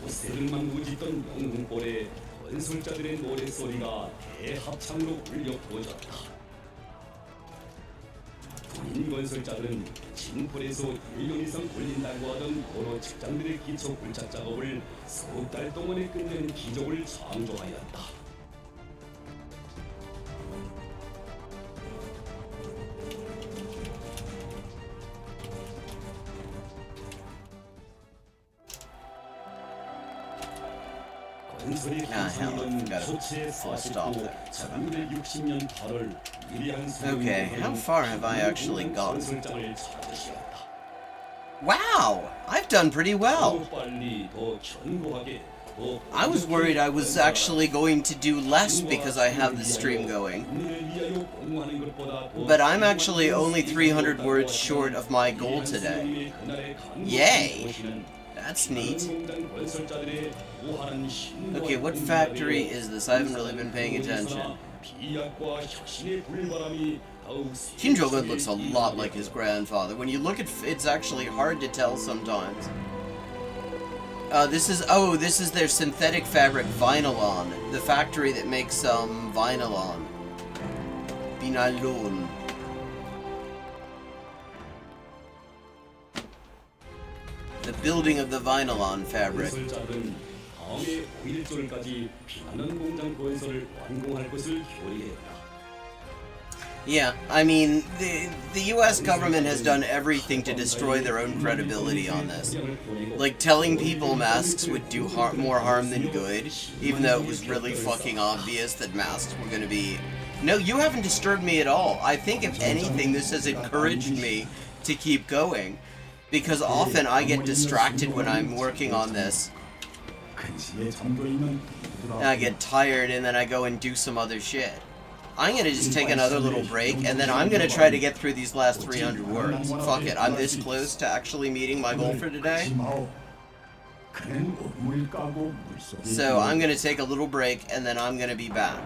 새를만 무짓던 영흥골에 건설자들의 노랫소리가 대합창으로 울려 퍼졌다. 군인 건설자들은 진폴에서 1년 이상 걸린다고 하던 도로 측장들의 기초 굴착 작업을 석 달 동안에 끝낸 기적을 창조하였다. Okay, how far have I actually gone? Wow! I've done pretty well! I was worried I was actually going to do less because I have the stream going. But I'm actually only 300 words short of my goal today. Yay! That's neat. Okay, what factory is this? I haven't really been paying attention. Kim Jong-un looks a lot like his grandfather. When you look at it's actually hard to tell sometimes. This is their synthetic fabric Vinylon, the factory that makes Vinylon. Vinylon. The building of the Vinylon fabric. Yeah, I mean, the US government has done everything to destroy their own credibility on this. Like, telling people masks would do more harm than good, even though it was really fucking obvious that masks were going to be No, you haven't disturbed me at all. I think, if anything, this has encouraged me to keep going. Because often I get distracted when I'm working on this. And I get tired and then I go and do some other shit. I'm gonna just take another little break and then I'm gonna try to get through these last 300 words. Fuck it, I'm this close to actually meeting my goal for today. So I'm gonna take a little break and then I'm gonna be back.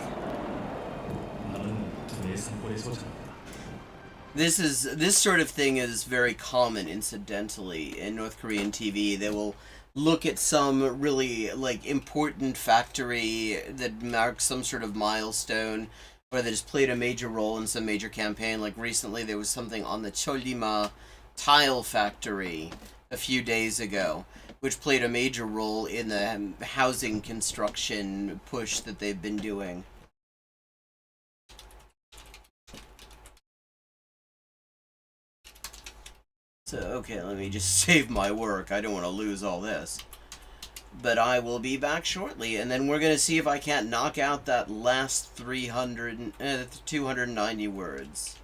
This sort of thing is very common, incidentally, in North Korean TV. They will look at some really, like, important factory that marks some sort of milestone, or that has played a major role in some major campaign. Like recently there was something on the Chollima tile factory a few days ago, which played a major role in the housing construction push that they've been doing. So, okay, let me just save my work. I don't want to lose all this. But I will be back shortly, and then we're going to see if I can't knock out that last 290 words.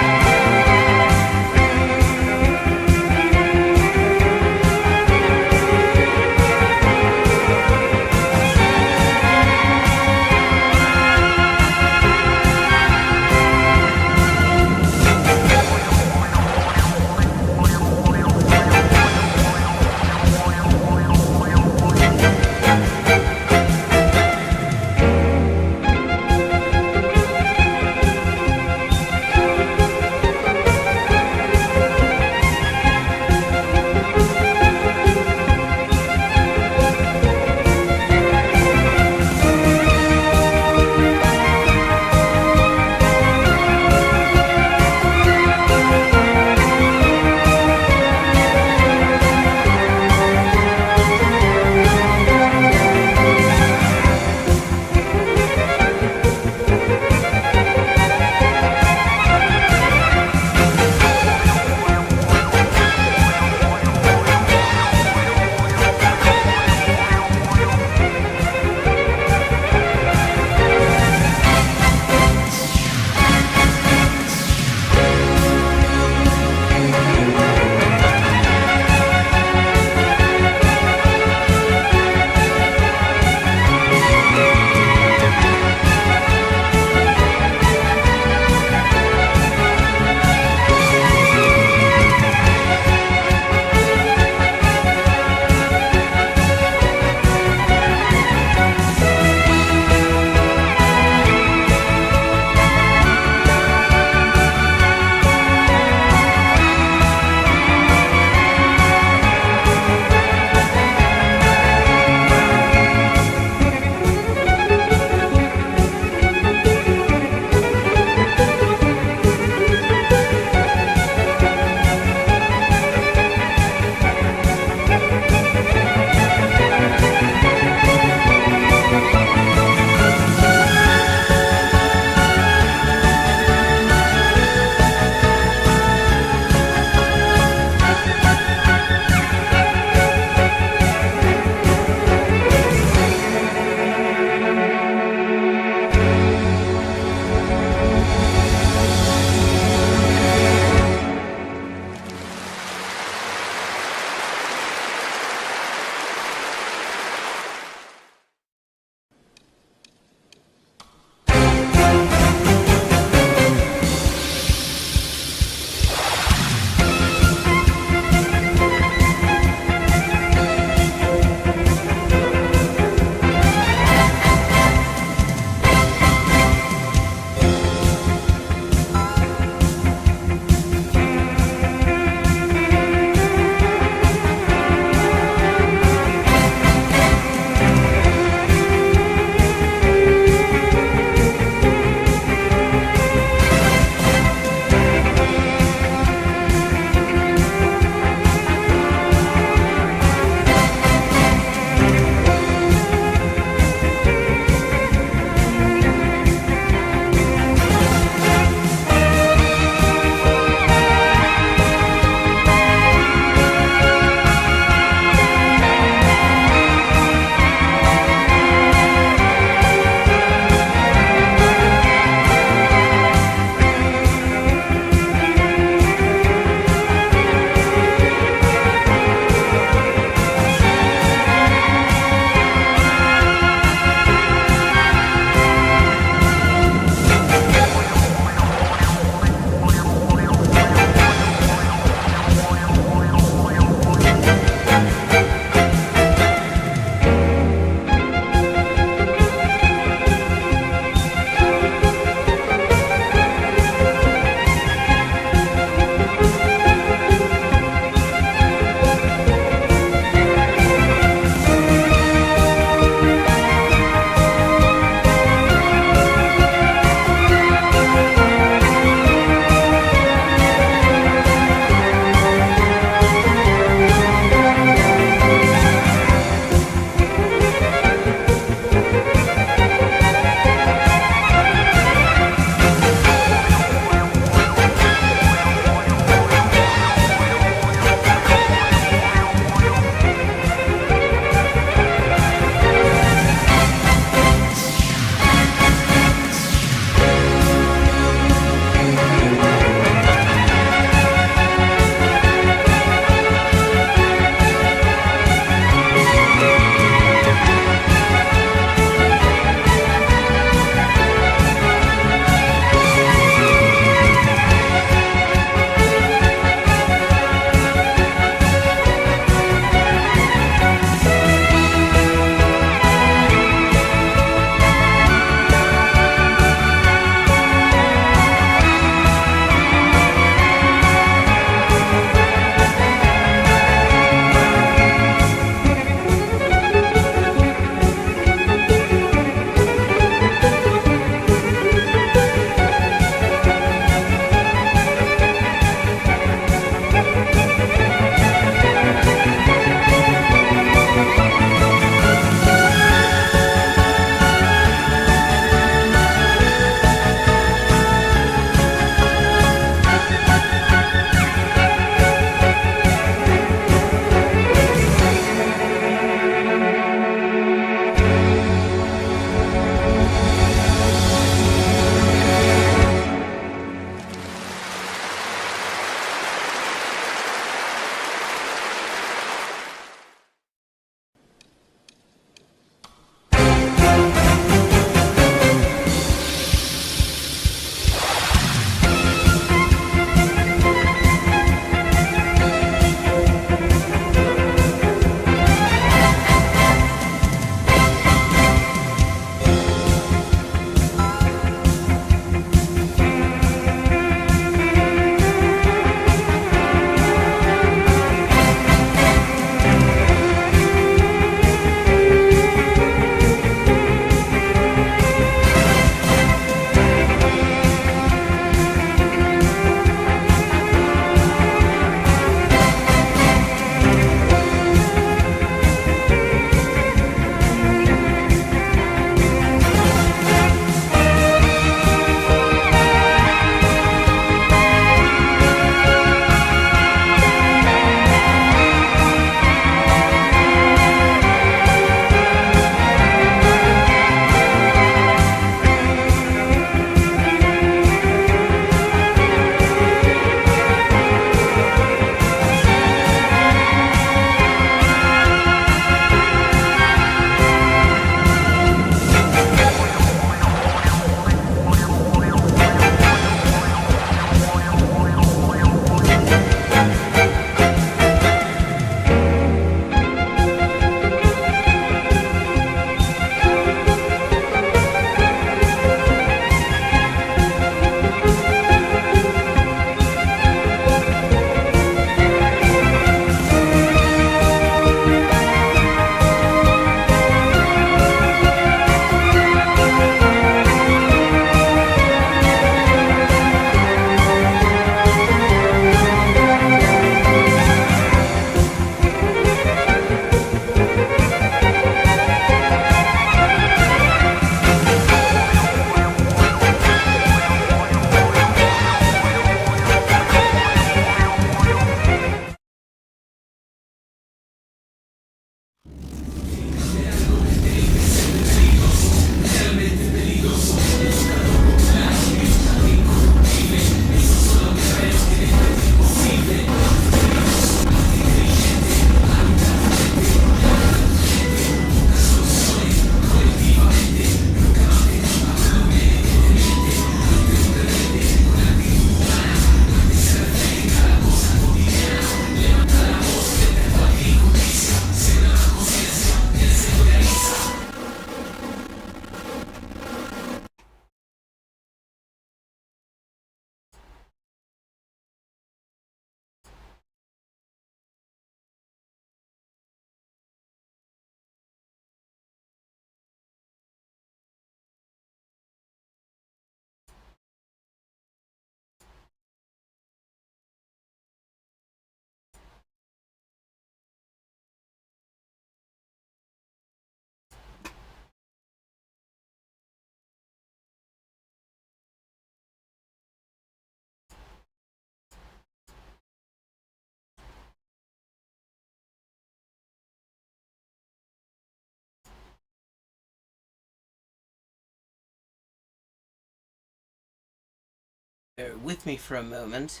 Bear with me for a moment.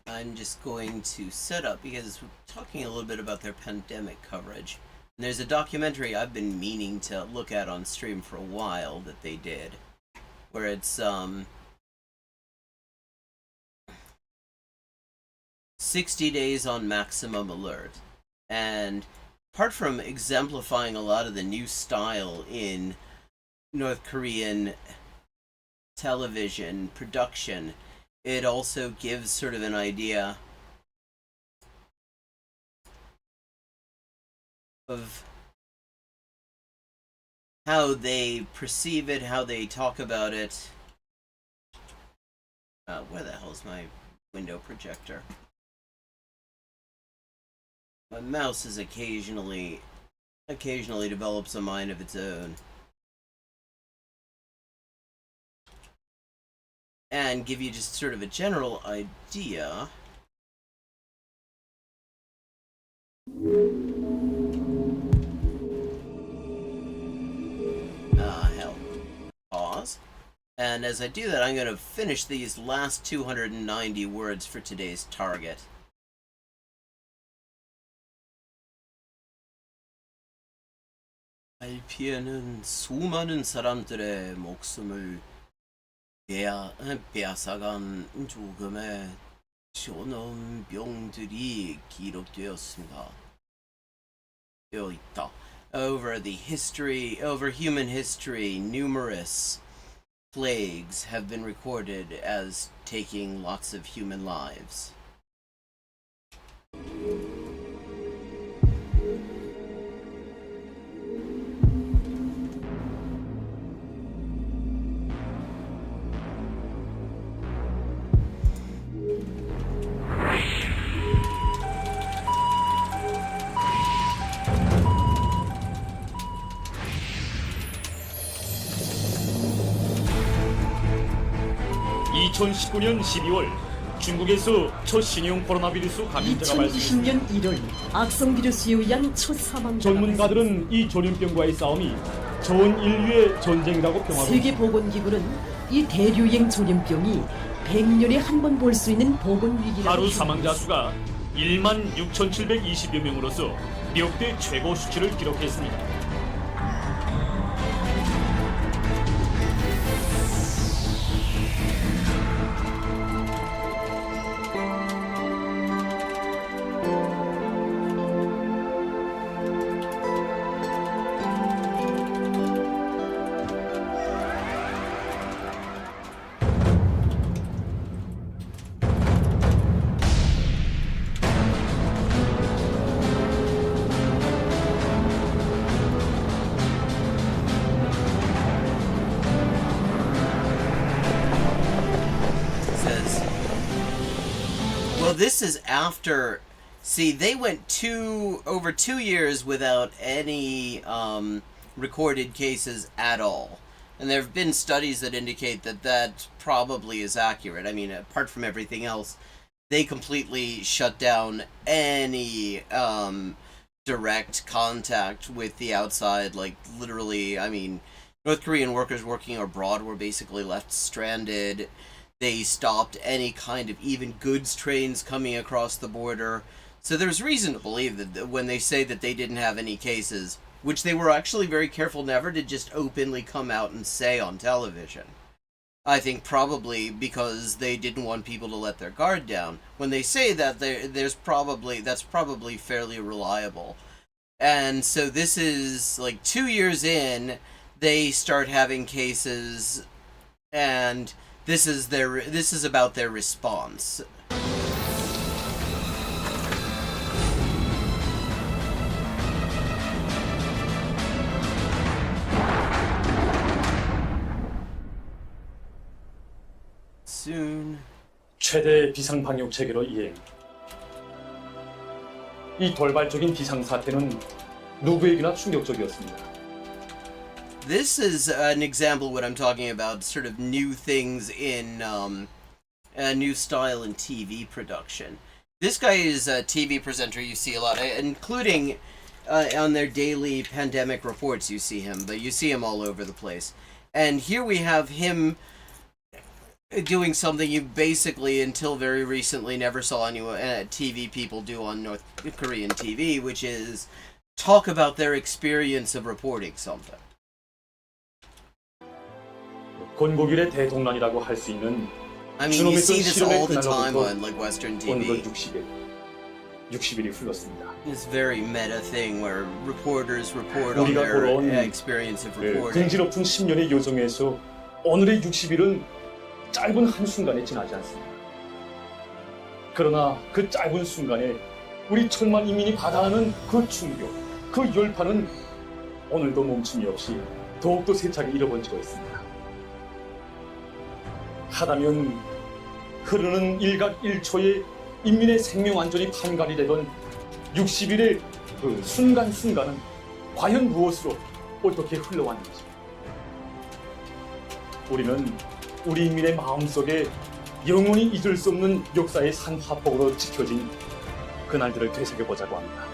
I'm just going to set up, because we're talking a little bit about their pandemic coverage. And there's a documentary I've been meaning to look at on stream for a while that they did, where it's 60 days on maximum alert. And apart from exemplifying a lot of the new style in North Korean television production, it also gives sort of an idea of how they perceive it, how they talk about it. Where the hell's my window projector? My mouse is occasionally develops a mind of its own. And give you just sort of a general idea. Hell. Pause. And as I do that, I'm going to finish these last 290 words for today's target. 발피에는 수많은 사람들의 목숨을 빼앗아간 조금의 전염병들이 기록되었습니다. 되어 있다. Over human history, numerous plagues have been recorded as taking lots of human lives. (2019년 12월) 중국에서 첫 신형 코로나 비루스 감염자가 발생했습니다. 2020년 1월 악성 비루스에 의한 첫 사망자가 전문가들은 이 전염병과의 싸움이 전 인류의 전쟁이라고 평하고 세계보건기구는 이 대류행 전염병이 100년에 한 번 볼 수 있는 보건위기라고 하루 사망자 수가 16,720여 명으로서 역대 최고 수치를 기록했습니다. This is after. See, they went over 2 years without any recorded cases at all, and there have been studies that indicate that that probably is accurate. I mean, apart from everything else, they completely shut down any direct contact with the outside. Like, literally, I mean, North Korean workers working abroad were basically left stranded. They stopped any kind of even goods trains coming across the border. So there's reason to believe that when they say that they didn't have any cases, which they were actually very careful never to just openly come out and say on television. I think probably because they didn't want people to let their guard down. When they say that, that's probably fairly reliable. And so this is like 2 years in, they start having cases, and this is about their response. Soon. 최대 비상 방역 체계로 이행. 이 돌발적인 비상 사태는 누구에게나 충격적이었습니다. This is an example of what I'm talking about, sort of new things in a new style in TV production. This guy is a TV presenter you see a lot, including on their daily pandemic reports. You see him, but you see him all over the place. And here we have him doing something you basically, until very recently, never saw any TV people do on North Korean TV, which is talk about their experience of reporting something. 건국일의 대동란이라고 할 수 있는 I mean, you see this all the 그날로부터 time on like Western TV. 60일이 흘렀습니다. This very meta thing where reporters report on 우리가 their 보러온 experience of reporting. 긍지럽은 10년의 여정에서 오늘의 60일은 짧은 한순간에 지나지 않습니다. 그러나 그 짧은 순간에 우리 천만 인민이 받아하는 그 충격, 그 열판은 오늘도 멈춤이 없이 더욱더 세차게 이뤄번지고 있습니다. 하다면 흐르는 일각일초에 인민의 생명 안전이 판관이 되던 60일의 그 순간순간은 과연 무엇으로 어떻게 흘러왔는지 우리는 우리 인민의 마음속에 영원히 잊을 수 없는 역사의 산화폭으로 지켜진 그날들을 되새겨보자고 합니다.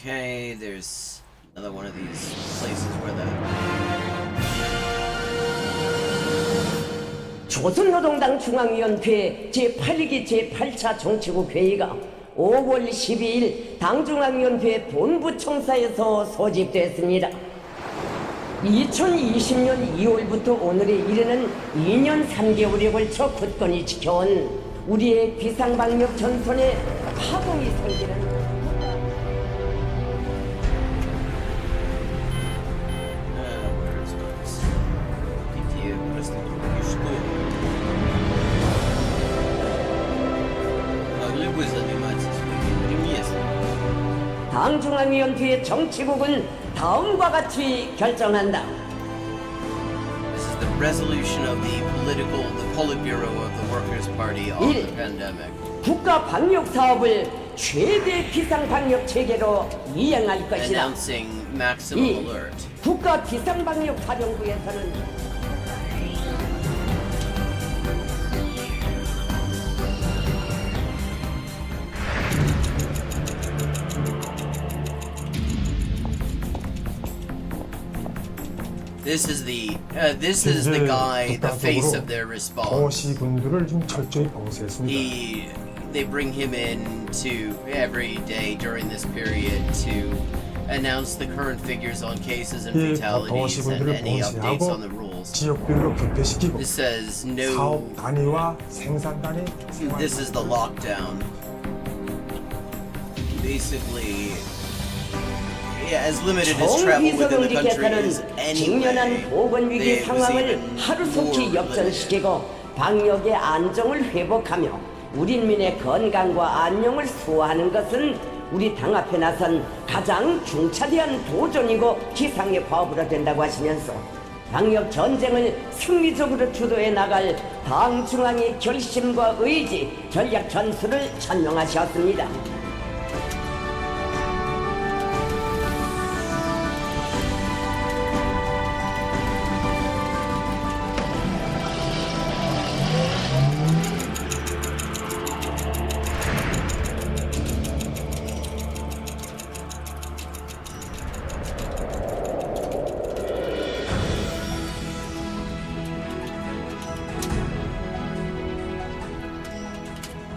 Okay, there's another one of these places where the 조선노동당 중앙위원회 제8기 제8차 정치국 회의가 5월 12일 당중앙위원회 본부청사에서 소집됐습니다. 2020년 2월부터 오늘에 이르는 2년 3개월에 걸쳐 굳건히 지켜온 우리의 비상방역 전선에 파동이 생기는 당중앙위원회의 정치국은 다음과 같이 결정한다. This is the resolution of the Politburo of the Workers' Party on the pandemic. 국가 방역 사업을 최대 비상 방역 체계로 이행할 것이다. Announcing maximum alert. 국가 비상 방역 사령부에서는 This is the guy, the face of their response. 도시군들을 좀 철저히 봉쇄했습니다. They bring him in to every day during this period to announce the current figures on cases and fatalities and any updates on the rules. 지역별로 집회시키고 This says no. 사업 단위와 생산 단위. This is the lockdown. Basically, yeah, as limited as travel within the country is 직면한 보건위기 anyway, 상황을 하루속히 역전시키고 방역의 안정을 회복하며 우리 인민의 건강과 안녕을 수호하는 것은 우리 당 앞에 나선 가장 중차대한 도전이고 기상의 과업으로 된다고 하시면서 방역 전쟁을 승리적으로 주도해 나갈 당 중앙의 결심과 의지, 전략 전술을 천명하셨습니다.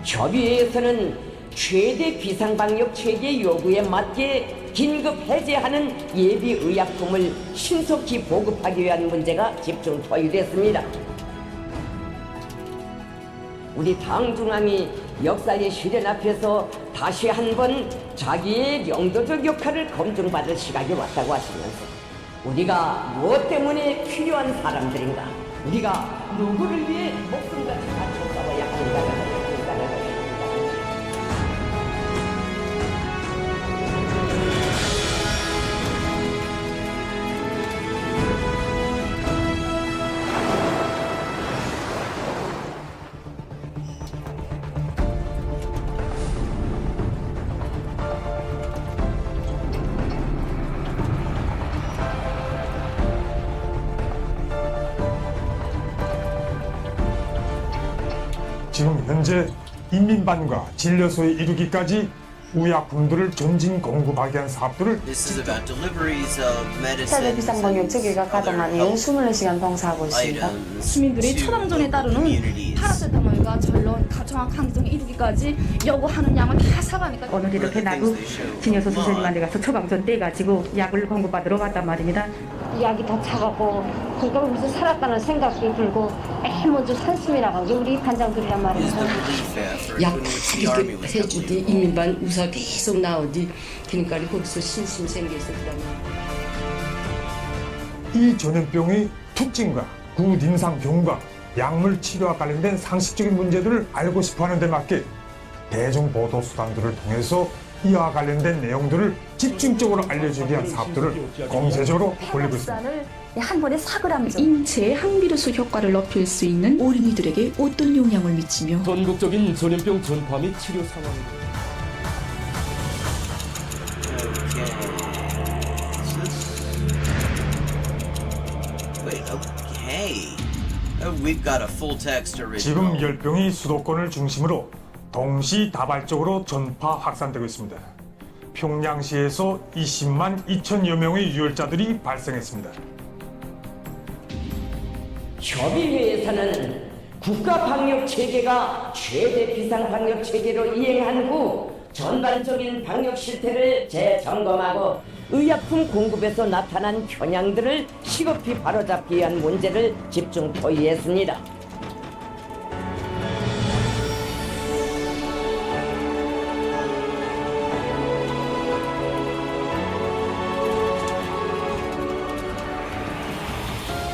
협의회에서는 최대 비상방역 체계 요구에 맞게 긴급 해제하는 예비 의약품을 신속히 보급하기 위한 문제가 집중 토의됐습니다. 우리 당 중앙이 역사의 시련 앞에서 다시 한번 자기의 영도적 역할을 검증받을 시각이 왔다고 하시면서 우리가 무엇 때문에 필요한 사람들인가, 우리가 누구를 위해 목숨까지 바쳐 싸워야 하는가를 현재 인민반과 진료소에 이르기까지 의약품들을 전진 공급하게 한 사업들을 This is about deliveries of medicines 차대 비상방역 체계가 가동한 이후 24시간 봉사하고 있습니다. 시민들이 처방전에 따르는 파라세타몰과 전론, 정확 항정에 이르기까지 요구하는 양을 다 사가니까 오늘 이렇게 나고 진료소 선생님한테 가서 처방전 떼가지고 약을 공급받으러 갔단 말입니다. 약이 다 차가고 그걸 무슨 살았다는 생각이 들고 맨 먼저 산숨이라고 우리 반장들이란 말입니다. 약 해주디 인민반 우사 계속 나오디 그러니까 거기서 신심 생겨서 이 전염병의 특징과 굿 임상 경과, 약물 치료와 관련된 상식적인 문제들을 알고 싶어하는 데 맞게 대중 보도 수단들을 통해서 이와 관련된 내용들을 집중적으로 알려주기 위한 사업들을 공세적으로 벌이고 있습니다. 한 번에 4g 인체의 항비루스 효과를 높일 수 있는 어린이들에게 어떤 영향을 미치며 전국적인 전염병 전파 및 치료 상황입니다. 지금 열병이 수도권을 중심으로 동시다발적으로 전파 확산되고 있습니다. 평양시에서 20만 2천여 명의 유혈자들이 발생했습니다. 협의회에서는 국가방역체계가 최대 비상방역체계로 이행한 후 전반적인 방역 실태를 재점검하고 의약품 공급에서 나타난 현황들을 시급히 바로잡기 위한 문제를 집중 토의했습니다.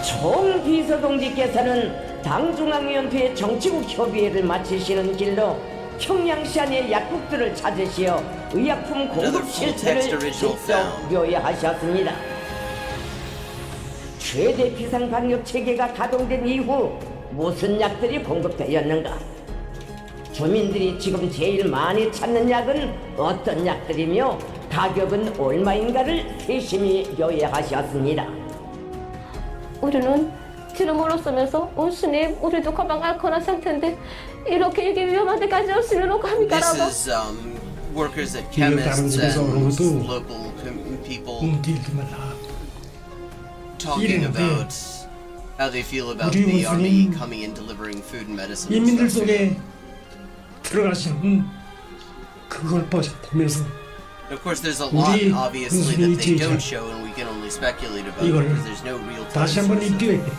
정 비서동지께서는 당중앙위원회 정치국 협의회를 마치시는 길로 평양시 안의 약국들을 찾으시어 의약품 공급 실태를 직접 묘야하셨습니다. 최대 비상방역 체계가 가동된 이후 무슨 약들이 공급되었는가? 주민들이 지금 제일 많이 찾는 약은 어떤 약들이며 가격은 얼마인가를 세심히 묘야하셨습니다. 우리는 지름으로 쓰면서 온순히 우리도 가방 앓거나 상태인데 이렇게 이게 위험한 데까지 올 수는 없습니다라고. This is workers at chemists and local people talking about how they feel about the army coming and delivering food and medicine. 인민들 속에 들어가시는 그걸 보면서 Of course, there's a lot, obviously, that they don't show, and we can only speculate about because there's no real-time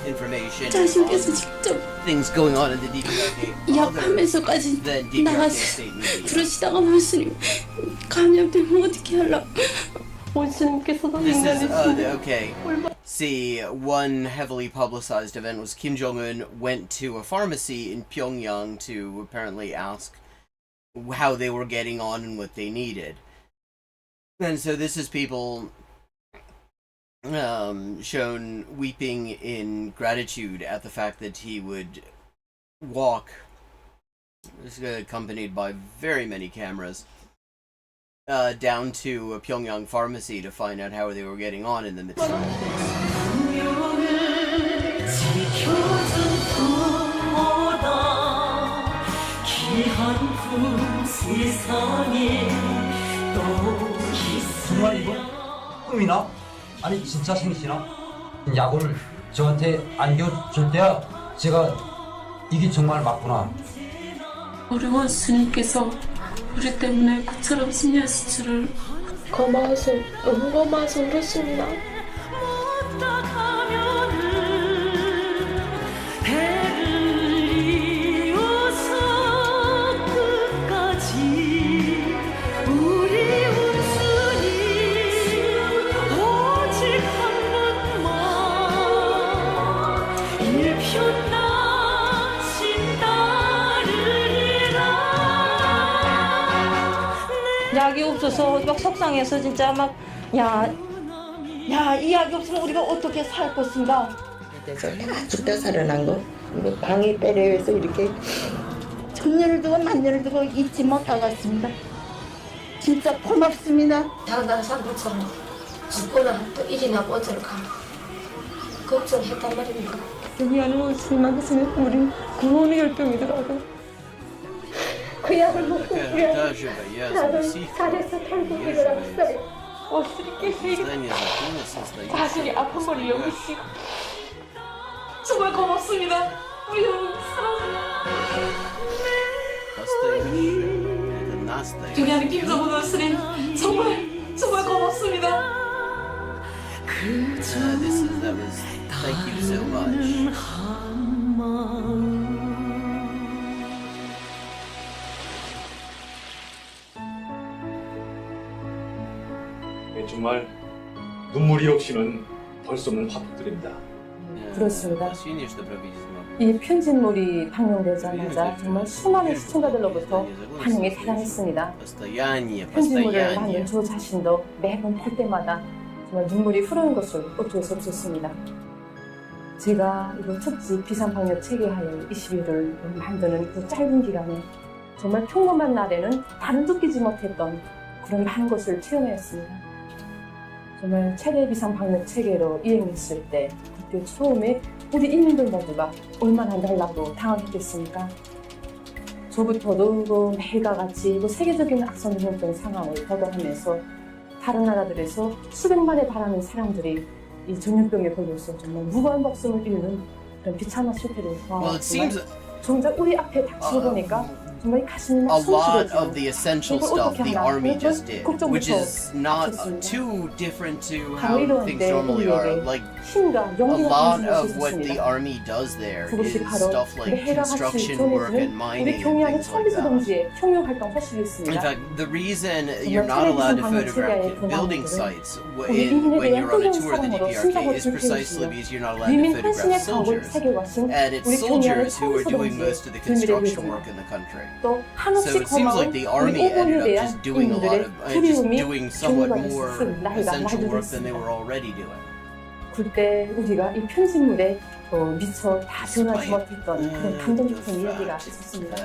information on things going on in the DPRK. 약하면서까지 나가서 그러시다가 무슨 감염되면 어떻게 하려고 원수님께서도 This is, okay. See, one heavily publicized event was Kim Jong-un went to a pharmacy in Pyongyang to apparently ask how they were getting on and what they needed. And so this is people shown weeping in gratitude at the fact that he would walk, accompanied by very many cameras, down to a Pyongyang pharmacy to find out how they were getting on in the midst of 정말 이거 꿈이나? 아니 진짜 생시나? 약을 저한테 안겨줄 때야 제가 이게 정말 맞구나. 우리 원수님께서 우리 때문에 그처럼 심리하실 줄을 고마워서 너무 고마워서 그렇습니다. 약이 없어서 막 속상해서 진짜 막 이 약이 없으면 우리가 어떻게 살 것인가. 그래서 다 죽다 살아난 거 이거 방에 빼려해서 이렇게 천년을 두고 만년을 두고 잊지 못하겠습니다. 진짜 고맙습니다. 장난 산부처럼 죽거나 또 일이나 뻗어가 걱정했단 말입니다. 여기 안에 원수님만 계시면 우리 구원의 열병이더라고요. 그 약을 먹고 그래. 나는 잘해서 탈북을 왔어요. 옷을 깨시고 자신이 아픈 걸 여기시고 정말 고맙습니다. 우리 여러분 사랑합니다. 경양이 김정은 스님 정말 고맙습니다. Thank you so much. 정말 눈물이 없이는 덜 수 없는 화폭들입니다. 그렇습니다. 이 편집물이 방영되자마자 정말 수많은 시청자들로부터 반응이 대단했습니다. 편집물을 만든 저 자신도 매번 볼 때마다 정말 눈물이 흐르는 것을 어쩔 수 없었습니다. 제가 이거 특집 비상방역 체계하에 20일을 만드는 그 짧은 기간에 정말 평범한 날에는 다른 느끼지 못했던 그런 많은 것을 체험했습니다. 정말 최대 비상방역 체계로 이행했을 때 그때 처음에 우리 인민들 모두가 얼마나 놀랍고 당황했겠습니까? 저부터도 그 매일과 같이 그 세계적인 악성병 상황을 보도하면서 다른 나라들에서 수백만에 달하는 사람들이 이 전염병에 걸려서 정말 무고한 목숨을 잃는 그런 비참한 실태를 보았지만 정작 우리 앞에 닥치고 보니까 정말 가슴이 막 a lot 손실해지고 of the essential stuff the army just did, which is not too different to how things normally are. Like, a lot of what the army does there is stuff like construction work and mining and things like that. In fact, the reason you're not allowed to photograph building sites when you're on a tour of the DPRK is precisely because you're not allowed to photograph soldiers. And it's soldiers who are doing most of the construction work in the country. So it seems like the army ended up just doing a lot of, just doing somewhat more essential work than they were already doing. 그때 우리가 이 편집물에 미처 다 전하지 못했던 그런 감동 깊은 이야기가 있었습니다.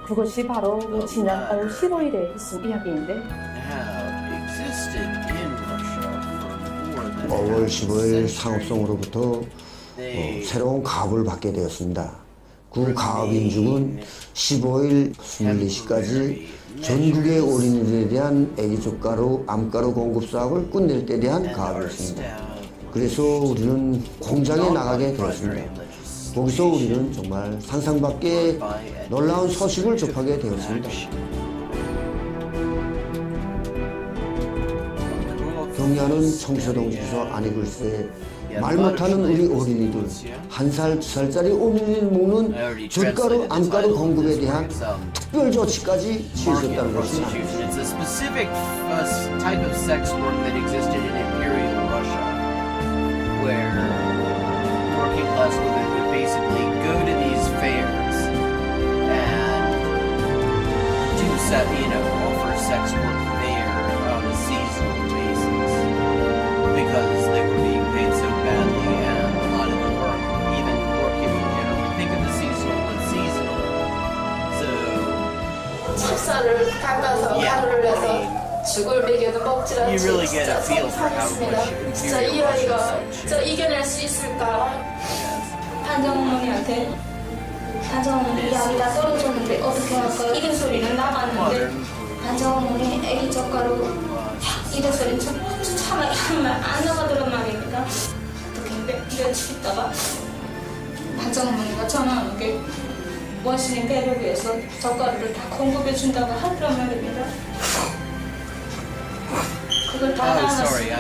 그것이 바로 지난 15일에 있은 이야기인데 5월 15일 상업성으로부터 새로운 가업을 받게 되었습니다. 그 가업 인중은 15일 24시까지 전국의 어린이들에 대한 애기젓가루, 암가루 공급 사업을 끝낼 때 대한 가업이었습니다. 그래서 우리는 공장에 나가게 되었습니다. 거기서 우리는 정말 상상밖의 놀라운 소식을 접하게 되었습니다. 경야는 청소동지에서 아니 글쎄 말 못하는 우리 어린이들 1살, 2살짜리 어린이를 먹는 젓가루, 암가루 공급에 대한 특별 조치까지 취했었다는 것이 나옵니다. It's a specific type of sex work that existed in Imperial Russia, where working class women would basically go to these fairs and offer sex work there on a seasonal basis because they were being paid so badly and a lot of the work, even work in general, think of the seasonal as seasonal. So 찹쌀을 닦아서 가루를 내서 죽을 먹여도 먹질 않지. 진짜 속상했습니다. 진짜 이 아이가 진짜 이겨낼 수 있을까? 단정 어머니한테 단정 어머니 약이 다 떨어졌는데 어떻게 할까요? 이런 소리는 나갔는데 단정 어머니 애기 젓가루 이런 소리는 참 안 나가더란 말입니다. 어떻게 며칠 있다가 단정 어머니가 전화 온 게 원신인 배려위해서 젓가루를 다 공급해 준다고 하더란 말입니다. 그걸 다 나눴어요.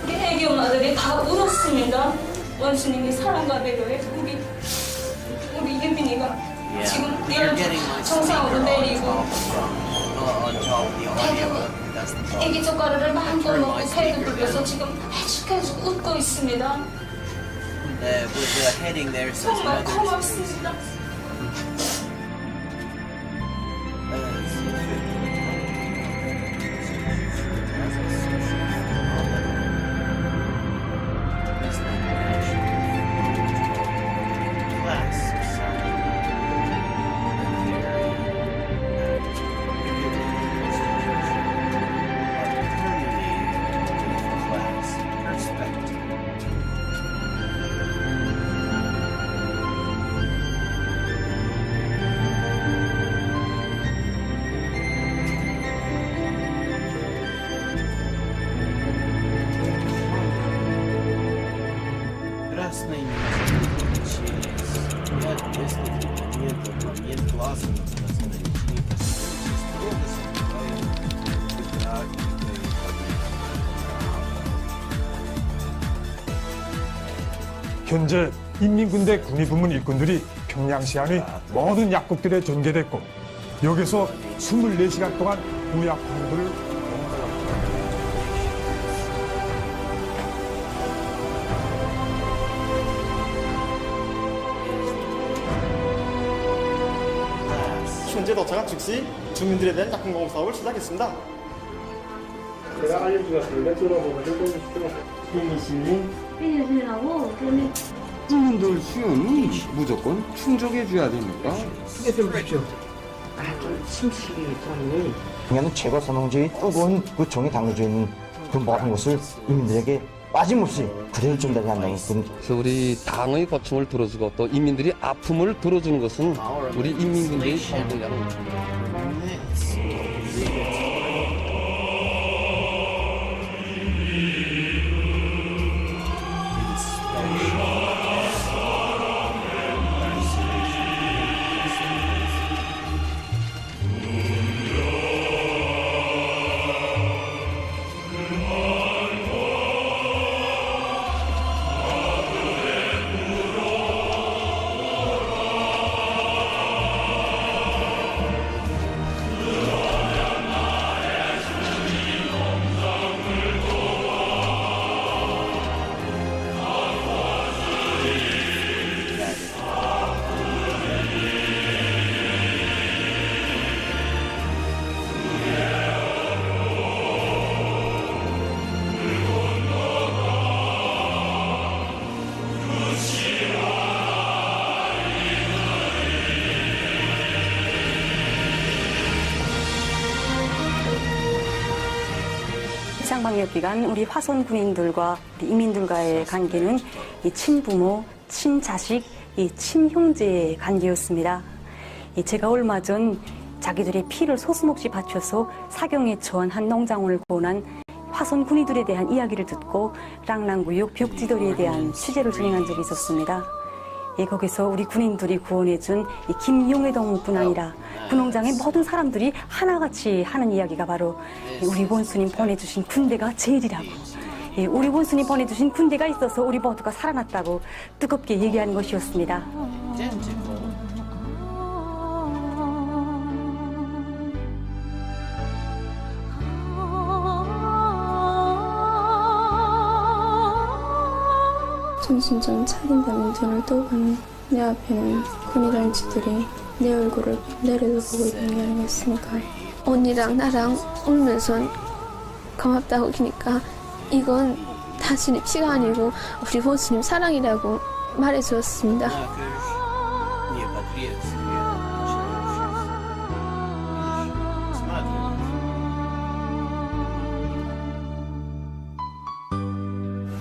우리 애기 엄마들이 다 울었습니다. 원수님이 사랑과 배려에 우리 유빈이가 지금 내일 정상으로 내리고 애기 젓가루를 마음껏 먹고 배도 불려서 지금 해죽해죽 웃고 있습니다. 정말 고맙습니다. 현재 인민군대 군의부문 일꾼들이 평양시 안의 모든 약국들에 전개됐고 여기서 24시간 동안 구약 공부를 현재 도착한 즉시 주민들에 대한 약품 공급 사업을 시작했습니다. 제가 알려준 것을 들어보면 해보십시오. 해주시라고 국민들 수요는 무조건 충족해줘야 됩니까? 해서 보십시오. 평양은 최고 선홍지의 뜨거운 그 종이 담겨져 있는 그 모든 것을 인민들에게 빠짐없이 그대로 전달해야 한다는 그래서 우리 당의 고충을 들어주고 또 인민들이 아픔을 들어주는 것은 우리 인민군대의 선택이라는 비상방역기간 우리 화손 군인들과 우리 이민들과의 관계는 이 친부모, 친자식, 이 친형제의 관계였습니다. 제가 얼마 전 자기들의 피를 소슴없이 바쳐서 사경에 처한 한 농장원을 구원한 화손 군인들에 대한 이야기를 듣고 랑랑구역 벽지돌이에 대한 취재를 진행한 적이 있었습니다. 거기서 우리 군인들이 구원해준 이 김용회동뿐 아니라 그 농장의 모든 사람들이 하나같이 하는 이야기가 바로 우리 원수님 보내주신 군대가 제일이라고, 우리 원수님 보내주신 군대가 있어서 우리 모두가 살아났다고 뜨겁게 얘기하는 것이었습니다. 정신좀 차린다면 눈을 떠보니 내 앞에는 군이란 지들이 내 얼굴을 내려다보고 있는 게 아니겠습니까? 언니랑 나랑 울면서 고맙다고 하니까 이건 당신의 피가 아니고 우리 보수님 사랑이라고 말해주었습니다.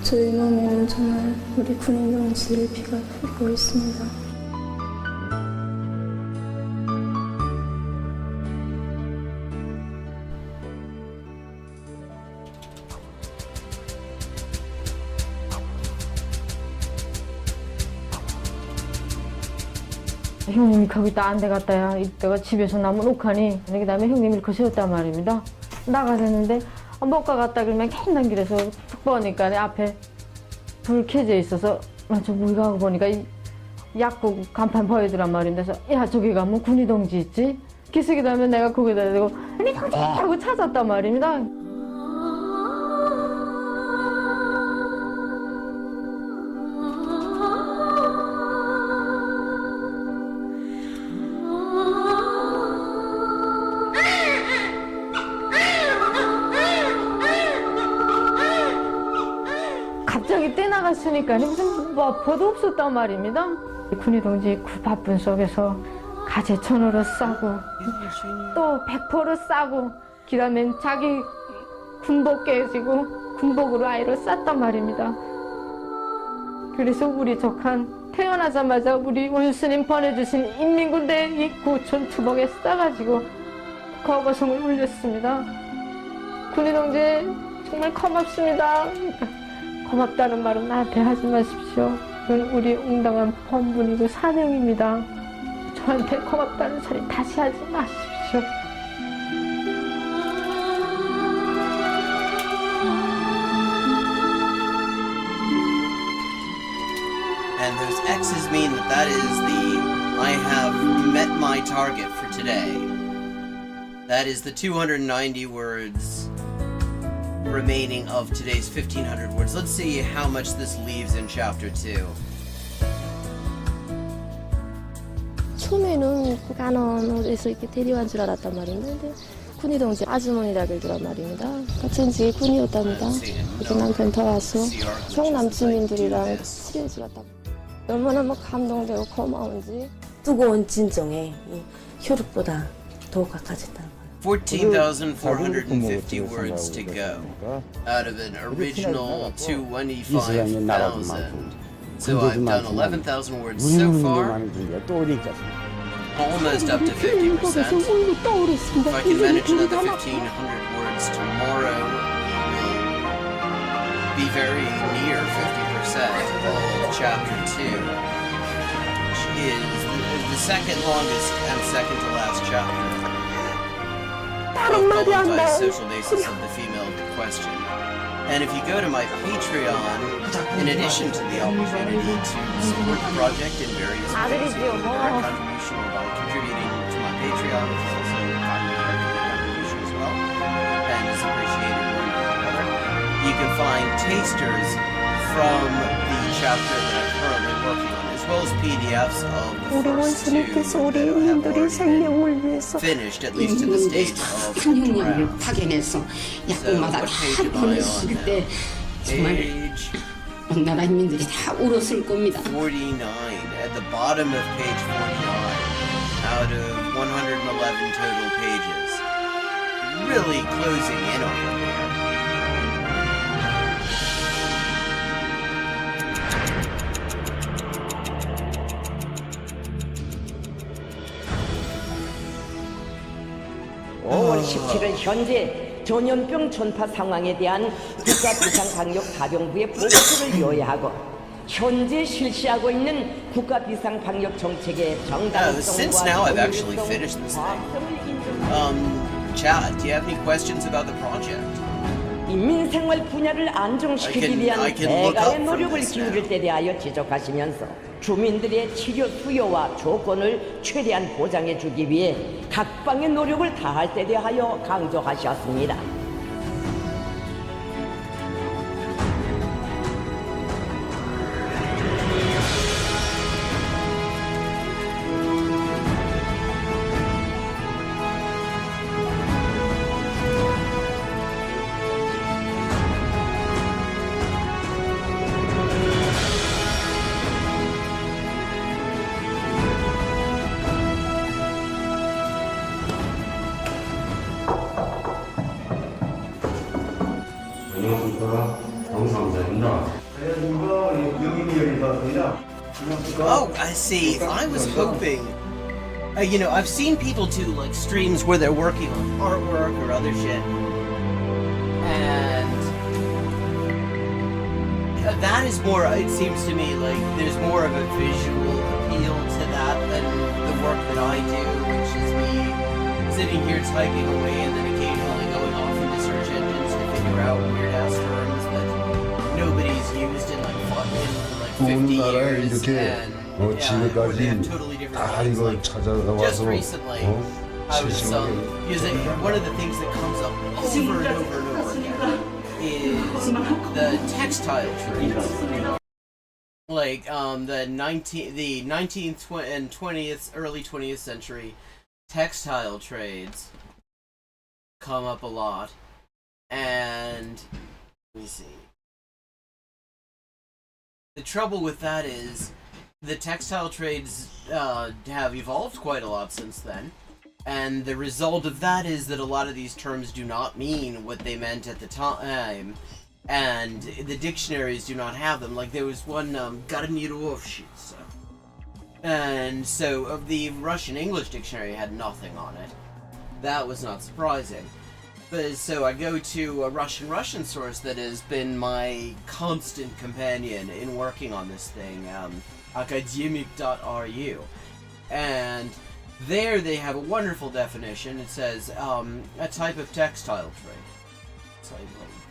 저희 몸에는 정말 우리 군인 동지의 피가 흐르고 있습니다. 형님이 거기 딴 데 갔다야 이때가 집에서 남은 옥하니 그 다음에 형님이 이렇게 세웠단 말입니다. 나가셨는데 못 가갔다 그러면 맨날 길에서 툭 보니까 내 앞에 불 켜져 있어서 저 우리 가고 보니까 이 약국 간판 보이더란 말인데 그래서 야 저기 가면 군이 동지 있지? 기숙이 다음에 내가 거기다 대고 군이 동지 하고 찾았단 말입니다. 갑자기 떼나갔으니까 무슨 버도 없었단 말입니다. 군이 동지 그 바쁜 속에서 가재천으로 싸고 또 백포로 싸고 그다음에 자기 군복 깨지고 군복으로 아이를 쌌단 말입니다. 그래서 우리 적한 태어나자마자 우리 원수님 보내주신 인민군대 이 고촌 투복에 싸가지고 거거성을 울렸습니다. 군이 동지 정말 고맙습니다. 고맙다는 말은 나한테 하지 마십시오. 그건 우리 응당한 본분이고 사명입니다. 저한테 고맙다는 소리 다시 하지 마십시오. spaces mean that is I have met my target for today. That is the 290 words remaining of today's 1500 words. Let's see how much this leaves in chapter 2. 처음에는 북한에서 이렇게 데려간 줄 알았단 말입니다. 근데 군이 동지 아주머니라 그러더란 말입니다. 같이 군이었답니다. 그래서 남편 더 와서 성남 주민들이랑 치료해 주었다고. 얼마나 뭐 감동되고 고마운지. 뜨거운 진정에 혈육보다 더 가까워졌다는 거예요. 14,450 words to go out of an original 25,000. So I've done 11,000 words so far, almost up to 50%. If I can manage another 1,500 words tomorrow, we'll be very near 50% of chapter 2, which is the second longest and second to last chapter of Kollontai social basis of the female question. And if you go to my Patreon, in addition to the opportunity to support the project in various ways, either direct contribution or by contributing to my Patreon, which is also kind of a direct contribution as well, and is appreciated one way or another, you can find tasters from the chapter that I'm currently working on, as well as PDFs of the first two that have already been finished, at least to the stage of draft. 파견해서 So, 약국마다 what 다 page am I 보냈을 on 때 now? 정말 Page 온 나라 인민들이 다 울었을 겁니다. 49, at the bottom of page 49, out of 111 total pages. Really closing in on it here. (5월 17일) 현재 전염병 전파 상황에 대한 국가 비상방역사령부의 보고서를 요약하고 현재 실시하고 있는 국가 비상방역 정책의 Since now I've actually finished this thing. Chad, do you have any questions about the project? 인민생활 분야를 안정시키기 위한 I can look up 대가의 from 노력을 this now. 기울일 때 대하여 지적하시면서 주민들의 치료 수요와 조건을 최대한 보장해 주기 위해 각방의 노력을 다할 때 대하여 강조하셨습니다. 안녕하십니까. 정상자입니다. Oh, I see. I was hoping. You know, I've seen people do like streams where they're working on artwork or other shit, and that is more. It seems to me like there's more of a visual appeal to that than the work that I do, which is me sitting here typing away and then occasionally going off into search engines to figure out weird ass terms that nobody's used in like fucking like 50 years. And 지금까지 다 이걸 just 찾아가서 recently, I was using one of the things that comes up over and over and over again is the textile trades. Like the 19th and 20th, early 20th century textile trades come up a lot, and let me see. The trouble with that is the textile trades have evolved quite a lot since then, and the result of that is that a lot of these terms do not mean what they meant at the time, and the dictionaries do not have them. Like there was one Garnirovshitsa, and so the Russian English dictionary had nothing on it. That was not surprising. But so I go to a Russian source that has been my constant companion in working on this thing, academic.ru, and there they have a wonderful definition. It says a type of textile trade. So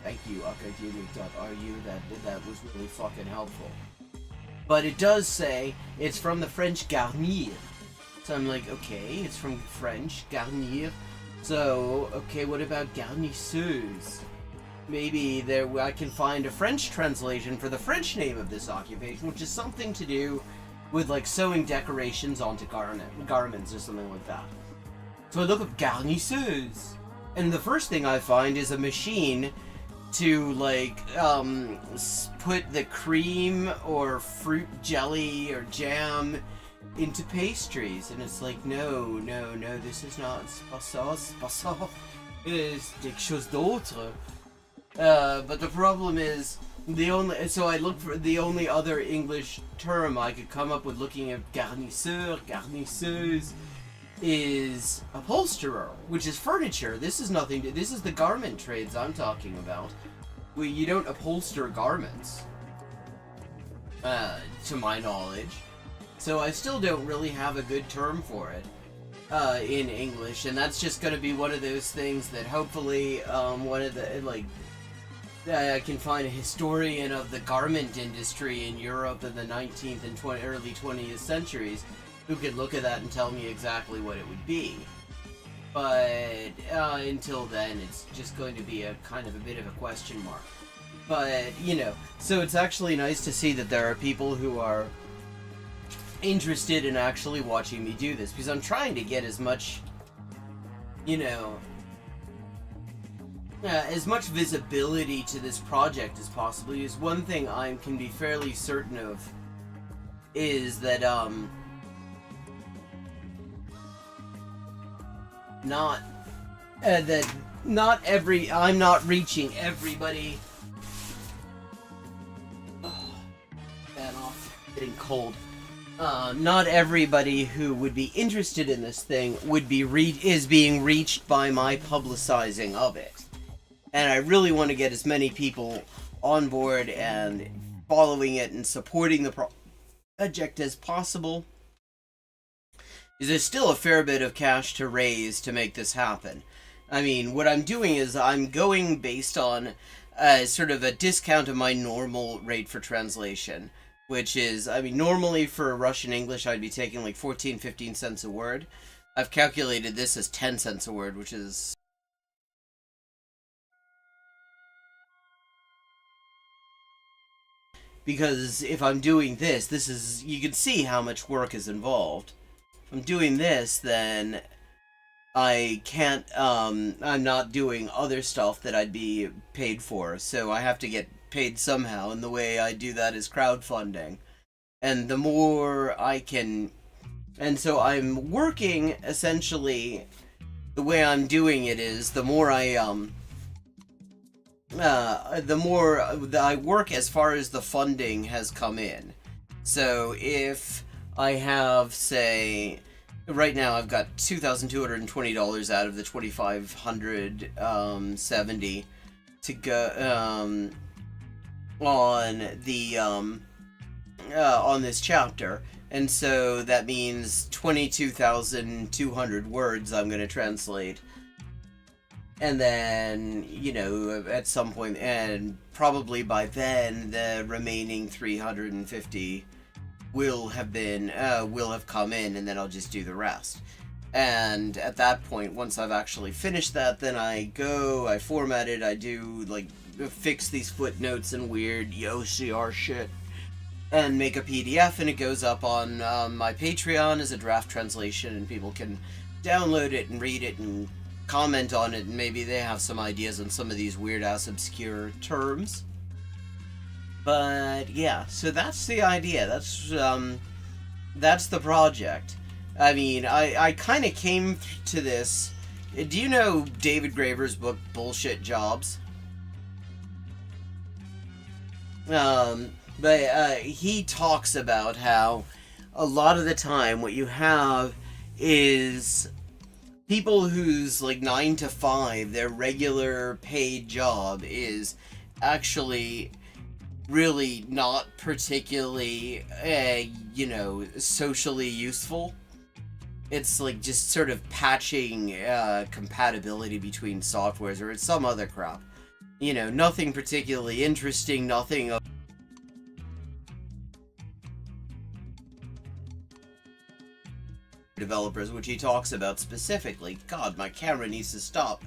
thank you, academic.ru. That was really fucking helpful. But it does say it's from the French garnir. So I'm like, okay, it's from French, garnir. So, okay, what about garnisseuse? Maybe I can find a French translation for the French name of this occupation, which is something to do with like sewing decorations onto garments or something like that. So I look up garnisseuse, and the first thing I find is a machine to like put the cream or fruit jelly or jam into pastries, and it's like no, this is not c'est pas ça, it's quelque chose d'autre. But the problem is so I look for the only other English term I could come up with looking at garnisseur, garnisseuse, is upholsterer, which is furniture. This is the garment trades I'm talking about. You don't upholster garments, to my knowledge. So I still don't really have a good term for it in English, and that's just going to be one of those things that hopefully I can find a historian of the garment industry in Europe in the 19th and early 20th centuries who could look at that and tell me exactly what it would be. But until then, it's just going to be a kind of a bit of a question mark. But, so it's actually nice to see that there are people who are interested in actually watching me do this, because I'm trying to get as much, as much visibility to this project as possible. Because one thing I can be fairly certain of is that I'm not reaching everybody. Fan off. Getting cold. Not everybody who would be interested in this thing is being reached by my publicizing of it. And I really want to get as many people on board and following it and supporting the project as possible. There's still a fair bit of cash to raise to make this happen. I mean, what I'm doing is I'm going based on sort of a discount of my normal rate for translation, which is, normally for Russian English I'd be taking like 14-15 cents a word. I've calculated this as 10 cents a word, which is because if I'm doing this is, you can see how much work is involved. If I'm doing this, then I can't, I'm not doing other stuff that I'd be paid for, so I have to get paid somehow, and the way I do that is crowdfunding. And the more I can, and so I'm working, essentially, the way I'm doing it is, the more I work as far as the funding has come in. So if I have, say, right now I've got $2,220 out of the $2,570 to go on this chapter, and so that means 22,200 words I'm going to translate. And then, at some point, and probably by then, the remaining 350 will have come in, and then I'll just do the rest. And at that point, once I've actually finished that, then I format it, I do, fix these footnotes and weird OCR shit, and make a PDF, and it goes up on my Patreon as a draft translation, and people can download it and read it and comment on it, and maybe they have some ideas on some of these weird-ass obscure terms. But yeah, so that's the idea. That's the project. I kind of came to this. Do you know David Graeber's book Bullshit Jobs? But he talks about how a lot of the time what you have is people whose 9 to 5, their regular paid job is actually really not particularly, socially useful. It's just sort of patching compatibility between softwares, or it's some other crap. Nothing particularly interesting, nothing developers, which he talks about specifically. God, my camera needs to stop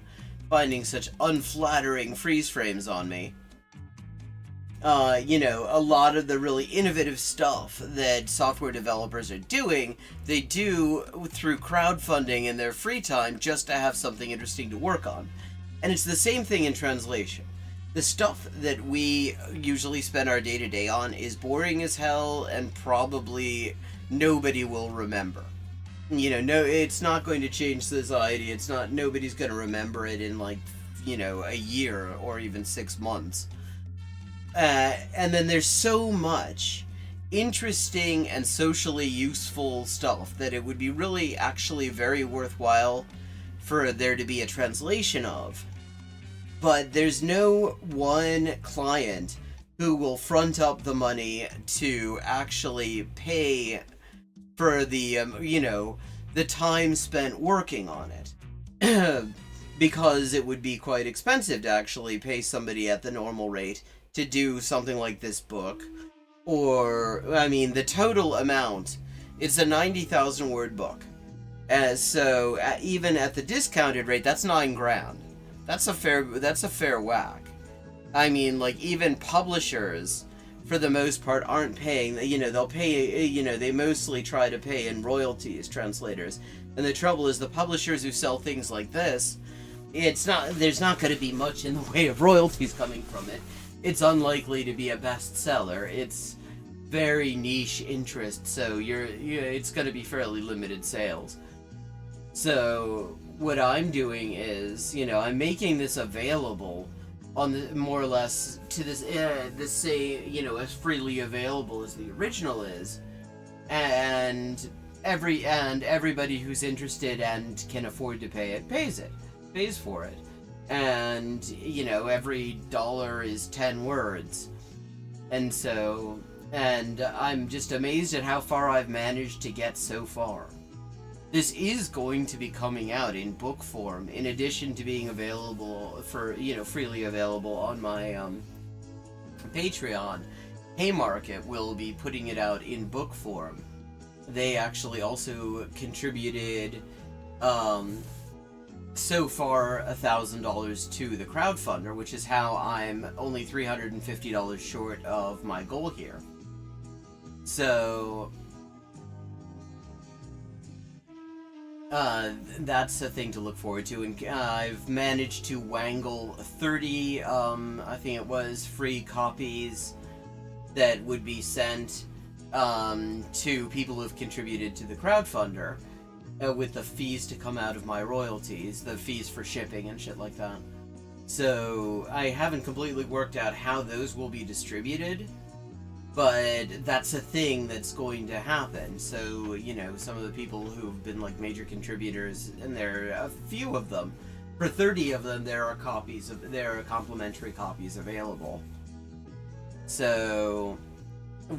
finding such unflattering freeze frames on me. You know, a lot of the really innovative stuff that software developers are doing, they do through crowdfunding in their free time just to have something interesting to work on. And it's the same thing in translation. The stuff that we usually spend our day-to-day on is boring as hell and probably nobody will remember. You know, no, it's not going to change society. It's not, nobody's going to remember it in, like, you know, a year or even 6 months. And then there's so much interesting and socially useful stuff that it would be really actually very worthwhile for there to be a translation of. But there's no one client who will front up the money to actually pay for the, you know, the time spent working on it. Because it would be quite expensive to actually pay somebody at the normal rate to do something like this book. Or, I mean, the total amount, it's a 90,000 word book. So even at the discounted rate, that's $9,000. That's a fair whack. I mean, like, even publishers, for the most part, aren't paying, you know, they'll pay, you know, they mostly try to pay in royalties, translators. And the trouble is the publishers who sell things like this, there's not going to be much in the way of royalties coming from it. It's unlikely to be a bestseller. It's very niche interest, so it's going to be fairly limited sales. So what I'm doing is, you know, I'm making this available on the, more or less to this same, you know, as freely available as the original is, and everybody who's interested and can afford to pay it pays for it. And, you know, every dollar is 10 words. And so, and I'm just amazed at how far I've managed to get so far. This is going to be coming out in book form, in addition to being available for, you know, freely available on my Patreon. Haymarket will be putting it out in book form. They actually also contributed, so far, $1,000 to the crowdfunder, which is how I'm only $350 short of my goal here. So that's a thing to look forward to, and I've managed to wangle 30, I think it was, free copies that would be sent to people who've contributed to the crowdfunder. With the fees to come out of my royalties, the fees for shipping and shit like that. So I haven't completely worked out how those will be distributed, but that's a thing that's going to happen. So, you know, some of the people who've been like major contributors, and there are a few of them, for 30 of them there are complimentary copies available. So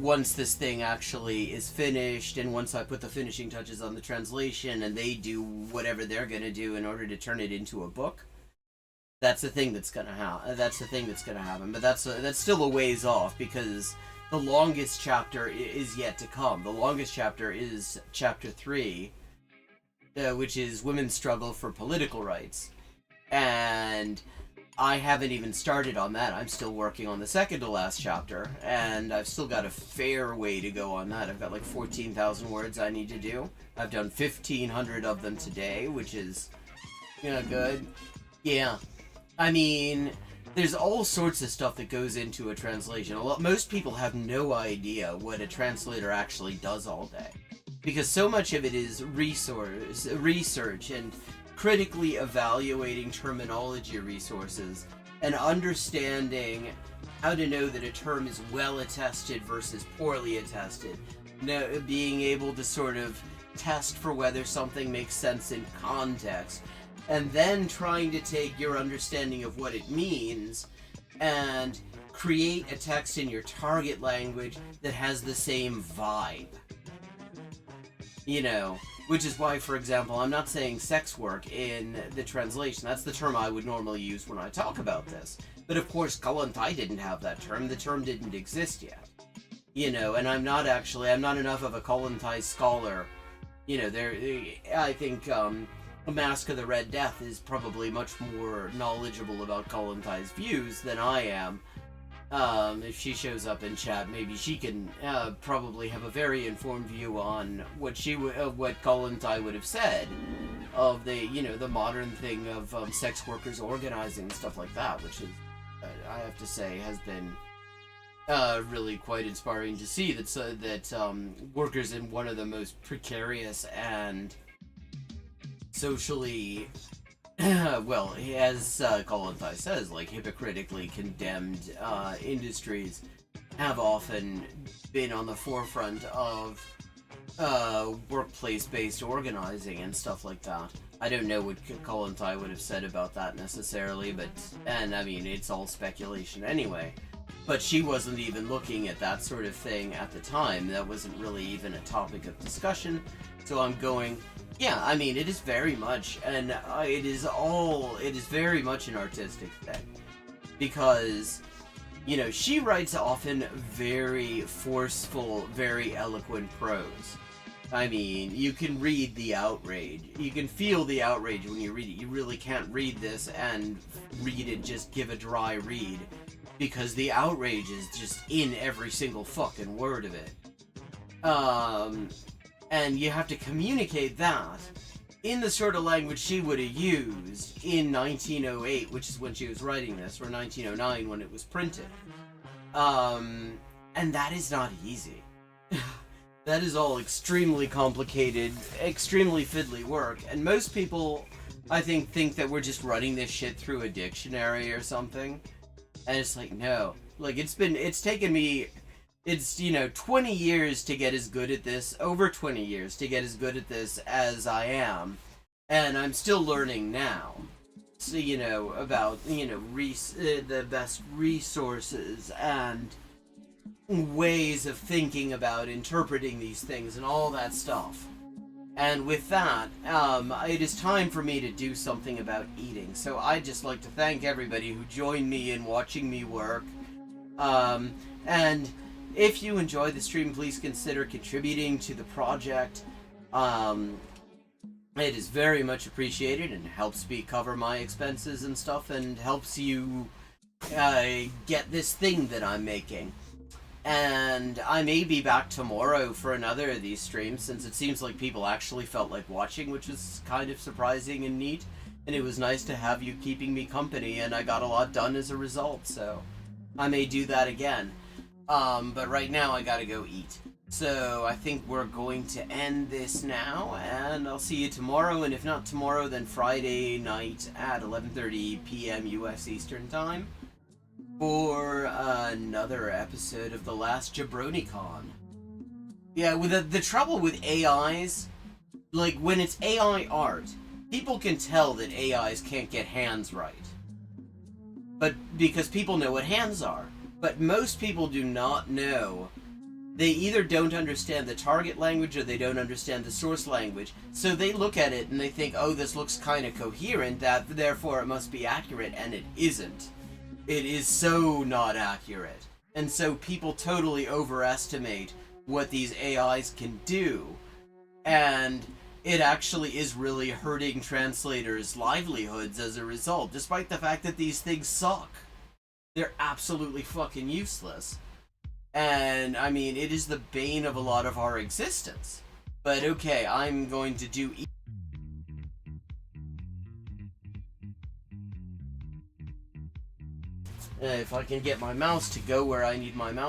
once this thing actually is finished, and once I put the finishing touches on the translation and they do whatever they're going to do in order to turn it into a book, that's the thing that's going to happen. But that's still a ways off, because the longest chapter is yet to come. The longest chapter is chapter 3, which is women's struggle for political rights. And I haven't even started on that. I'm still working on the second to last chapter, and I've still got a fair way to go on that. I've got like 14,000 words I need to do. I've done 1,500 of them today, which is, you know, good. Yeah. I mean, there's all sorts of stuff that goes into a translation. Most people have no idea what a translator actually does all day, because so much of it is research and critically evaluating terminology resources and understanding how to know that a term is well attested versus poorly attested. Being able to sort of test for whether something makes sense in context, and then trying to take your understanding of what it means and create a text in your target language that has the same vibe. You know, which is why, for example, I'm not saying sex work in the translation. That's the term I would normally use when I talk about this. But of course, Kollontai didn't have that term. The term didn't exist yet. You know, and I'm not enough of a Kollontai scholar you know, I think A Mask of the Red Death is probably much more knowledgeable about Kollontai's views than I am. If she shows up in chat, maybe she can probably have a very informed view on what Kollontai would have said of the, you know, the modern thing of sex workers organizing and stuff like that, which is, I have to say, has been really quite inspiring to see that workers in one of the most precarious and socially well, as Kollontai says, like, hypocritically condemned industries have often been on the forefront of workplace-based organizing and stuff like that. I don't know what Kollontai would have said about that necessarily, and I mean, it's all speculation anyway. But she wasn't even looking at that sort of thing at the time. That wasn't really even a topic of discussion. So I'm going, yeah, I mean, it is very much, and it is very much an artistic thing. Because, you know, she writes often very forceful, very eloquent prose. I mean, you can read the outrage. You can feel the outrage when you read it. You really can't read this and read it, just give a dry read. Because the outrage is just in every single fucking word of it. And you have to communicate that in the sort of language she would have used in 1908, which is when she was writing this, or 1909 when it was printed. And that is not easy. That is all extremely complicated, extremely fiddly work, and most people, I think that we're just running this shit through a dictionary or something. And it's like, no. Like, it's taken me, you know, 20 years to get as good at this, over 20 years to get as good at this as I am. And I'm still learning now. So, you know, about, you know, the best resources and ways of thinking about interpreting these things and all that stuff. And with that, it is time for me to do something about eating. So I'd just like to thank everybody who joined me in watching me work. And if you enjoy the stream, please consider contributing to the project. It is very much appreciated and helps me cover my expenses and stuff, and helps you get this thing that I'm making. And I may be back tomorrow for another of these streams, since it seems like people actually felt like watching, which was kind of surprising and neat. And it was nice to have you keeping me company, and I got a lot done as a result, so I may do that again. But right now I gotta go eat. So I think we're going to end this now, and I'll see you tomorrow, and if not tomorrow, then Friday night at 11:30 p.m. US Eastern Time. For another episode of The Last JabroniCon. Yeah, with the trouble with AIs, like, when it's AI art, people can tell that AIs can't get hands right. But because people know what hands are. But most people do not know. They either don't understand the target language or they don't understand the source language. So they look at it and they think, oh, this looks kind of coherent, that therefore it must be accurate, and it isn't. It is so not accurate. And so people totally overestimate what these AIs can do. And it actually is really hurting translators' livelihoods as a result, despite the fact that these things suck. They're absolutely fucking useless. And, I mean, it is the bane of a lot of our existence. But okay, I'm going to do... if I can get my mouse to go where I need my mouse